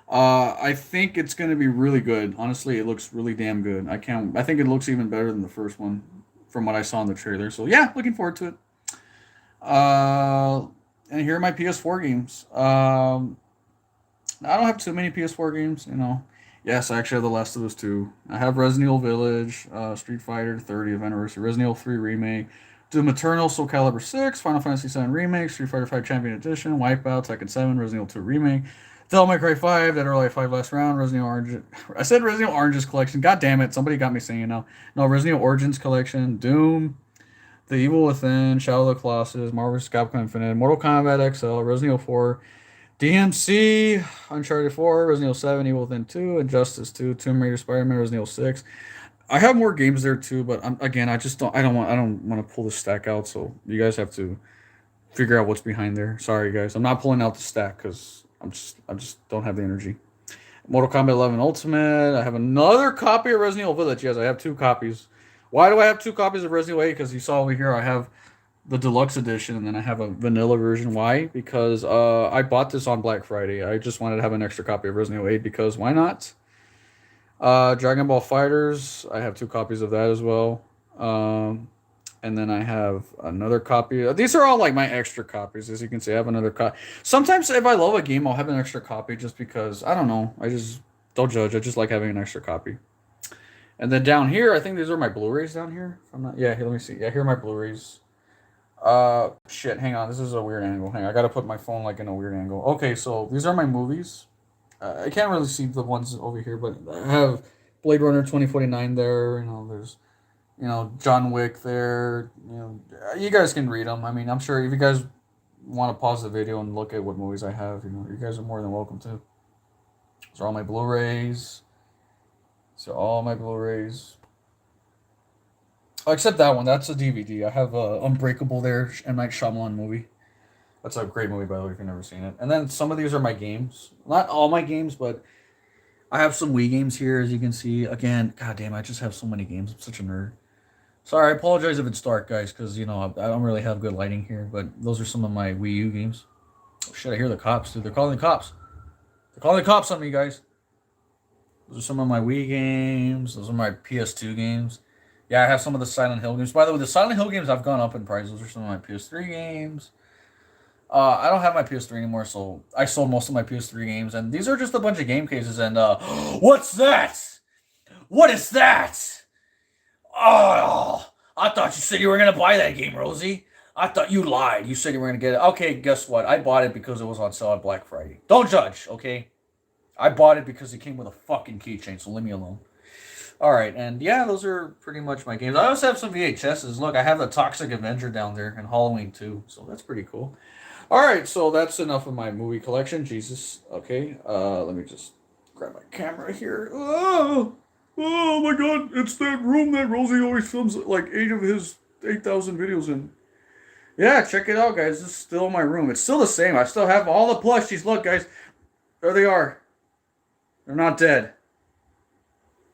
I think it's going to be really good. Honestly, it looks really damn good. I think it looks even better than the first one from what I saw in the trailer. So yeah, looking forward to it. Uh, and here are my PS4 games. I don't have too many PS4 games. Yes, I actually have The Last of Us 2. I have Resident Evil Village, Street Fighter 30th Anniversary, Resident Evil 3 Remake, Doom Eternal, Soul Calibur 6, Final Fantasy 7 Remake, Street Fighter 5 Champion Edition, Wipeout, Tekken 7, Resident Evil 2 Remake, Devil May Cry 5, Dead or Alive 5 Last Round, Resident Evil Orange. I said Resident Evil Oranges Collection. God damn it, somebody got me saying it now. No, Resident Evil Origins Collection, Doom, The Evil Within, Shadow of the Colossus, Marvel vs. Capcom Infinite, Mortal Kombat XL, Resident Evil 4, DMC, Uncharted 4, Resident Evil 7, Evil Within 2, Injustice 2, Tomb Raider, Spider-Man, Resident Evil 6. I have more games there too, but again, I don't want to pull the stack out, so you guys have to figure out what's behind there. Sorry guys, I'm not pulling out the stack because I just don't have the energy. Mortal Kombat 11 Ultimate. I have another copy of Resident Evil Village. Yes, I have two copies. Why do I have two copies of Resident Evil 8? Because you saw over here, I have the deluxe edition, and then I have a vanilla version. Why? Because I bought this on Black Friday. I just wanted to have an extra copy of Resident Evil 8 because why not? Dragon Ball Fighters. I have two copies of that as well. And then I have another copy. These are all like my extra copies. As you can see, I have another copy. Sometimes if I love a game, I'll have an extra copy just because, I don't know. I just don't judge. I just like having an extra copy. And then down here, I think these are my Blu-rays down here. If I'm not, yeah, here, let me see. Yeah, here are my Blu-rays. Shit, hang on. This is a weird angle. Hang on, I gotta put my phone like in a weird angle. Okay, so these are my movies. I can't really see the ones over here, but I have Blade Runner 2049 there. There's John Wick there. You guys can read them. I mean, I'm sure if you guys want to pause the video and look at what movies I have, you guys are more than welcome to. These are all my Blu-rays. Oh, except that one. That's a DVD. I have Unbreakable there, M. Night Shyamalan movie. That's a great movie, by the way, if you've never seen it. And then some of these are my games. Not all my games, but I have some Wii games here, as you can see. Again, goddamn, I just have so many games. I'm such a nerd. Sorry, I apologize if it's dark, guys, because, I don't really have good lighting here. But those are some of my Wii U games. Oh, shit, I hear the cops, dude. They're calling the cops. They're calling the cops on me, guys. Those are some of my Wii games. Those are my PS2 games. Yeah, I have some of the Silent Hill games. By the way, the Silent Hill games have gone up in price. Those are some of my PS3 games. I don't have my PS3 anymore, so I sold most of my PS3 games. And these are just a bunch of game cases. And, what's that? What is that? Oh, I thought you said you were going to buy that game, Rosy. I thought you lied. You said you were going to get it. Okay, guess what? I bought it because it was on sale on Black Friday. Don't judge, okay? I bought it because it came with a fucking keychain, so leave me alone. Alright, and yeah, those are pretty much my games. I also have some VHSs. Look, I have the Toxic Avenger down there and Halloween 2, so that's pretty cool. Alright, so that's enough of my movie collection. Jesus. Okay, let me just grab my camera here. Oh my god, it's that room that Rosy always films like 8 of his 8,000 videos in. Yeah, check it out, guys. This is still my room. It's still the same. I still have all the plushies. Look, guys. There they are. They're not dead.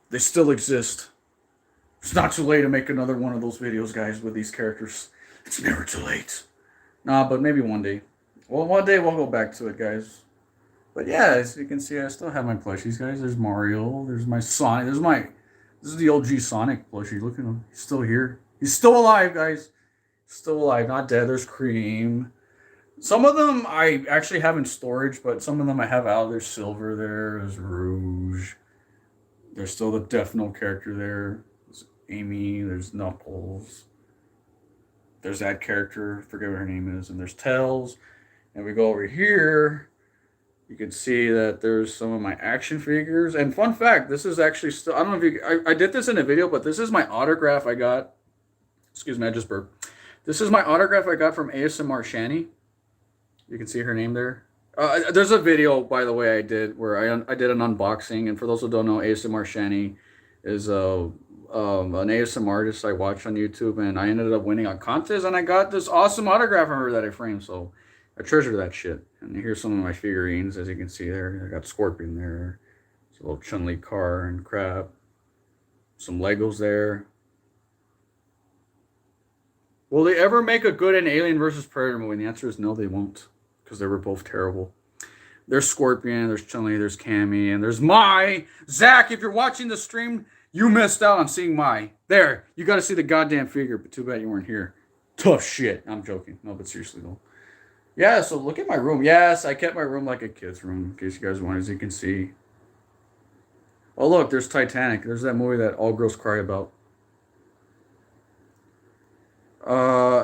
They still exist. It's not too late to make another one of those videos, guys, with these characters. It's never too late. Nah, but maybe one day. Well, one day we'll go back to it, guys. But yeah, as you can see, I still have my plushies, guys. There's Mario. There's my Sonic. This is the OG Sonic plushie. Look at him. He's still here. He's still alive, guys. Still alive, not dead. There's Cream. Some of them I actually have in storage, but some of them I have out. There's Silver there. There's Rouge. There's still the Death Note character there. There's Amy. There's Knuckles. There's that character. Forget what her name is. And there's Tails. And we go over here. You can see that there's some of my action figures. And fun fact, this is actually still, I don't know if you, I did this in a video, but this is my autograph I got. Excuse me, I just burped. This is my autograph I got from ASMR Shani. You can see her name there. There's a video, by the way, I did where I did an unboxing. And for those who don't know, ASMR Shani is an ASMR artist I watch on YouTube. And I ended up winning a contest. And I got this awesome autograph from her that I framed. So I treasure that shit. And here's some of my figurines, as you can see there. I got Scorpion there. It's a little Chun-Li car and crap. Some Legos there. Will they ever make a good an Alien versus Predator movie? And the answer is no, they won't. Because they were both terrible. There's Scorpion, there's Chun-Li, there's Cammy, and there's Mai. Zach, if you're watching the stream, you missed out on seeing Mai. There, you got to see the goddamn figure, but too bad you weren't here. Tough shit. I'm joking. No, but seriously though. Yeah, so look at my room. Yes, I kept my room like a kid's room, in case you guys want, as you can see. Oh, look, there's Titanic. There's that movie that all girls cry about.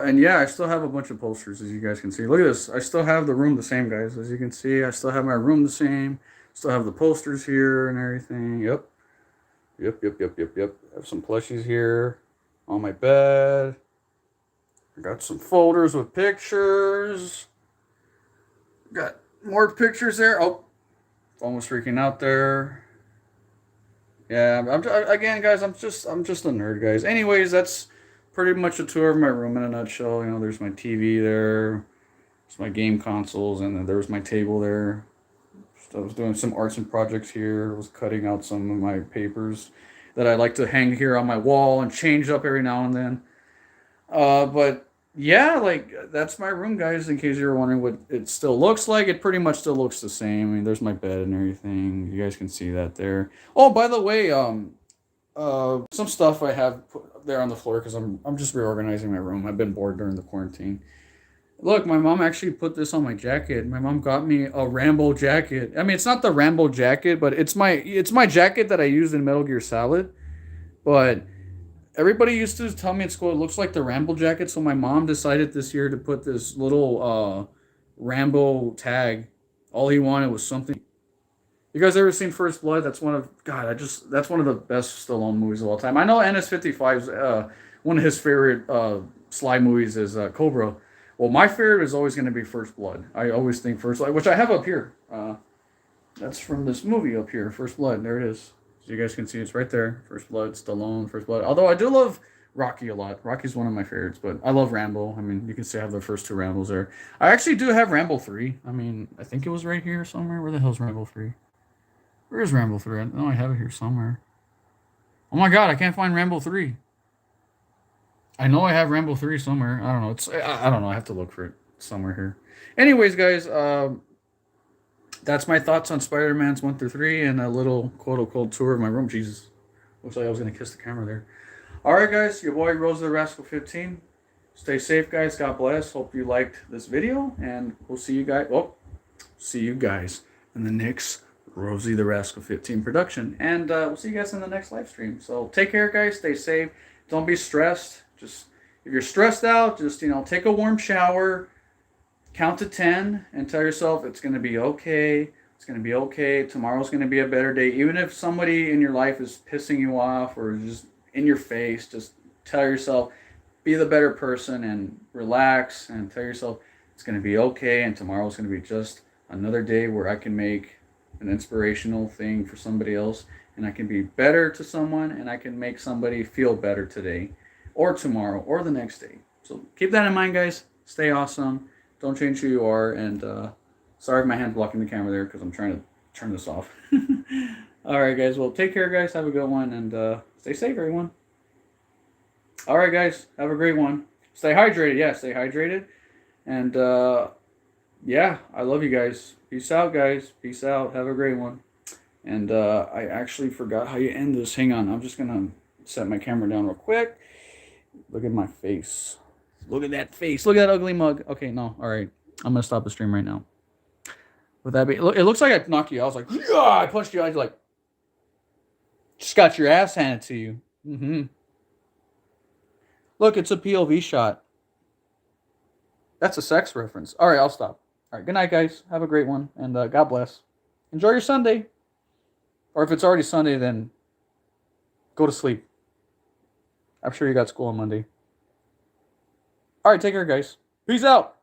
And yeah, I still have a bunch of posters, as you guys can see. Look at this. I still have the room the same, guys. As you can see, I still have my room the same. Still have the posters here and everything. Yep. I have some plushies here on my bed. I got some folders with pictures. Got more pictures there. Oh, phone was freaking out there. Yeah, again, guys, I'm just a nerd, guys. Anyways, that's pretty much a tour of my room in a nutshell. You know, there's my TV there. There's my game consoles, and then there's my table there. I was doing some arts and projects here. I was cutting out some of my papers that I like to hang here on my wall and change up every now and then. But yeah, like, that's my room, guys, in case you were wondering what it still looks like. It pretty much still looks the same. I mean, there's my bed and everything. You guys can see that there. Oh, by the way, some stuff I have put there on the floor because I'm just reorganizing my room. I've been bored during the quarantine. Look, my mom actually put this on my jacket. My mom got me a Rambo jacket. I mean, it's not the Rambo jacket, but it's my jacket that I used in Metal Gear Solid. But everybody used to tell me at school it looks like the Rambo jacket, so my mom decided this year to put this little Rambo tag. All he wanted was something. You guys ever seen First Blood? That's one of the best Stallone movies of all time. I know NS55's one of his favorite Sly movies is Cobra. Well, my favorite is always going to be First Blood. I always think First Blood, which I have up here. That's from this movie up here, First Blood. There it is. So you guys can see it's right there. First Blood, Stallone, First Blood. Although I do love Rocky a lot. Rocky's one of my favorites, but I love Rambo. I mean, you can see I have the first two Rambos there. I actually do have Rambo 3. I mean, I think it was right here somewhere. Where the hell's Rambo 3? Where is Rambo 3? I know I have it here somewhere. Oh my god, I can't find Rambo 3. I know I have Rambo 3 somewhere. I don't know. I don't know. I have to look for it somewhere here. Anyways, guys, that's my thoughts on Spider-Man's 1 through 3 and a little quote-unquote tour of my room. Jesus. Looks like I was going to kiss the camera there. All right, guys. Your boy, Rosy the Rascal 15. Stay safe, guys. God bless. Hope you liked this video. And we'll see you guys. Well, see you guys in the next Rosy the Rascal 15 production. And we'll see you guys in the next live stream. So take care, guys. Stay safe. Don't be stressed. Just, if you're stressed out, just, take a warm shower, count to 10, and tell yourself it's going to be okay. It's going to be okay. Tomorrow's going to be a better day. Even if somebody in your life is pissing you off or just in your face, just tell yourself, be the better person and relax and tell yourself it's going to be okay. And tomorrow's going to be just another day where I can make an inspirational thing for somebody else, and I can be better to someone, and I can make somebody feel better today or tomorrow or the next day. So keep that in mind, guys. Stay awesome. Don't change who you are. And sorry if my hand's blocking the camera there because I'm trying to turn this off. All right, guys. Well, take care, guys. Have a good one, and stay safe, everyone. All right, guys. Have a great one. Stay hydrated. Yeah, stay hydrated. And yeah, I love you guys. Peace out, guys. Peace out. Have a great one. And I actually forgot how you end this. Hang on. I'm just going to set my camera down real quick. Look at my face. Look at that face. Look at that ugly mug. Okay, no. All right. I'm going to stop the stream right now. With that be, look, it looks like I knocked you out. I was like, yeah, I punched you out. You're like, just got your ass handed to you. Mm-hmm. Look, it's a POV shot. That's a sex reference. All right, I'll stop. All right, good night, guys. Have a great one, and God bless. Enjoy your Sunday. Or if it's already Sunday, then go to sleep. I'm sure you got school on Monday. All right, take care, guys. Peace out.